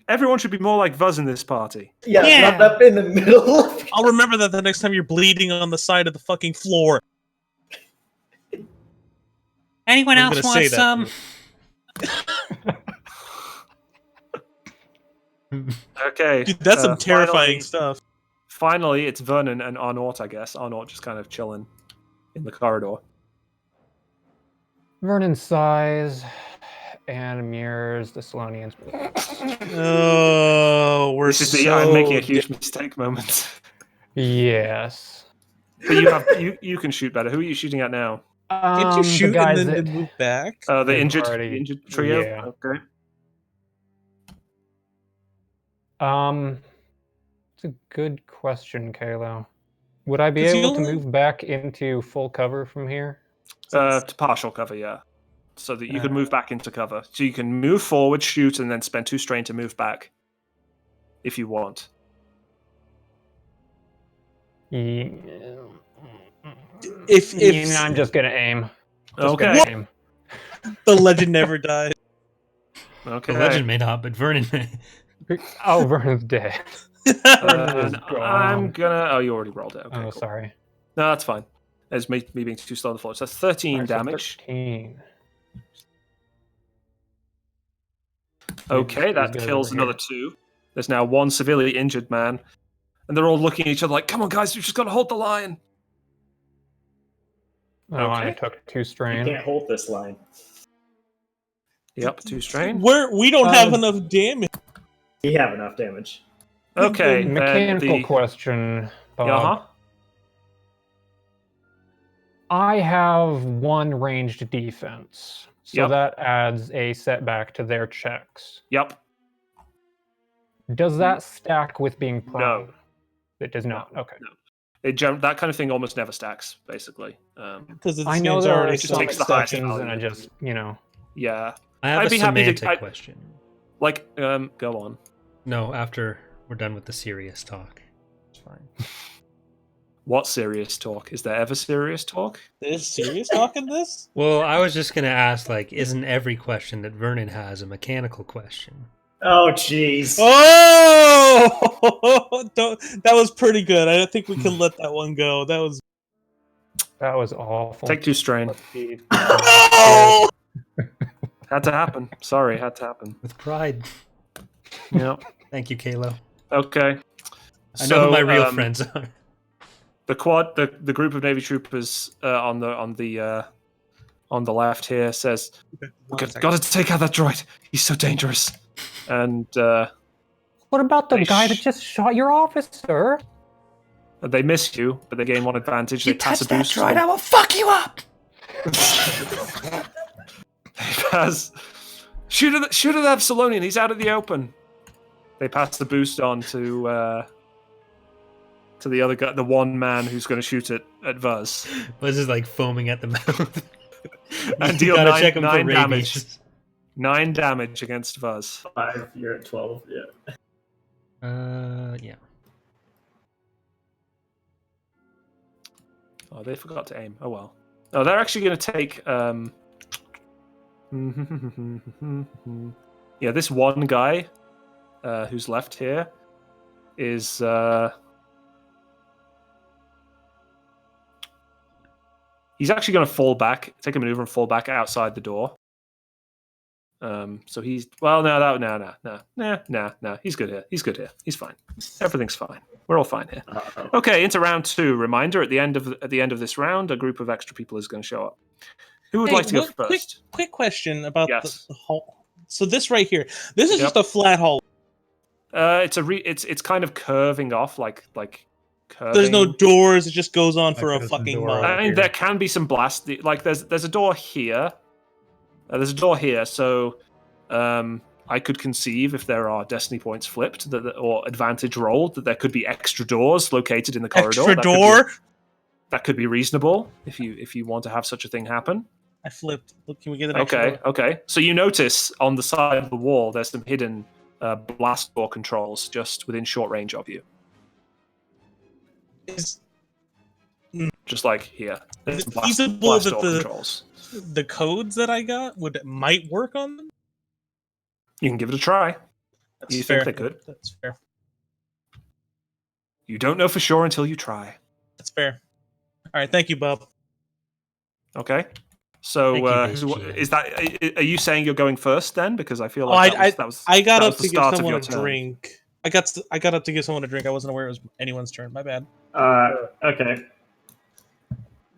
everyone should be more like Buzz in this party. Yeah, Yeah. not up in the middle. I'll remember that the next time you're bleeding on the side of the fucking floor. anyone I'm else gonna say want that. some? Okay, Dude, that's some terrifying finally- stuff. Finally, it's Vernon and Arnaut, I guess. Arnaut just kind of chilling in the corridor. Vernon sighs and mirrors the Salonians. Oh, we're This is the so I'm making a huge mistake moment. Yes. But you can shoot better. Who are you shooting at now? Can't you The shoot guys and then that- and move back? The They've injured already- trio. yeah. Okay. It's a good question, Kalo. Would I be 'Cause you able to only- move back into full cover from here? To partial cover, yeah. So that you could move back into cover. So you can move forward, shoot, and then spend 2 strain to move back, if you want. If I'm just gonna aim. Okay. Aim. the legend never died. Okay. The legend may not, but Vernon may. Oh, Vernon's dead. And is gone. I'm gonna. Oh, you already rolled it. Okay, Oh, cool. sorry. No, that's fine. It's me being too slow on the floor. So that's 13 Alright, so damage. 13. Okay, These that guys kills over here. another 2. There's now 1 severely injured man. And they're all looking at each other like, come on, guys, you just got to hold the line. Oh, and I Okay. took 2 You strain. can't hold this line. Yep, 2 strain. We don't have Um, enough damage. You have enough damage. Okay, then Mechanical question, Bob. Uh-huh. I have 1 ranged defense, so Yep. that adds a setback to their checks. Yep. Does that stack with being prone? No. It does not. Okay. That kind of thing almost never stacks, basically. Because I know there are just some takes the highest exceptions, value. and I just, Yeah. I have I'd a be happy to- semantic question. Like, go on. No, after we're done with the serious talk. It's fine. What serious talk? Is there ever serious talk? There's serious talk in this? Well, I was just going to ask, like, isn't every question that Vernon has a mechanical question? Oh, jeez. Oh! That was pretty good. I don't think we can let that one go. That was. that was awful. Take 2 strain. Let's see. Oh! Had to happen. Sorry, had to happen. With pride. Yep. Thank you, Kalo. Okay. I know who my real friends are. The group of Navy troopers on the on the left here says, One second. "Got to take out that droid. He's so dangerous." And What about the They guy that sh- just shot your officer? they miss you, but they gain one advantage. They pass a boost. I will fuck you up. They pass. Shoot at that Absalonian. He's out of the open. They pass the boost on to the other guy, the one man who's going to shoot at Vuz. Buzz is like foaming at the mouth. And You deal gotta 9, check him for 9 rabies. damage. 9 damage against Vuz. 5, you're at 12. Yeah. Yeah. Oh, they forgot to aim. Oh well. Oh, they're actually going to take. Yeah, this one guy who's left here is. He's actually going to fall back, take a maneuver, and fall back outside the door. So he's no. He's good here. He's good here. He's fine. Everything's fine. We're all fine here. Uh-oh. Okay, into round 2. Reminder: at the end of this round, a group of extra people is going to show up. Who would like to go first? Quick question about Yes. the hall. So this right here, this is Yep. just a flat hall. It's kind of curving off like curving. There's no doors. It just goes on for a there's a fucking door. mile. I mean, there can be some blast. Like there's a door here. There's a door here, so I could conceive if there are destiny points flipped or advantage rolled that there could be extra doors located in the corridor. Extra door. That could be reasonable if you want to have such a thing happen. I flipped. Look, can we get an extra door? Okay. So you notice on the side of the wall there's some hidden blast door controls just within short range of you. Is Just like here. There's it some feasible blast that door the controls. the codes that I got might work on them? You can give it a try. That's You fair. think they could? That's fair. You don't know for sure until you try. That's fair. All right, thank you, Bob. Okay. So Thank you, who- Big G. is that? Are you saying you're going first then? Because I feel Oh, like I got that up was the to give start of someone your a turn. drink. I got up to give someone a drink. I wasn't aware it was anyone's turn. My bad. Okay.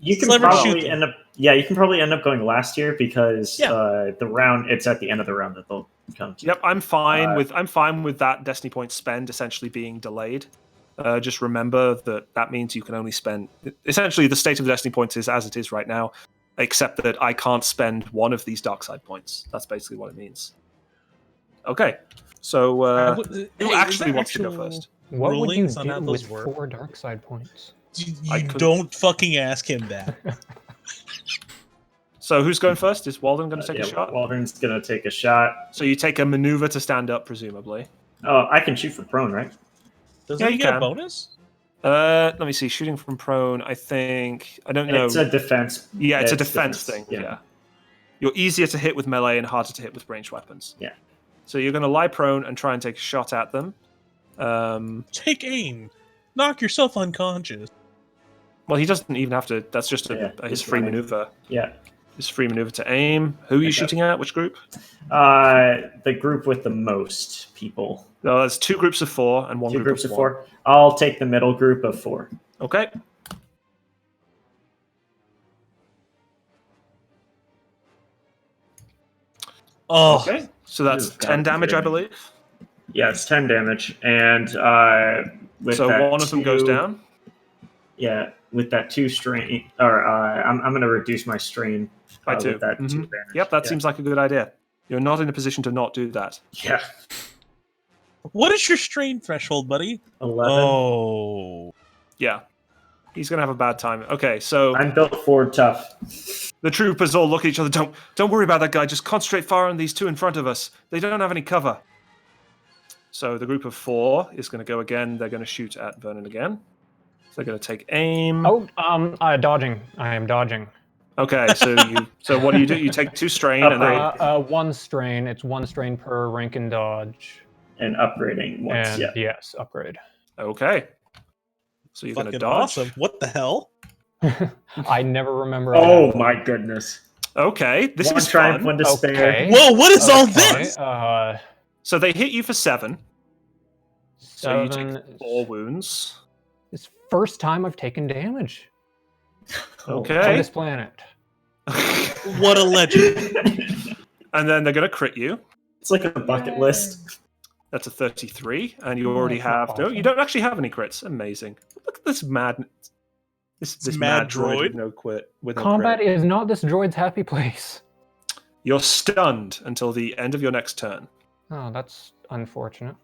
You can Just let her shoot probably them. end up. Yeah, you can probably end up going last here because Yeah. the round. It's at the end of the round that they'll come to. Yep, I'm fine with that destiny point spend essentially being delayed. Just remember that means you can only spend. Essentially, the state of the destiny points is as it is right now, except that I can't spend one of these dark side points. That's basically what it means. Okay, so who actually wants to go first? What would you Rulings on do how those with work? 4 dark side points? I You could- don't fucking ask him that. So who's going first? Is Walden going to take a shot? Waldron's gonna take a shot. So you take a maneuver to stand up, presumably. Oh, I can shoot from prone, right? Doesn't Yeah, he you get can. a bonus? Let me see. Shooting from prone, I don't know. It's a defense. Yeah, it's a defense thing. Yeah. You're easier to hit with melee and harder to hit with ranged weapons. Yeah. So you're going to lie prone and try and take a shot at them. Take aim. Knock yourself unconscious. Well, he doesn't even have to. That's just his just free running. maneuver. Yeah. His free maneuver to aim. Who are you Okay. shooting at? Which group? The group with the most people. No, there's 2 groups of 4 and 1 Two group groups of one. 4. I'll take the middle group of 4. Okay. Oh, Okay. So that's Ooh, 10 God, damage, I damn. believe. Yeah, it's 10 damage, and with So that one of them goes 2 down. Yeah, with that 2 strain, or I'm going to reduce my strain By 2. with that 2 Mhm. advantage. Yep, that Yeah. seems like a good idea. You're not in a position to not do that. Yeah, what is your strain threshold, buddy? 11. Oh, Yeah. He's going to have a bad time. Okay, so I'm built for tough. the troopers all look at each other. Don't worry about that guy. Just concentrate fire on these 2 in front of us. They don't have any cover. So the group of 4 is going to go again. They're going to shoot at Vernon again. So they're going to take aim. Oh, dodging. I am dodging. Okay, so what do? You take 2 strain and they. 1 strain. It's 1 strain per rank and dodge. And upgrading once. And Yeah. yes, upgrade. Okay. So you're going to fucking dodge. awesome! What the hell? I never remember. Oh my goodness. Okay, this One is triumph, fun. one despair. Okay. Whoa! What is all Okay, this? So they hit you for 7. So you 7. take 4 wounds. It's first time I've taken damage on Okay. this planet. What a legend. And then they're going to crit you. It's like a bucket list. That's a 33, and you Oh, already that's not have. awful. You don't actually have any crits. Amazing. Look at this mad. This mad mad droid with droid. no quit. With no Combat crit. is not this droid's happy place. You're stunned until the end of your next turn. Oh, that's unfortunate.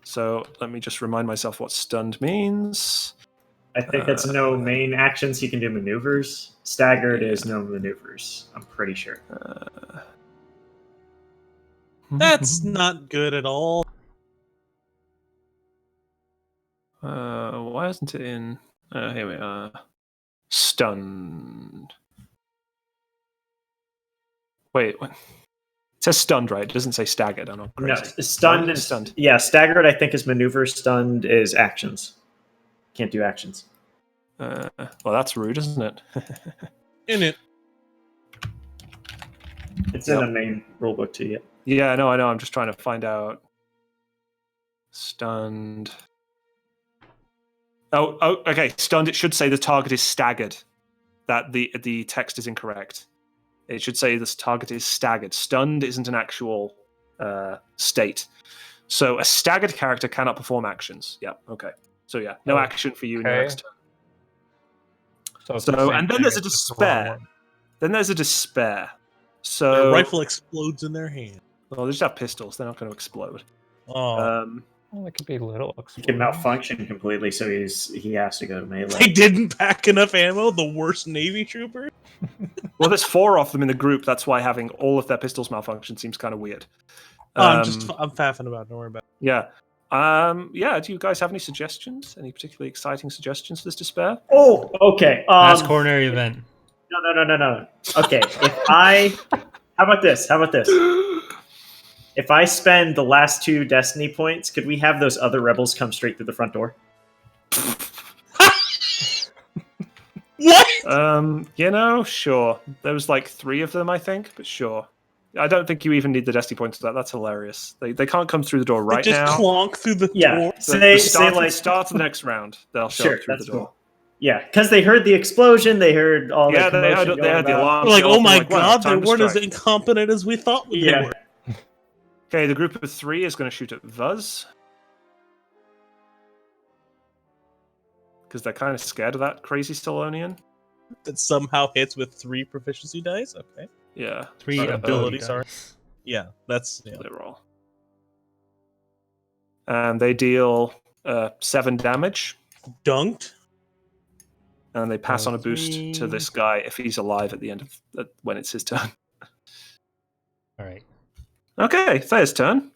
So let me just remind myself what stunned means. I think it's no main actions. You can do maneuvers. Staggered is no maneuvers. I'm pretty sure. That's not good at all. Why isn't it in? Here we are. Stunned. Wait, what? It says stunned, right? It doesn't say staggered. I'm not No, crazy. stunned is stunned. Yeah, staggered I think is maneuver. Stunned is actions. Can't do actions. Well, that's rude, isn't it? In it. It's in the main rulebook too. Yeah. Yeah, no, I know. I'm just trying to find out. Stunned. Oh, okay. Stunned. It should say the target is staggered. That the text is incorrect. It should say this target is staggered. Stunned isn't an actual state. So a staggered character cannot perform actions. Yeah. Okay. So yeah, no action for you in your Okay. next turn. It's the So same and then thing, there's a it's just the wrong despair. one. Then there's a despair. Their So rifle explodes in their hand. well, they just have pistols. They're not going to explode. Oh. Well, it could be little. He can malfunction completely, so he has to go to melee. They didn't pack enough ammo, the worst Navy trooper. Well, there's 4 of them in the group. That's why having all of their pistols malfunction seems kind of weird. I'm faffing about, don't worry about it. Yeah. Yeah, do you guys have any suggestions? Any particularly exciting suggestions for this despair? Oh, okay. Last coronary event. No. Okay, how about this? If I spend the last 2 destiny points, could we have those other rebels come straight through the front door? What? Sure. There was like 3 of them, I think, but sure. I don't think you even need the destiny points for that. That's hilarious. They can't come through the door right They just now. clonk through the door. Say Start of the next round. They'll show up through that's the door. cool. Yeah, because they heard the explosion, they heard all Yeah, the they heard commotion the going about. alarm. We're like, go oh off, my and wow, god, they time to weren't as strike. incompetent as we thought they Yeah. were. Okay, the group of 3 is going to shoot at Vuz. Because they're kind of scared of that crazy Stallonian. That somehow hits with 3 proficiency dice. Okay. Yeah. 3 So, ability sorry. dice. Yeah, that's yeah. They roll. And they deal 7 damage. Dunked. And they pass on a boost to 3. this guy if he's alive at the end of when it's his turn. All right. Okay, Thea's turn.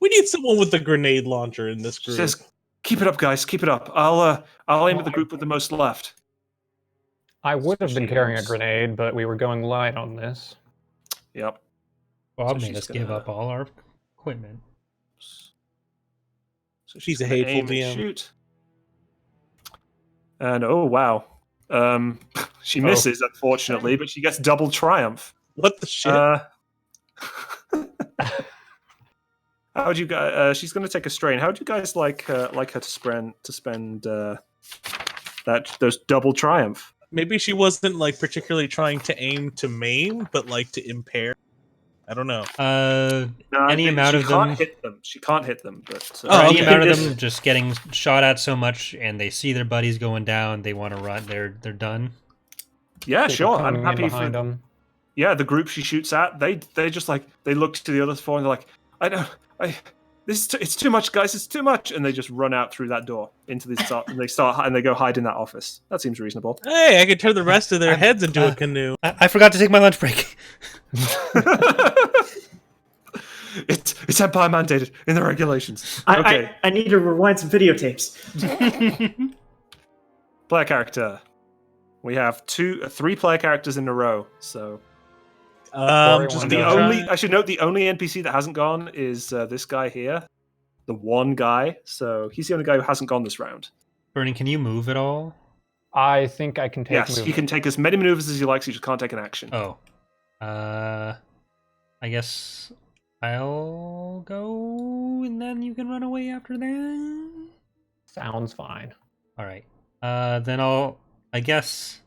We need someone with a grenade launcher in this She group. says, "Keep it up, guys. Keep it up. I'll aim at the group with the most left." I would have been She carrying a aims. grenade, but we were going light on this. Yep. Bob So made she's us give gonna- up all our equipment. So She's a gonna hateful aim and DM. shoot. And oh wow, she misses unfortunately, but she gets double triumph. What the shit? How would you guys? She's going to take a strain. How would you guys like her to spend those double triumph? Maybe she wasn't like particularly trying to aim to maim, but like to impair. I don't know. No, Any amount she of can't them. hit them. She can't hit them. But Oh, Any okay. amount of them just getting shot at so much, and they see their buddies going down, they want to run. They're done. yeah, People sure. I'm coming in happy behind for. them. Yeah, the group she shoots at, they just like they look to the other 4 and they're like, it's too much, guys. It's too much, and they just run out through that door into this and they go hide in that office. That seems reasonable. Hey, I could turn the rest of their heads into a canoe. I forgot to take my lunch break. It's Empire mandated in the regulations. Okay, I need to rewind some videotapes. player character. We have 3 player characters in a row. So Just the Yeah. only I should note the only NPC that hasn't gone is this guy here, the one guy. So he's the only guy who hasn't gone this round. Vernon, can you move at all? I think I can take Yes, movement. you can take as many maneuvers as you like. So you just can't take an action. Oh, I guess I'll go, and then you can run away after that. Sounds fine. All right. Then I guess.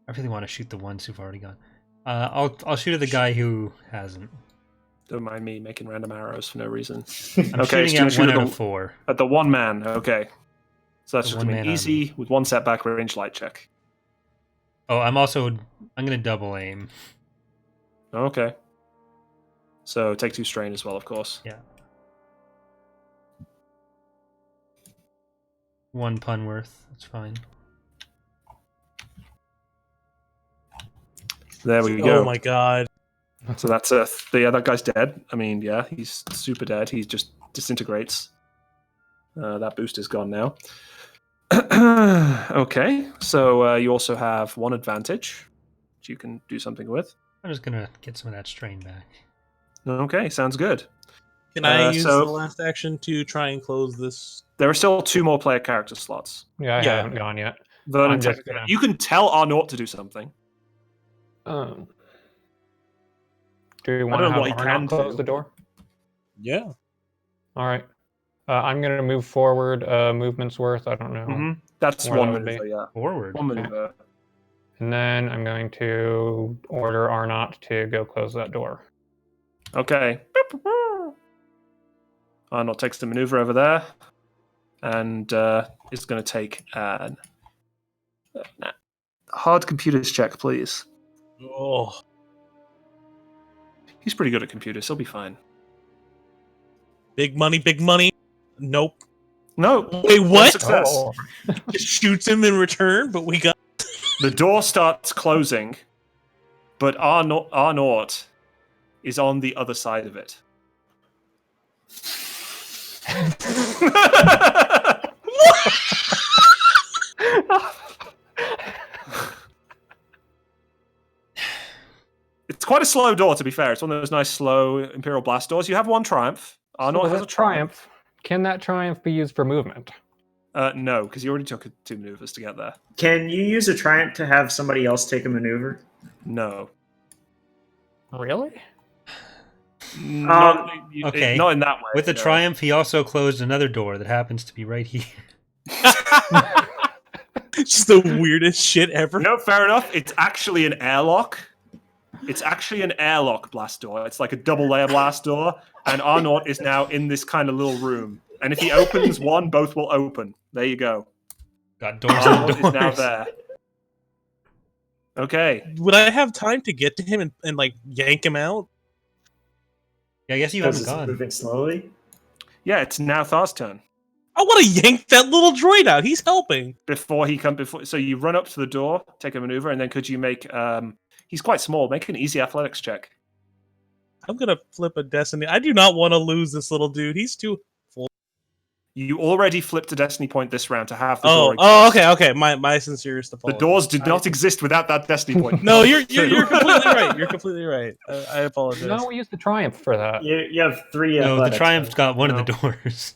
I really want to shoot the ones who've already gone. I'll shoot at the guy who hasn't. Don't mind me making random arrows for no reason. I'm Okay, shooting so at shoot one at out the- of 4. At the one man, okay. So that's The just going to one-man be easy with 1 setback range light check. Oh, I'm gonna double aim. Okay. So take 2 strain as well, of course. Yeah. 1 pun worth. That's fine. There we go. Oh my god. So that's that guy's dead. I mean, yeah, he's super dead. He just disintegrates. That boost is gone now. Okay, so you also have 1 advantage, which you can do something with. I'm just gonna get some of that strain back. Okay, sounds good. Can I use so- the last action to try and close this? There are still 2 more player character slots. Yeah, I Yeah. haven't gone yet. Vernon, I'm just gonna- you can tell Arnott to do something. Do you I want don't to know have what he Arnott can close do. the door? Yeah. All right. I'm going to move forward. Movement's worth. I don't know. Mm-hmm. That's Where 1 that would be. maneuver, yeah. Forward. 1 maneuver. And then I'm going to order Arnott to go close that door. Okay. Arnold takes the maneuver over there, and is going to take a hard computers check, please. Oh. He's pretty good at computers. He'll be fine. Big money, big money. Nope. No. Wait, what? Success. Oh. Just shoots him in return, but we got. The door starts closing, but Arnott is on the other side of it. It's quite a slow door, to be fair. It's one of those nice, slow Imperial Blast doors. You have 1 triumph. Arnott So has that a triumph. Can that triumph be used for movement? No, because you already took 2 maneuvers to get there. Can you use a triumph to have somebody else take a maneuver? No. Really? Not okay. not in that way. With the no. triumph, he also closed another door that happens to be right here. Just the weirdest shit ever. No, fair enough. It's actually an airlock. It's actually an airlock blast door. It's like a double layer blast door, and Arnott is now in this kind of little room. And if he opens one, both will open. There you go. Got doors on Arnott is now doors. there. Okay. Would I have time to get to him and like yank him out? Yeah, I guess you Because haven't it's gone. moving slowly. Yeah, it's now Thar's turn. I want to yank that little droid out. He's helping. So you run up to the door, take a maneuver, and then could you make he's quite small, make an easy athletics check. I'm gonna flip a destiny. I do not want to lose this little dude. He's too. You already flipped a destiny point this round to have the Oh, door exist. okay. My sincerest The apologies. doors did not exist without that destiny point. No, you're completely right. You're completely right. I apologize. No, we used the triumph for that. You have 3 No, the athletics. triumph's got one of the doors.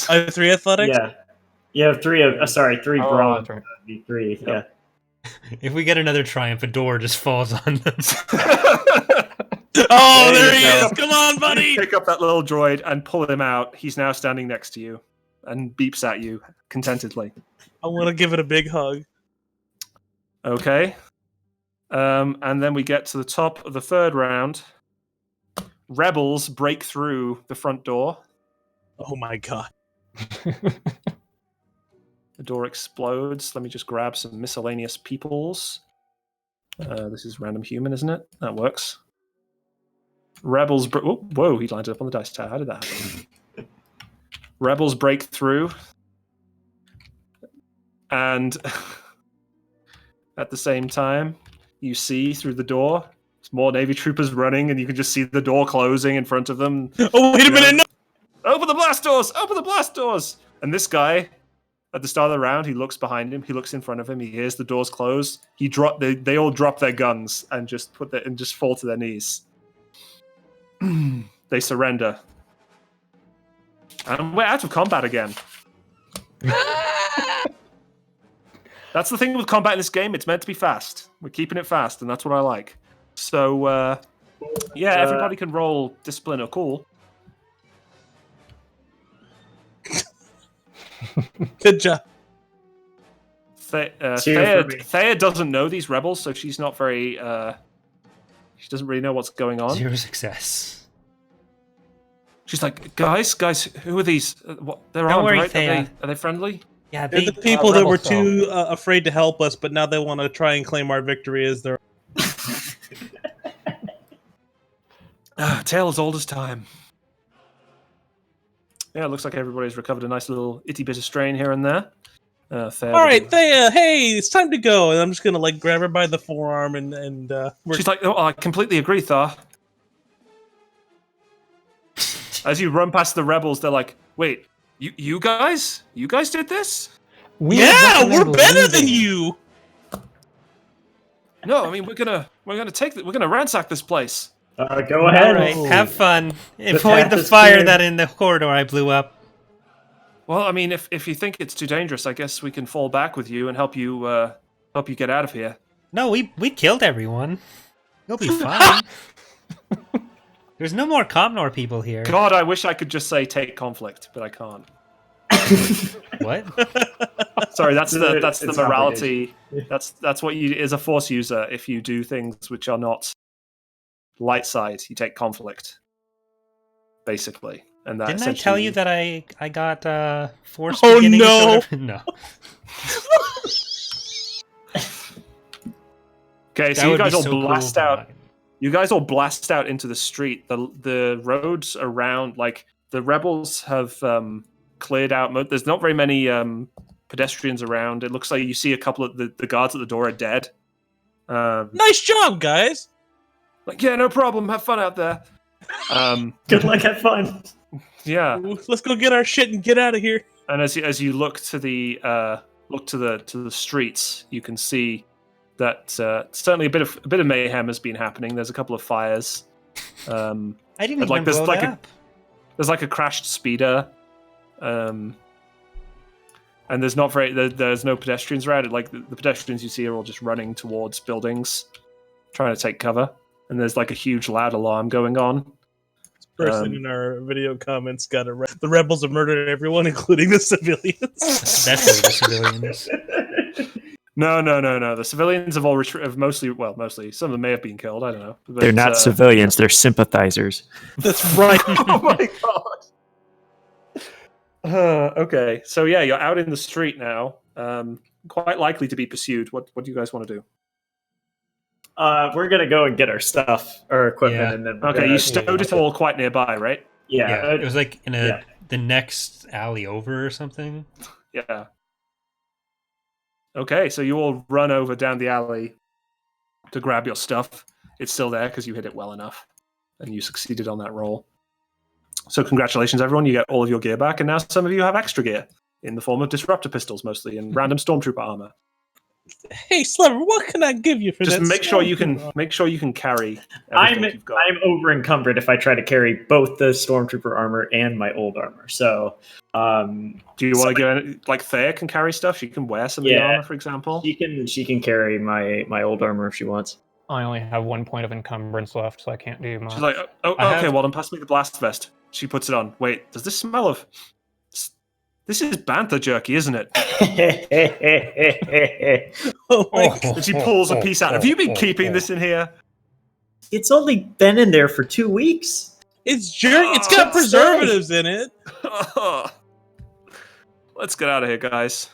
I have 3 athletics. Yeah. You have 3 of. Sorry, 3 Oh, brawn. that's right. That'd be 3. Yeah. If we get another triumph, a door just falls on them. Oh, There there you he go. is. Come on, buddy. Pick up that little droid and pull him out. He's now standing next to you and beeps at you contentedly. I want to give it a big hug. Okay. And then we get to the top of the 3rd round. Rebels break through the front door. Oh my god. The door explodes. Let me just grab some miscellaneous peoples. This is random human, isn't it? That works. Rebels. Whoa, he lined up on the dice tower. How did that happen? Rebels break through. And at the same time, you see through the door, there's more Navy troopers running, and you can just see the door closing in front of them. Oh, wait a minute. No. Open the blast doors! Open the blast doors! And this guy, at the start of the round, he looks behind him, he looks in front of him, he hears the doors close. They all drop their guns and just fall to their knees. They surrender. And we're out of combat again. That's the thing with combat in this game. It's meant to be fast. We're keeping it fast, and that's what I like. So, everybody can roll discipline or cool. Good job. Thea doesn't know these rebels, so she's not very. She doesn't really know what's going on. 0 success. She's like, guys, who are these? What? They're Don't armed, worry, right? Thea. Are they friendly? Yeah, They're they. the people that rebel were cell. too afraid to help us, but now they want to try and claim our victory as their. Tale as old as time. Yeah, it looks like everybody's recovered a nice little itty bit of strain here and there. All right, Thea, hey, it's time to go. And I'm just gonna like grab her by the forearm and She's like, oh, I completely agree, Thar. As you run past the rebels, they're like, wait, you guys did this? yeah, we're better than you. No, I mean we're gonna ransack this place. Go ahead. All right, have fun. Avoid path the is fire clear. that in the corridor I blew up. Well, I mean, if you think it's too dangerous, I guess we can fall back with you and help you get out of here. No, we killed everyone. You'll be fine. There's no more COMPNOR people here. God, I wish I could just say take conflict, but I can't. What? Sorry, that's the It's morality. That's what you as a force user. If you do things which are not light side, you take conflict, basically. And that Didn't I tell you that I got force Oh, beginnings or no. whatever? No. Okay, That so you would be guys all so cool, blast but out. You guys all blast out into the street. The roads around, like the rebels have cleared out. There's not very many pedestrians around. It looks like you see a couple of the guards at the door are dead. Nice job, guys. Like, yeah, no problem. Have fun out there. Good luck, have fun. Yeah, Let's go get our shit and get out of here. and as you look to the streets, you can see that certainly a bit of mayhem has been happening. There's a couple of fires. I didn't But, even there's blow like that up. There's like a crashed speeder, and there's no pedestrians around it. Like the pedestrians you see are all just running towards buildings, trying to take cover. And there's like a huge loud alarm going on. Person in our video comments got the rebels have murdered everyone, including the civilians. Especially the civilians. No. The civilians have all mostly. Some of them may have been killed. I don't know. But, They're not civilians, they're sympathizers. That's right. Oh my god. Okay, so yeah, you're out in the street now. Quite likely to be pursued. What do you guys want to do? We're gonna go and get our stuff, our equipment, Yeah. and then we're Okay, gonna, you stowed it all quite nearby, right? Yeah, It was like in yeah. the next alley over or something. Yeah. Okay, so you all run over down the alley to grab your stuff. It's still there because you hit it well enough, and you succeeded on that roll. So congratulations, everyone! You get all of your gear back, and now some of you have extra gear in the form of disruptor pistols, mostly, and random stormtrooper armor. Hey, Sliver, what can I give you for Just that? make sure you can carry everything you've got. I'm over encumbered if I try to carry both the stormtrooper armor and my old armor. So, Do you want to get like Thea can carry stuff? She can wear some of the Yeah. armor, for example. she can carry my old armor if she wants. I only have 1 point of encumbrance left, so I can't do much. She's like, oh, I okay, have- well then pass me the blast vest. She puts it on. Wait, does this smell of? This is bantha jerky, isn't it? Oh my God. And she pulls a piece out. Have you been keeping this in here? It's only been in there for 2 weeks. It's jerky. It's got preservatives in it. Let's get out of here, guys,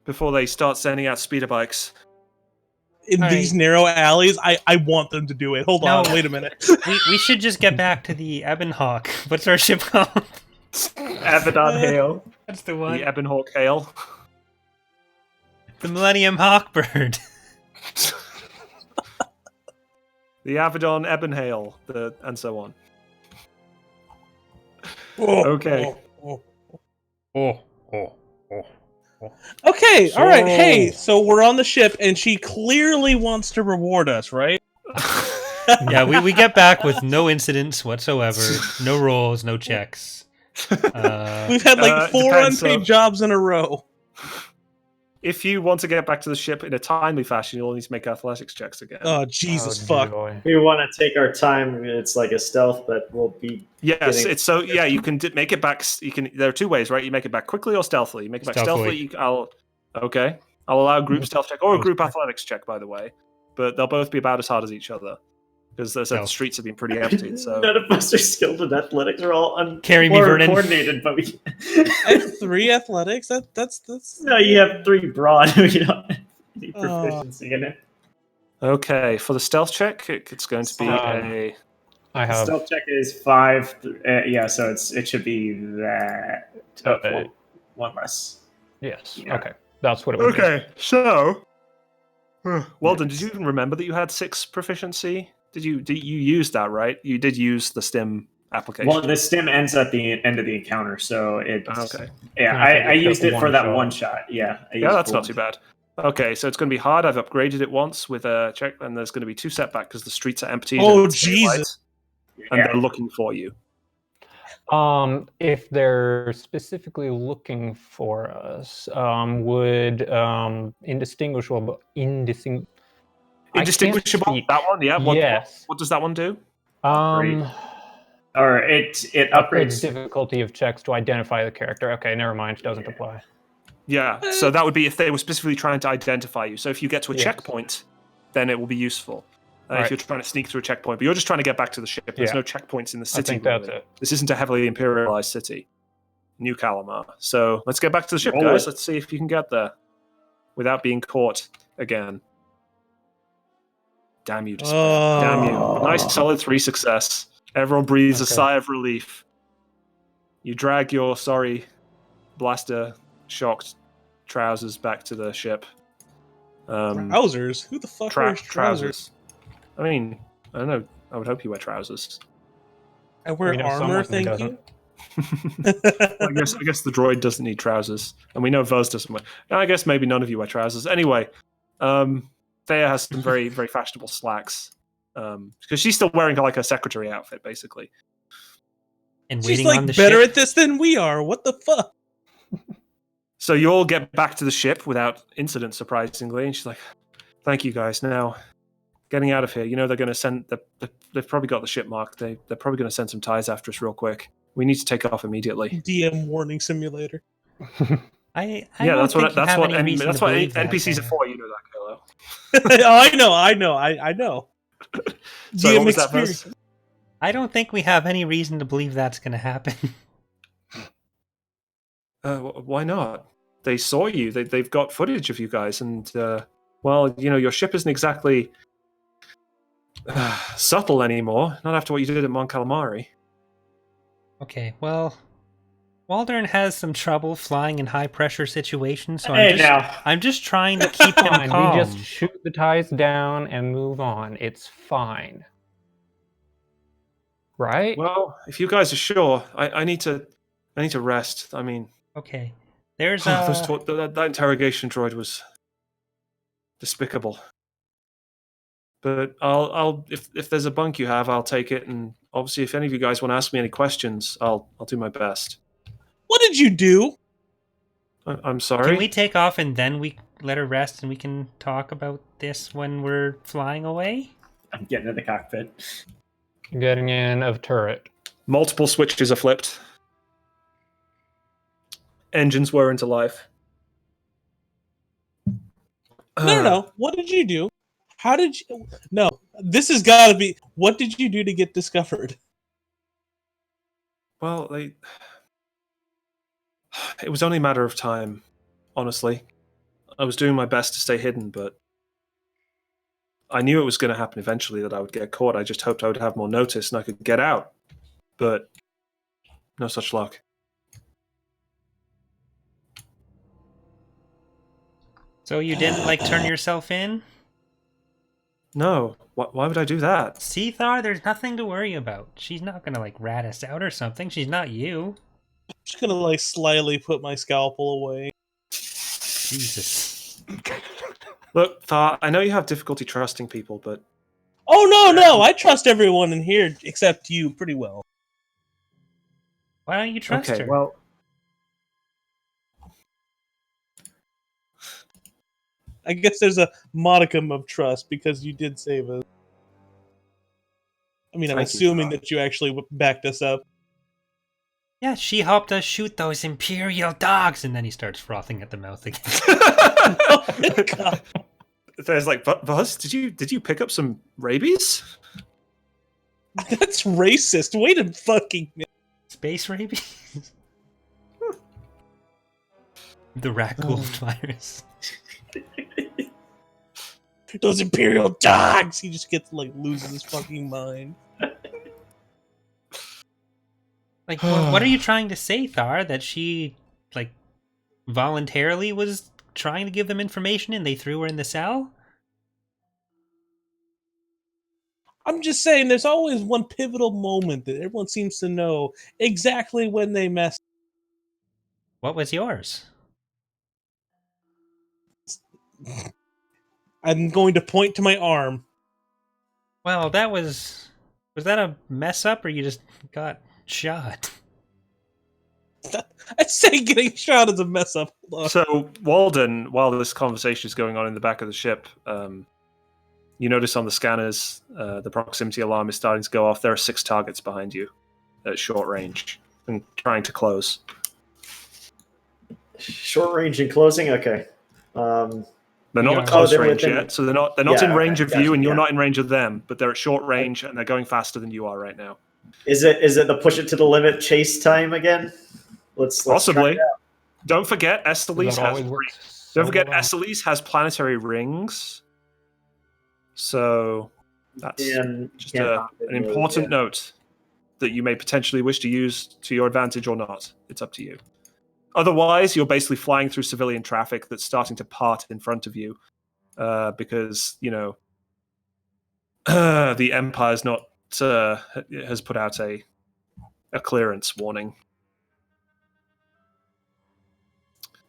before they start sending out speeder bikes. In All these right. narrow alleys, I want them to do it. Hold on, No. wait a minute. We should just get back to the Ebon Hawk. What's our ship called? Avidon Hale. That's the one. The Ebon Hawk Hale. The Millennium Hawkbird. The Avidon Ebon Hale, and so on. Oh, Okay. oh. Okay, all right. Hey, so we're on the ship, and she clearly wants to reward us, right? Yeah, we get back with no incidents whatsoever. No rolls, no checks. We've had like 4 depends, unpaid jobs in a row. If you want to get back to the ship in a timely fashion, you'll need to make athletics checks again. Oh Jesus Oh, fuck! joy. We want to take our time. It's like a stealth, but we'll be. Yes, getting- it's so. Yeah, you can make it back. You can. There are 2 ways, right? You make it back quickly or stealthily. You make it back stealthily. Stealthily. Okay. I'll allow a group stealth check or a group athletics check, by the way, but they'll both be about as hard as each other because the streets have been pretty empty. So none of us are skilled in athletics. We're all Carry me, Vernon. coordinated, but we. I have 3 athletics. That's. No, you have 3 broad. We don't have any proficiency in it. okay, for the stealth check, it's going to be a. I have Stealth check is 5. Yeah, so it should be that. One less. yes. Yeah. Okay, that's what it would be. Okay, so. Walden, did you even remember that you had 6 proficiency? Did you use that, right? You did use the stim application. Well, the stim ends at the end of the encounter, so it's Okay. Yeah, I think I it's used just it for one that shot. one shot. Yeah. Yeah, that's not too bad. Okay, so it's going to be hard. I've upgraded it once with a check, and there's going to be 2 setback because the streets are empty. Oh, and it's daylight, Jesus. And they're looking for you. If they're specifically looking for us, would indistinguishable I can't Indistinguishable. speak. That one, yeah. Yes. What does that one do? Or it upgrades upgrades. difficulty of checks to identify the character. Okay, never mind. Doesn't apply. Yeah. So that would be if they were specifically trying to identify you. So if you get to a checkpoint, then it will be useful. Right. If you're trying to sneak through a checkpoint, but you're just trying to get back to the ship. There's no checkpoints in the I city. think that's really. it. This isn't a heavily imperialized city. New Calamar. So let's get back to the ship, Roll guys. it. Let's see if you can get there without being caught again. Damn you, despair. Damn you. A nice solid 3 success. Everyone breathes a sigh of relief. You drag your sorry blaster shocked trousers back to the ship. Trousers? Who the fuck wears trousers? I mean, I don't know. I would hope you wear trousers. I wear We know armor, someone who thank doesn't. you. Well, I guess the droid doesn't need trousers, and we know Vuz doesn't wear. I guess maybe none of you wear trousers. Anyway, Thea has some very very fashionable slacks because she's still wearing like her secretary outfit, basically. And She's waiting like on the better ship. at this than we are. What the fuck? So you all get back to the ship without incident, surprisingly, and she's like, "Thank you, guys. Now, getting out of here. You know they're going to send. They've probably got the ship marked. They're probably going to send some ties after us real quick. We need to take off immediately." DM warning simulator. I Yeah, don't that's think what you have any N- reason that's to what believe that, NPCs are Thea. for. You know that, Kylo. Oh, I know. So what DM was that, experience. Vuz? I don't think we have any reason to believe that's going to happen. Why not? They saw you. They've got footage of you guys, and well, you know your ship isn't exactly subtle anymore. Not after what you did at Mon Calamari. Okay, well, Waldern has some trouble flying in high pressure situations, so Hey, now. I'm just trying to keep him Fine, calm. we just shoot the ties down and move on. It's fine. Right? Well, if you guys are sure, I need to rest. I mean, Okay, there's that interrogation droid was despicable. But I'll if there's a bunk you have, I'll take it. And obviously, if any of you guys want to ask me any questions, I'll do my best. What did you do? I'm sorry. Can we take off and then we let her rest and we can talk about this when we're flying away? I'm getting in the cockpit. Getting in of turret. Multiple switches are flipped. Engines whir into life. No. What did you do? How did you? No, this has got to be. What did you do to get discovered? Well, it was only a matter of time, honestly. I was doing my best to stay hidden, but I knew it was going to happen eventually that I would get caught. I just hoped I would have more notice and I could get out. But no such luck. So you didn't turn yourself in? No. Why would I do that? Seathar, there's nothing to worry about. She's not gonna rat us out or something. She's not you. I'm just gonna slyly put my scalpel away. Jesus. Look, Thar, I know you have difficulty trusting people, but Oh no! I trust everyone in here except you pretty well. Why don't you trust okay, her? well, I guess there's a modicum of trust because you did save us. I mean, I'm Thank you, assuming Thar. that you actually backed us up. Yeah, she helped us shoot those Imperial dogs, and then he starts frothing at the mouth again. Oh my god. There's like, Buzz, did you pick up some rabies? That's racist. Wait a fucking minute. Space rabies? The rat gold virus. Those Imperial dogs! He just gets like loses his fucking mind. Like, what are you trying to say, Thar? That she, like, voluntarily was trying to give them information and they threw her in the cell? I'm just saying, there's always one pivotal moment that everyone seems to know exactly when they mess. What was yours? I'm going to point to my arm. Well, that was that a mess up or you just got shot? I'd say getting shot is a mess up. So, Walden, while this conversation is going on in the back of the ship, you notice on the scanners the proximity alarm is starting to go off. There are 6 targets behind you at short range and trying to close. Short range and closing. Okay. They're not Yeah. at close they're range within- yet, so they're not in Yeah, range okay, of you, gotcha, and you're yeah. not in range of them. But they're at short range, and they're going faster than you are right now. Is it the push it to the limit chase time again? Let's try Possibly. it out. Don't forget, Does Estelice that has. always work Don't so forget, well? Estelice has planetary rings. So that's And just can't an hop in those, important yeah. note that you may potentially wish to use to your advantage or not. It's up to you. Otherwise, you're basically flying through civilian traffic that's starting to part in front of you because, the Empire's not has put out a clearance warning.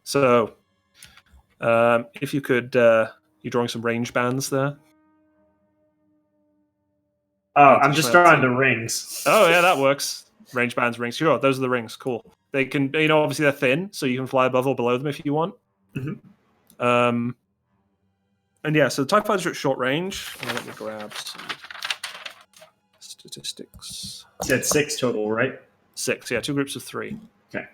So, if you could, you're drawing some range bands there. Oh, I'm just drawing the rings. Oh yeah, that works. Range bands, rings. Sure, those are the rings. Cool. They can, obviously they're thin, so you can fly above or below them if you want. Mhm. And yeah, so the TIE fighters are at short range. Let me grab some statistics. You said 6 total, right? 6, yeah, 2 groups of 3. Okay.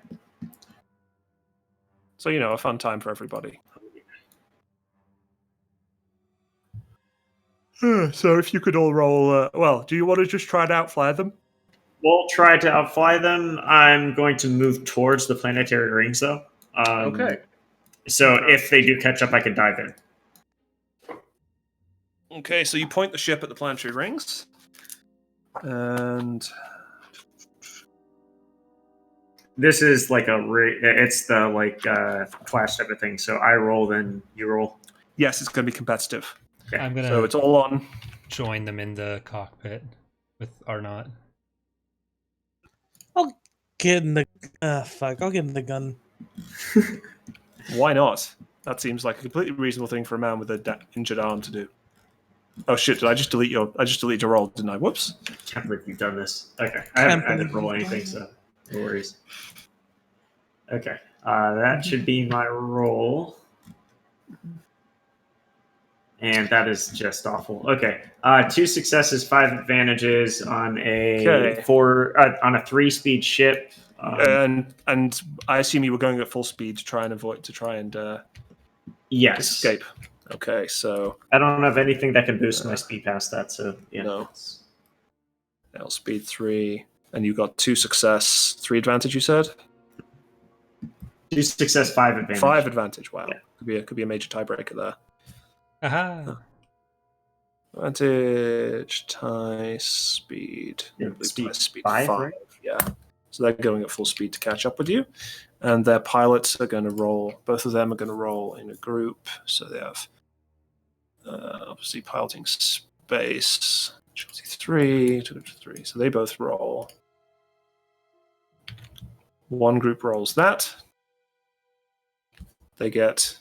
So a fun time for everybody. So if you could all roll, do you want to just try and outfly them? We'll try to outfly them. I'm going to move towards the planetary rings, though. Okay. So if they do catch up, I can dive in. Okay, so you point the ship at the planetary rings, and This is like it's the flash type of thing. So I roll, then you roll. yes, it's going to be competitive. Okay. I'm gonna So it's all on. join them in the cockpit with Arnott. I'll get in the. Fuck. I'll get in the gun. Why not? That seems like a completely reasonable thing for a man with an injured arm to do. Oh shit! Did I just delete your? I just deleted your roll, didn't I? Whoops. Can't believe you've done this. Okay. I didn't roll anything, so no worries. Okay. That should be my roll. And that is just awful. Okay. 2 successes, 5 advantages on a Okay. 3-speed ship. And I assume you were going at full speed to try and Yes. escape. Okay, so I don't have anything that can boost my speed past that, so yeah. No. L speed 3, and you got 2 success, 3 advantage. You said 2 success, 5 advantage. 5 advantage. Wow, Yeah. could be a major tiebreaker there. Aha! Advantage tie speed. Yeah, I believe speed tie speed 5, 5. right? Yeah. So they're going at full speed to catch up with you, and their pilots are going to roll. Both of them are going to roll in a group. So they have obviously piloting space. 3, 2, 3. So they both roll. One group rolls that. They get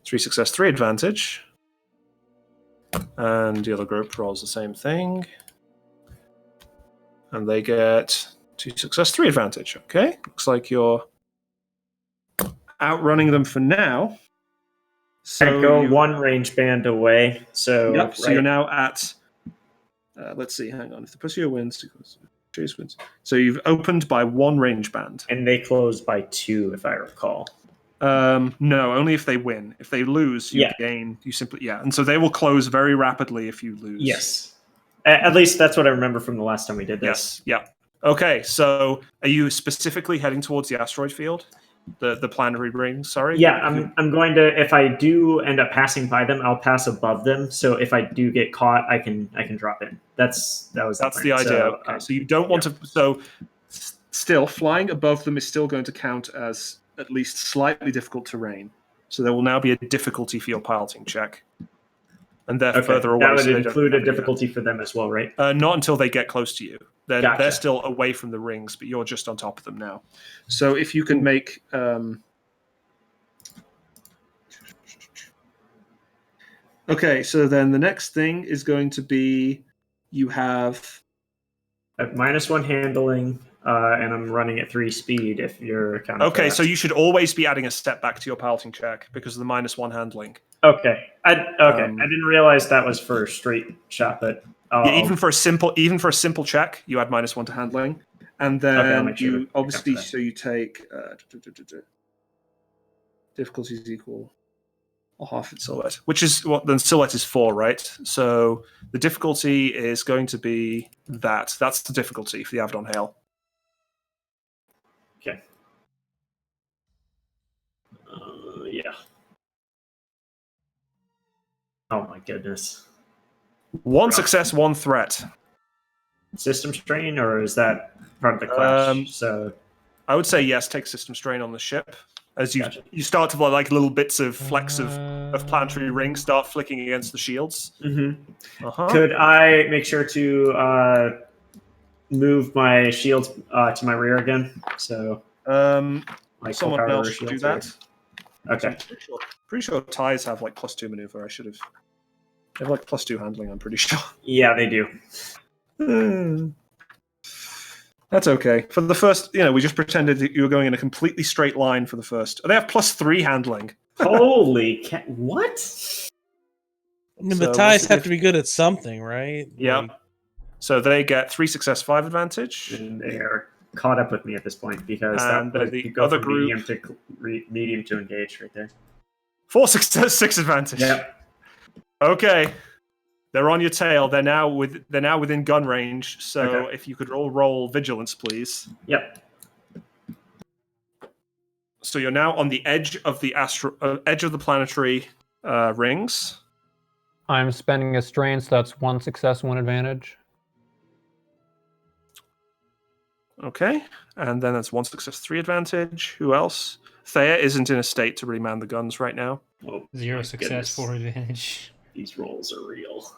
3 success, 3 advantage. And the other group rolls the same thing. And they get 2 success, 3 advantage. Okay. Looks like you're outrunning them for now. So go 1 range band away. So Yep. So you're now at. Let's see. Hang on. If the pursuer wins, So you've opened by 1 range band. And they close by 2, if I recall. No, only if they win. If they lose, you gain. You simply and so they will close very rapidly if you lose. Yes, at least that's what I remember from the last time we did this. Yes. Yeah. Okay. So are you specifically heading towards the asteroid field, the planetary ring? Sorry. Yeah, I'm going to. If I do end up passing by them, I'll pass above them. So if I do get caught, I can drop in. That's the idea. So, okay. So you don't want to. So still flying above them is still going to count as at least slightly difficult terrain. So there will now be a difficulty for your piloting check. And they're further away. That would include a difficulty for them as well, right? Not until they get close to you. They're still away from the rings, but you're just on top of them now. So if you can make... Okay, so then the next thing is going to be you have... At -1 handling, and I'm running at 3 speed if you're counting. Okay, so you should always be adding a step back to your piloting check because of the -1 handling. Okay. I didn't realize that was for a straight shot, but even for a simple check, you add -1 to handling, and then you obviously you take difficulties equal half its silhouette, which is then silhouette is 4, right? So the difficulty is going to be that. That's the difficulty for the Avidon Hale. Okay. Yeah. Oh my goodness. 1 success, 1 threat. System strain, or is that part of the clash? So I would say yes, take system strain on the ship. As you start to like little bits of flecks of planetary rings start flicking against the shields. Mm-hmm. Could I make sure to move my shields to my rear again? So someone else should do that. Okay. Pretty sure ties have like +2 maneuver. They have like +2 handling, I'm pretty sure. Yeah, they do. That's okay. For the first, we just pretended that you were going in a completely straight line for the first. They have +3 handling. Holy what? I mean, the ties have to be good at something, right? Yeah. So they get 3 success, 5 advantage. And they are caught up with me at this point because the other group medium to engage right there. 4 success, 6 advantage. Yep. Okay. They're on your tail. They're now within gun range. So if you could roll vigilance, please. Yep. So you're now on the edge of the edge of the planetary rings. I'm spending a strain, so that's 1 success, 1 advantage. Okay, and then that's 1 success, 3 advantage. Who else? Thea isn't in a state to really man the guns right now. Oh, 0 success, 4 advantage. These rolls are real.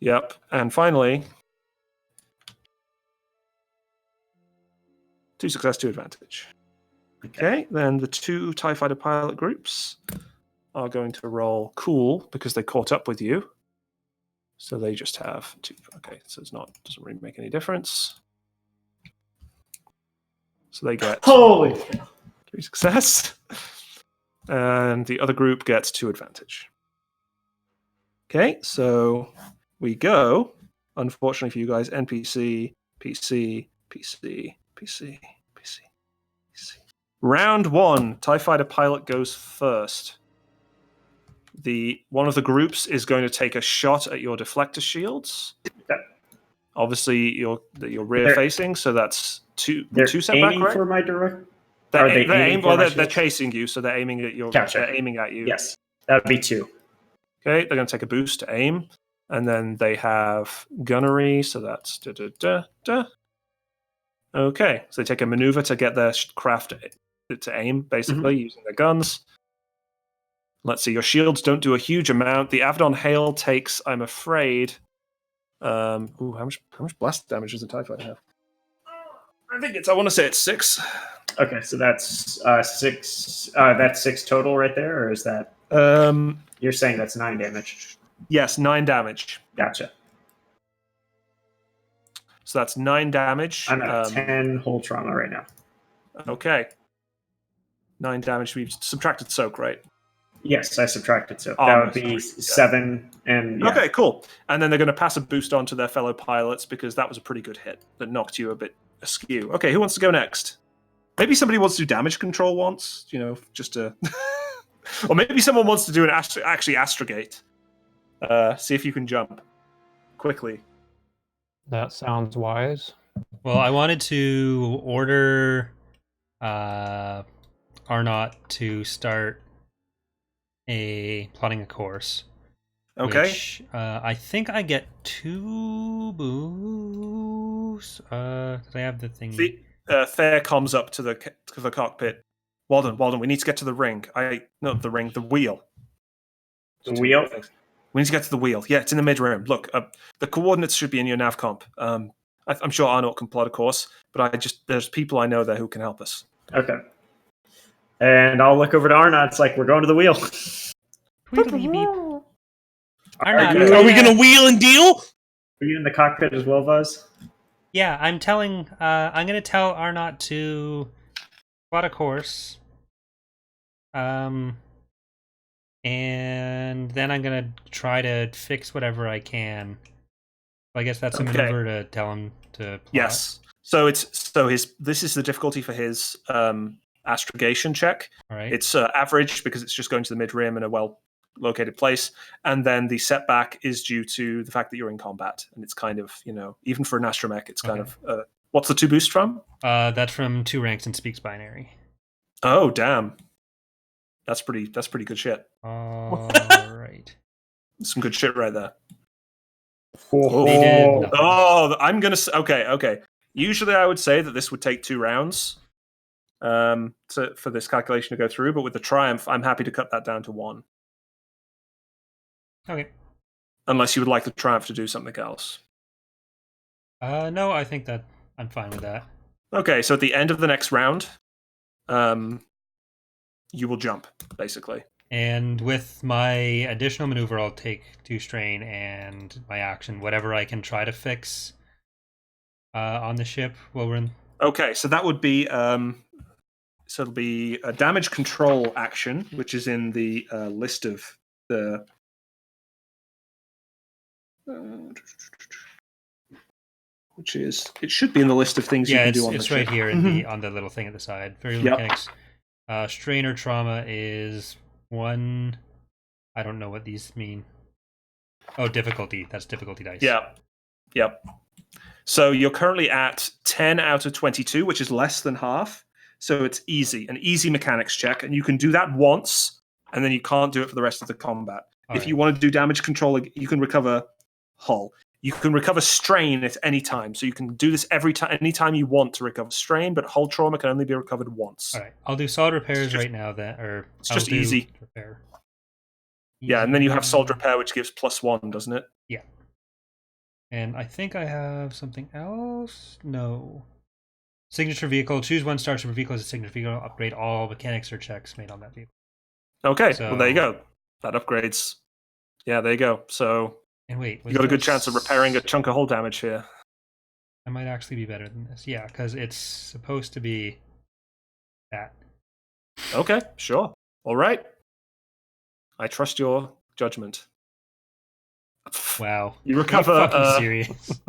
Yep, and finally, 2 success, 2 advantage. Okay, then the 2 TIE Fighter pilot groups are going to roll cool because they caught up with you. So they just have 2. Okay, so doesn't really make any difference. So they get 3 success, and the other group gets 2 advantage. Okay, so we go. Unfortunately for you guys, NPC, PC, PC, PC, PC, PC. Round 1, TIE Fighter pilot goes first. One of the groups is going to take a shot at your deflector shields. Okay. Obviously, you're rear facing, so that's 2 setback, aiming right? for my direct. They're chasing you, so they're aiming at They're aiming at you. Yes, that would be 2. Okay, they're going to take a boost to aim, and then they have gunnery, so that's Okay, so they take a maneuver to get their craft to aim, basically, using their guns. Let's see, your shields don't do a huge amount. The Avidon Hale takes, I'm afraid... how much blast damage does the TIE Fighter have? I want to say it's 6. Okay, so that's 6. That's 6 total right there, or is that? You're saying that's 9 damage. Yes, 9 damage. Gotcha. So that's 9 damage. I'm at 10 hull trauma right now. Okay. 9 damage. We've subtracted soak, right? Yes, I subtracted, so that Armor, would be sorry. 7, and yeah. Okay, cool. And then they're going to pass a boost on to their fellow pilots because that was a pretty good hit that knocked you a bit askew. Okay, who wants to go next? Maybe somebody wants to do damage control once, just to... or maybe someone wants to do an astrogate. See if you can jump quickly. That sounds wise. Well, I wanted to order Arnott to start plotting a course. Okay. Which, I think I get 2 boosts. Did I have the thing? Thayer comes up to the cockpit. Walden, we need to get to the ring. The wheel. The wheel? We need to get to the wheel. Yeah, it's in the mid-rim. Look, the coordinates should be in your nav comp. I'm sure Arnold can plot a course, but there's people I know there who can help us. Okay. And I'll look over to Arnott. It's like, we're going to the wheel. Tweedly beep. Arnott, Are we gonna wheel and deal? Are you in the cockpit as well, Buzz? Yeah, I'm going to tell Arnott to plot a course. And then I'm going to try to fix whatever I can. I guess that's a maneuver to tell him to plot. Yes. So this is the difficulty for his astrogation check. All right. It's average because it's just going to the mid-rim in a well-located place. And then the setback is due to the fact that you're in combat. And it's kind of, even for an astromech, it's kind of... what's the 2 boost from? That's from 2 ranks and speaks binary. Oh, damn. That's pretty good shit. All right. Some good shit right there. They did nothing. Oh, I'm going to... Okay. Usually I would say that this would take 2 rounds for this calculation to go through, but with the Triumph, I'm happy to cut that down to 1. Okay. Unless you would like the Triumph to do something else. No, I think that I'm fine with that. Okay, so at the end of the next round, you will jump, basically. And with my additional maneuver, I'll take 2 strain and my action, whatever I can try to fix on the ship while we're in. Okay, so that would be it'll be a damage control action, which is in the list of the. It should be in the list of things you can do on the ship. it's right here in on the little thing at the side. Variable mechanics. Strain or trauma is 1. I don't know what these mean. Oh, difficulty. That's difficulty dice. Yep. So you're currently at 10 out of 22, which is less than half. So it's an easy mechanics check, and you can do that once, and then you can't do it for the rest of the combat. If you want to do damage control, you can recover hull. You can recover strain at any time, so you can do this anytime you want to recover strain, but hull trauma can only be recovered once. All right, I'll do solid repairs right now. It's just easy. Repair. Yeah, and then you have solid repair, which gives +1, doesn't it? Yeah. And I think I have something else. No. Signature vehicle. Choose 1 starship vehicle as a signature vehicle. Upgrade all mechanics or checks made on that vehicle. Okay, well there you go. That upgrades. Yeah, there you go. So. And wait, you got a good chance of repairing a chunk of hull damage here. I might actually be better than this. Yeah, because it's supposed to be that. Okay, sure. All right. I trust your judgment. Wow. You recover... Are you fucking serious?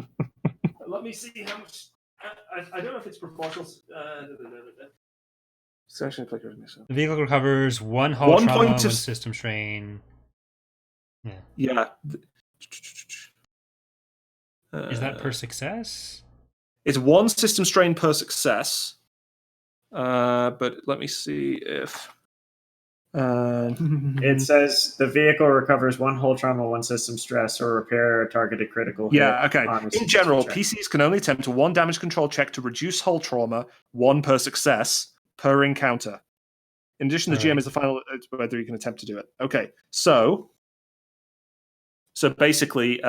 Let me see how much... I don't know if it's proportional... The vehicle recovers 1 hull trauma, 1 system strain. Yeah. Is that per success? It's 1 system strain per success. But let me see if... It says the vehicle recovers 1 hull trauma, 1 system stress, or repair a targeted critical hit. Yeah, okay. In general, PCs can only attempt a 1 damage control check to reduce hull trauma, 1 per success, per encounter. In addition, the GM is the final whether you can attempt to do it. Okay, so basically,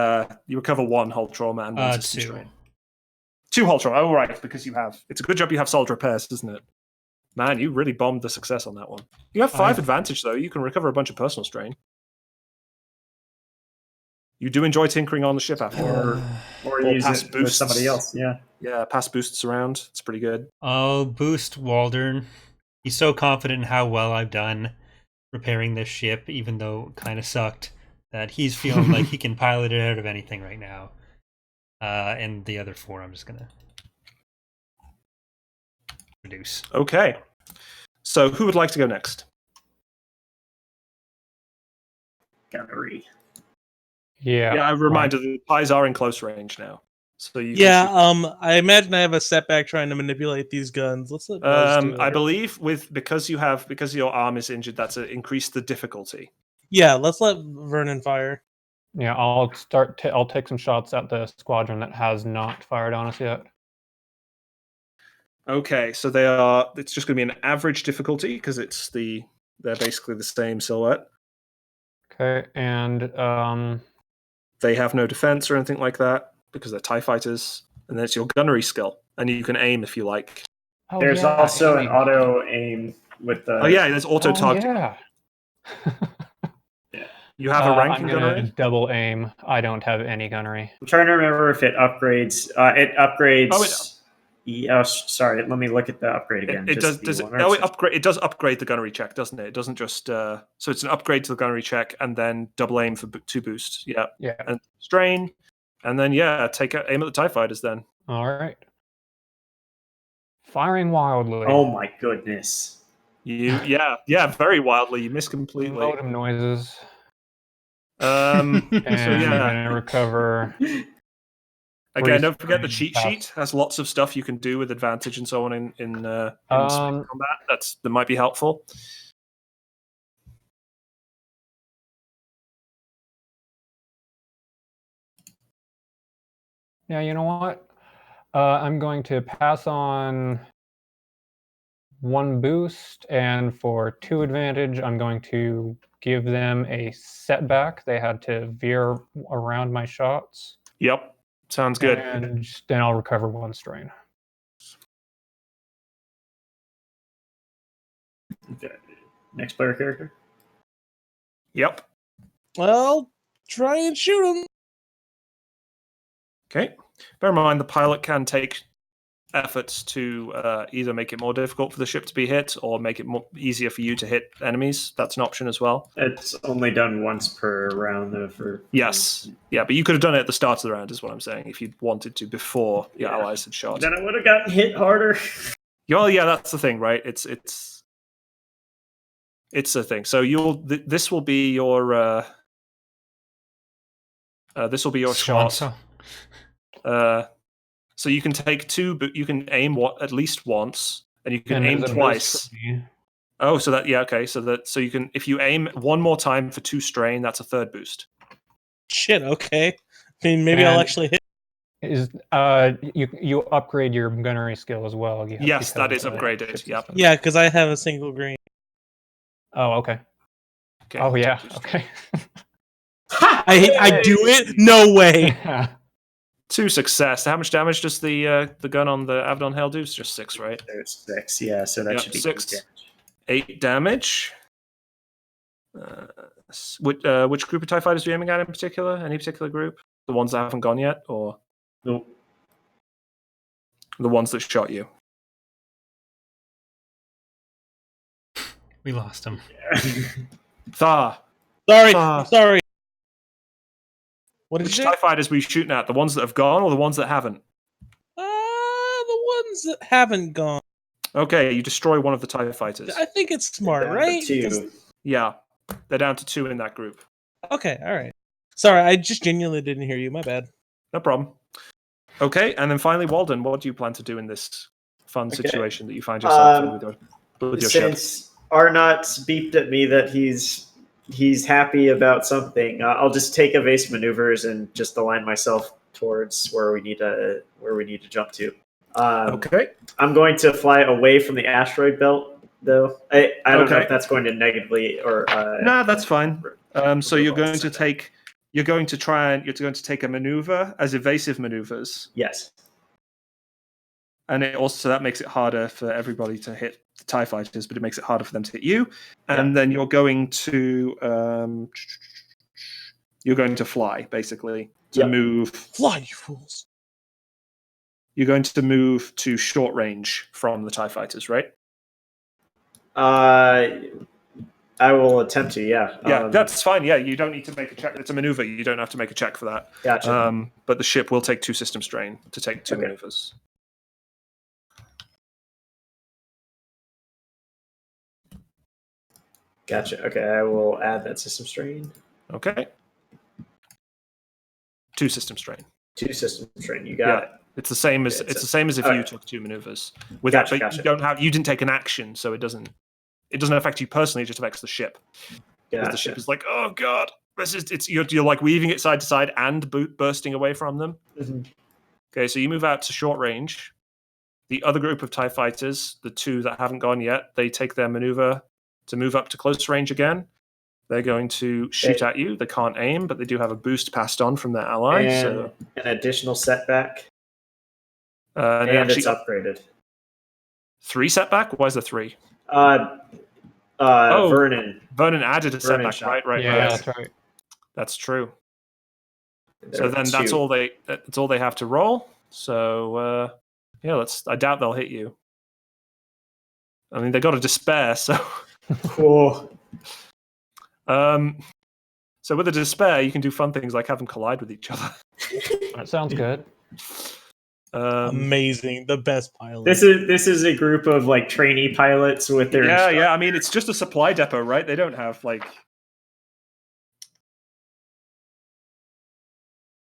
you recover 1 hull trauma and 1 system strain. 2 hull trauma. Oh, right, because you have... It's a good job you have solid repairs, isn't it? Man, you really bombed the success on that one. You have 5 advantage, though. You can recover a bunch of personal strain. You do enjoy tinkering on the ship after. Or use it with somebody else, yeah. Yeah, pass boosts around. It's pretty good. I'll boost Waldern. He's so confident in how well I've done repairing this ship, even though it kind of sucked, that he's feeling like he can pilot it out of anything right now. And the other 4, I'm just gonna reduce. Okay. So who would like to go next? Gunnery. Yeah. Yeah, I reminder the pies are in close range now. So you Yeah, can shoot. I imagine I have a setback trying to manipulate these guns. Let's let Buzz do it. I believe because your arm is injured, that's increased the difficulty. Yeah, let's let Vernon fire. Yeah, I'll start. I'll take some shots at the squadron that has not fired on us yet. Okay, so they are. It's just going to be an average difficulty because they're basically the same silhouette. Okay, and They have no defense or anything like that because they're TIE fighters, and then it's your gunnery skill, and you can aim if you like. oh, There's yeah, also an aiming. auto aim with the. Oh yeah, there's auto target. Yeah. You have a rank I'm in gonna gunnery. double aim. I don't have any gunnery. I'm trying to remember if it upgrades. It upgrades. Oh, sorry. Let me look at the upgrade again. It does. Does it? Oh, it upgrade. It does upgrade the gunnery check, doesn't it? It doesn't just. So it's an upgrade to the gunnery check, and then double aim for 2 boosts. Yeah. Yeah. And strain, and then take aim at the TIE fighters. Then. All right. Firing wildly. Oh my goodness. Yeah, very wildly. You miss completely. Modem noises. And I'm gonna recover. Again, don't forget the Freeze cheat sheet has lots of stuff you can do with advantage and so on in combat. That might be helpful. Yeah, you know what? I'm going to pass on 1 boost, and for 2 advantage, I'm going to give them a setback. They had to veer around my shots. Yep, sounds good. And then I'll recover 1 strain. Okay. Next player character. Yep. Well, try and shoot him. Okay. Bear in mind, the pilot can take efforts to either make it more difficult for the ship to be hit or make it easier for you to hit enemies. That's an option as well. It's only done once per round, though. Yes. Yeah, but you could have done it at the start of the round, is what I'm saying, if you'd wanted to before your allies had shot. Then I would have gotten hit harder. Well, yeah, that's the thing, right? It's a thing. So this will be your shot. So you can take 2, but you can aim at least once, and you can aim twice. Oh, so that okay. So you can, if you aim 1 more time for 2 strain, that's a 3rd boost. Shit. Okay. I mean, maybe I'll actually hit. Is you upgrade your gunnery skill as well? Yes, that is upgraded. Yep. Yeah, because I have a single green. Oh, okay. Oh, yeah. Okay. I do it? No way. 2 success. How much damage does the gun on the Avidon Hale do? It's just 6, right? There's 6, yeah. So that should be 6. 8 damage. Which group of TIE fighters are you aiming at in particular? Any particular group? The ones that haven't gone yet, or nope. The ones that shot you? We lost him. Thar. Sorry. What did Which you say? TIE fighters were you shooting at? The ones that have gone or the ones that haven't? The ones that haven't gone. Okay, you destroy one of the TIE fighters. I think it's smart, right? 2. Yeah, they're down to 2 in that group. Okay, all right. Sorry, I just genuinely didn't hear you. My bad. No problem. Okay, and then finally, Walden, what do you plan to do in this fun situation that you find yourself in with your ship? Since Arnott's beeped at me that he's happy about something, I'll just take evasive maneuvers and just align myself towards where we need to jump to. Okay. I'm going to fly away from the asteroid belt, though. I don't know if that's going to negatively or. No, that's fine. So you're going to take a maneuver as evasive maneuvers. Yes. And that makes it harder for everybody to hit the TIE fighters, but it makes it harder for them to hit you. And then you're going to fly, basically, to move. Fly, you fools. You're going to move to short range from the TIE fighters, right? I will attempt to. Yeah. Yeah, that's fine. Yeah, you don't need to make a check. It's a maneuver. You don't have to make a check for that. Gotcha. But the ship will take 2 system strain to take 2 Okay. maneuvers. Gotcha. Okay, I will add that system strain. Okay. 2 system strain. 2 system strain. You got it. It's the same as Okay, it's the same as if okay. you took 2 maneuvers. With that, but you didn't take an action, so it doesn't affect you personally. It just affects the ship. Because the ship is like, oh god, you're like weaving it side to side and bursting away from them. Mm-hmm. Okay, so you move out to short range. The other group of TIE fighters, the 2 that haven't gone yet, they take their maneuver to move up to close range again. They're going to shoot at you. They can't aim, but they do have a boost passed on from their ally. And so an additional setback. and it's upgraded. 3 setback? Why is there 3? Vernon. Vernon added a setback, shot. right? Yeah, that's right. That's true. There So are then 2. that's all they have to roll. So I doubt they'll hit you. I mean, they got a despair, so Cool. So with a despair, you can do fun things like have them collide with each other. That sounds good. Amazing, the best pilot. This is a group of like trainee pilots with their yeah. I mean, it's just a supply depot, right? They don't have like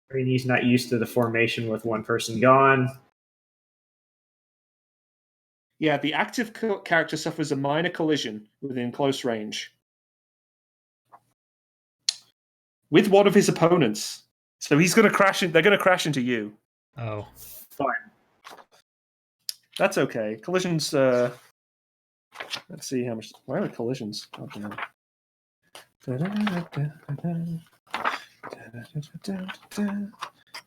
trainees not used to the formation with one person gone. Yeah, the active character suffers a minor collision within close range with one of his opponents. So he's going to crash. They're going to crash into you. Oh, Fine. That's okay. Collisions. Let's see how much. Where are the collisions? Oh,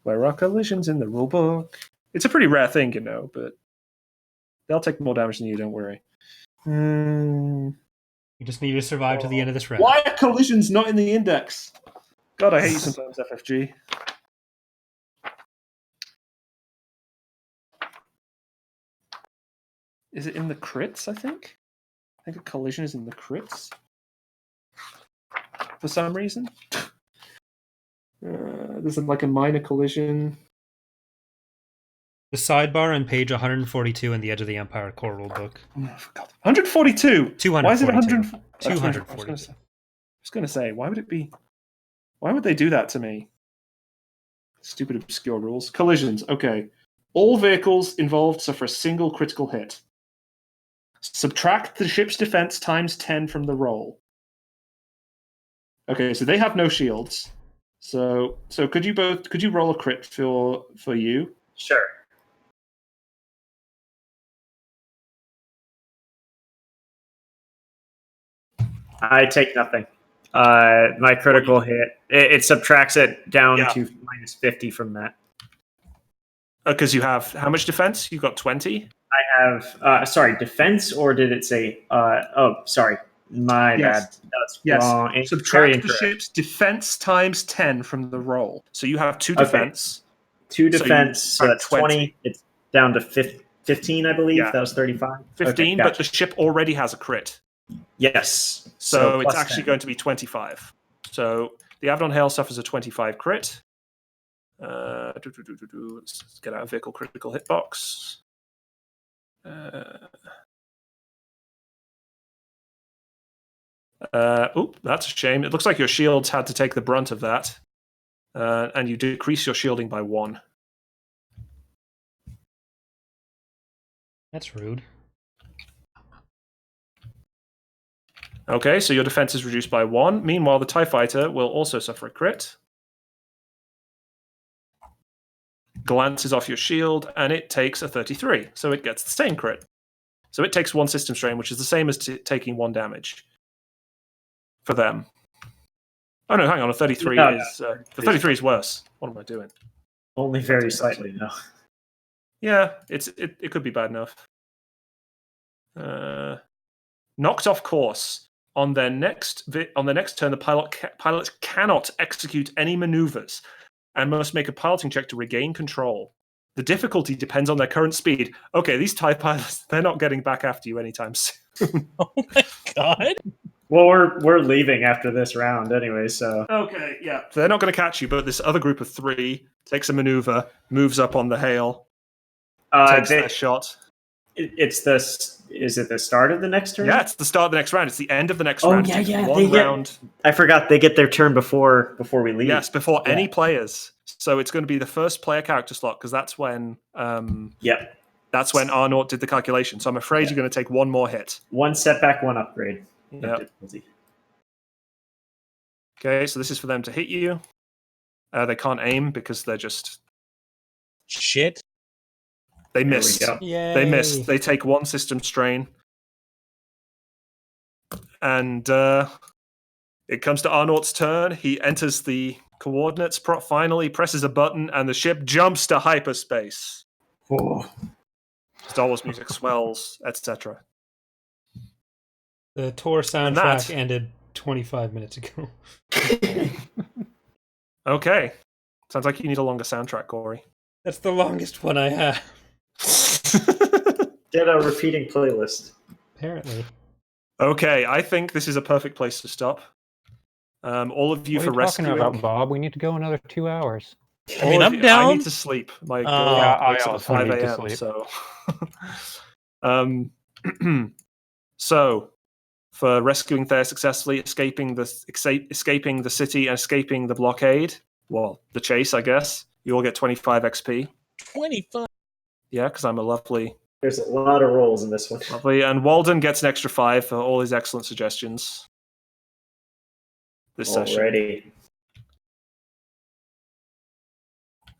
where are collisions in the rulebook? It's a pretty rare thing, but they'll take more damage than you. Don't worry. you just need to survive to the end of this round. Why are collisions not in the index? God, I hate you sometimes, FFG. Is it in the crits, I think? I think a collision is in the crits. For some reason. There's like a minor collision. The sidebar on page 142 in the Edge of the Empire core rulebook. Oh, for God. 142? 242. Why is it 100? 242. I was going to say, why would it be? Why would they do that to me? Stupid obscure rules. Collisions. Okay. All vehicles involved suffer a single critical hit. Subtract the ship's defense times 10 from the roll. Okay, so they have no shields. So could you roll a crit for you? Sure. I take nothing. My critical hit, it subtracts it down to minus 50 from that. Because you have how much defense? You got 20? I have, defense, or did it say, sorry. My bad. That's wrong. Subtract the ship's defense times 10 from the roll. So you have 2 defense. 2 defense, so that's 20. It's down to 15, I believe. Yeah. That was 35. 15, okay, gotcha. But the ship already has a crit. Yes. So it's actually 10. Going to be 25. So the Avidon Hale suffers a 25 crit. Let's get out a vehicle critical hit box. That's a shame. It looks like your shields had to take the brunt of that. And you decrease your shielding by 1. That's rude. Okay, so your defense is reduced by 1. Meanwhile, the TIE Fighter will also suffer a crit. Glances off your shield, and it takes a 33. So it gets the same crit. So it takes 1 system strain, which is the same as taking 1 damage for them. Oh no, hang on. A 33 is the 33 is worse. What am I doing? Only very slightly, no. Yeah, it could be bad enough. Knocked off course. On their next turn, the pilots cannot execute any maneuvers and must make a piloting check to regain control. The difficulty depends on their current speed. Okay, these TIE pilots, they're not getting back after you anytime soon. Oh my god. Well, we're leaving after this round anyway, so. Okay, yeah. So they're not going to catch you, but this other group of 3 takes a maneuver, moves up on the Hale, takes their shot. It's this. Is it the start of the next turn? Yeah, it's the start of the next round. It's the end of the next round. yeah. One round. I forgot they get their turn before we leave. Yes, before any players. So it's going to be the first player character slot because that's when. That's when Arnott did the calculation. So I'm afraid you're going to take one more hit. 1 setback, 1 upgrade. Yep. Okay, so this is for them to hit you. They can't aim because they're just shit. They miss. They miss. They take 1 system strain. And it comes to Arnott's turn. He enters the coordinates, finally presses a button, and the ship jumps to hyperspace. Oh. Star Wars music swells, etc. The tour soundtrack ended 25 minutes ago. Okay. Sounds like you need a longer soundtrack, Corey. That's the longest one I have. Get a repeating playlist. Apparently. Okay, I think this is a perfect place to stop. All of you What for are you rescuing. talking about, Bob? We need to go another 2 hours. I mean, I'm down. I need to sleep. My girl I wakes up at also 5 need to a.m. sleep. So, so for rescuing Thayer successfully, escaping the city and escaping the blockade, well, the chase, I guess, you all get 25 XP. 25. Yeah, because I'm a lovely. There's a lot of rolls in this one. Lovely, and Walden gets an extra 5 for all his excellent suggestions. This session. Already.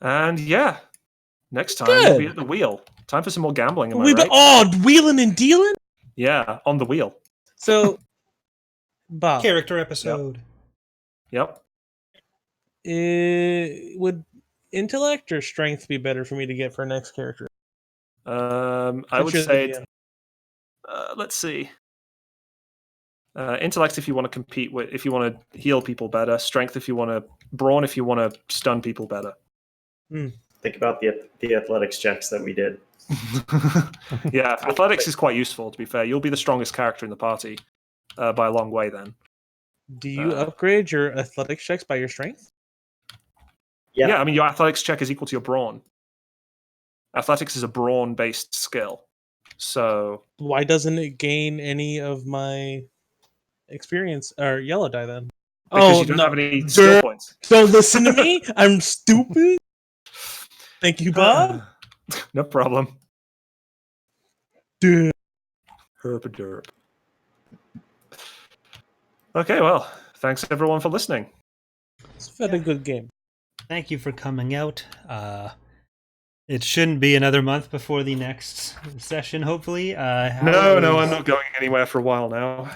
And yeah, next time we'll be at the wheel. Time for some more gambling. Am I right? Wheeling and dealing? Yeah, on the wheel. So, Bob. Character episode. Yep. Would intellect or strength be better for me to get for next character? I would say, let's see. Intellect if you want to compete with, if you want to heal people better. Strength if you want to, brawn if you want to stun people better. Think about the athletics checks that we did. Yeah, athletics is quite useful, to be fair. You'll be the strongest character in the party by a long way then. Do you upgrade your athletics checks by your strength? Yeah, I mean, your athletics check is equal to your brawn. Athletics is a brawn-based skill. So why doesn't it gain any of my experience or yellow die then? Because you don't have any skill points. Don't listen to me. I'm stupid. Thank you, Bob. No problem. Dude. Herp-a-derp. Okay, well, thanks everyone for listening. It's been a good game. Thank you for coming out. It shouldn't be another month before the next session, hopefully. No, I'm not going anywhere for a while now.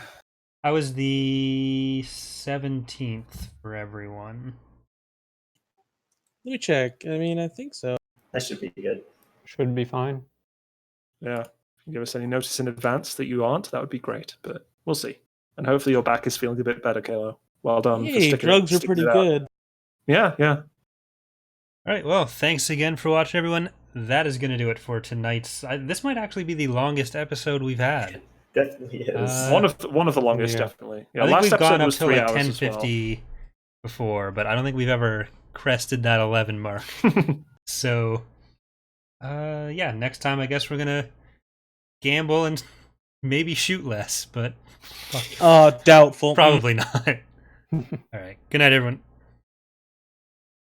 How was the 17th for everyone? Let me check. I mean, I think so. That should be good. Should be fine. Yeah. Give us any notice in advance that you aren't. That would be great, but we'll see. And hopefully your back is feeling a bit better, Kalo. Well done. Hey, drugs are pretty good. Yeah. All right, well, thanks again for watching, everyone. That is going to do it for tonight's. This might actually be the longest episode we've had. Definitely is. One of the longest, definitely. Yeah, I think last we've gone up was to 3 like hours 10:50 before, but I don't think we've ever crested that 11 mark. So, yeah, next time I guess we're gonna gamble and maybe shoot less, but doubtful. Probably not. All right. Good night, everyone.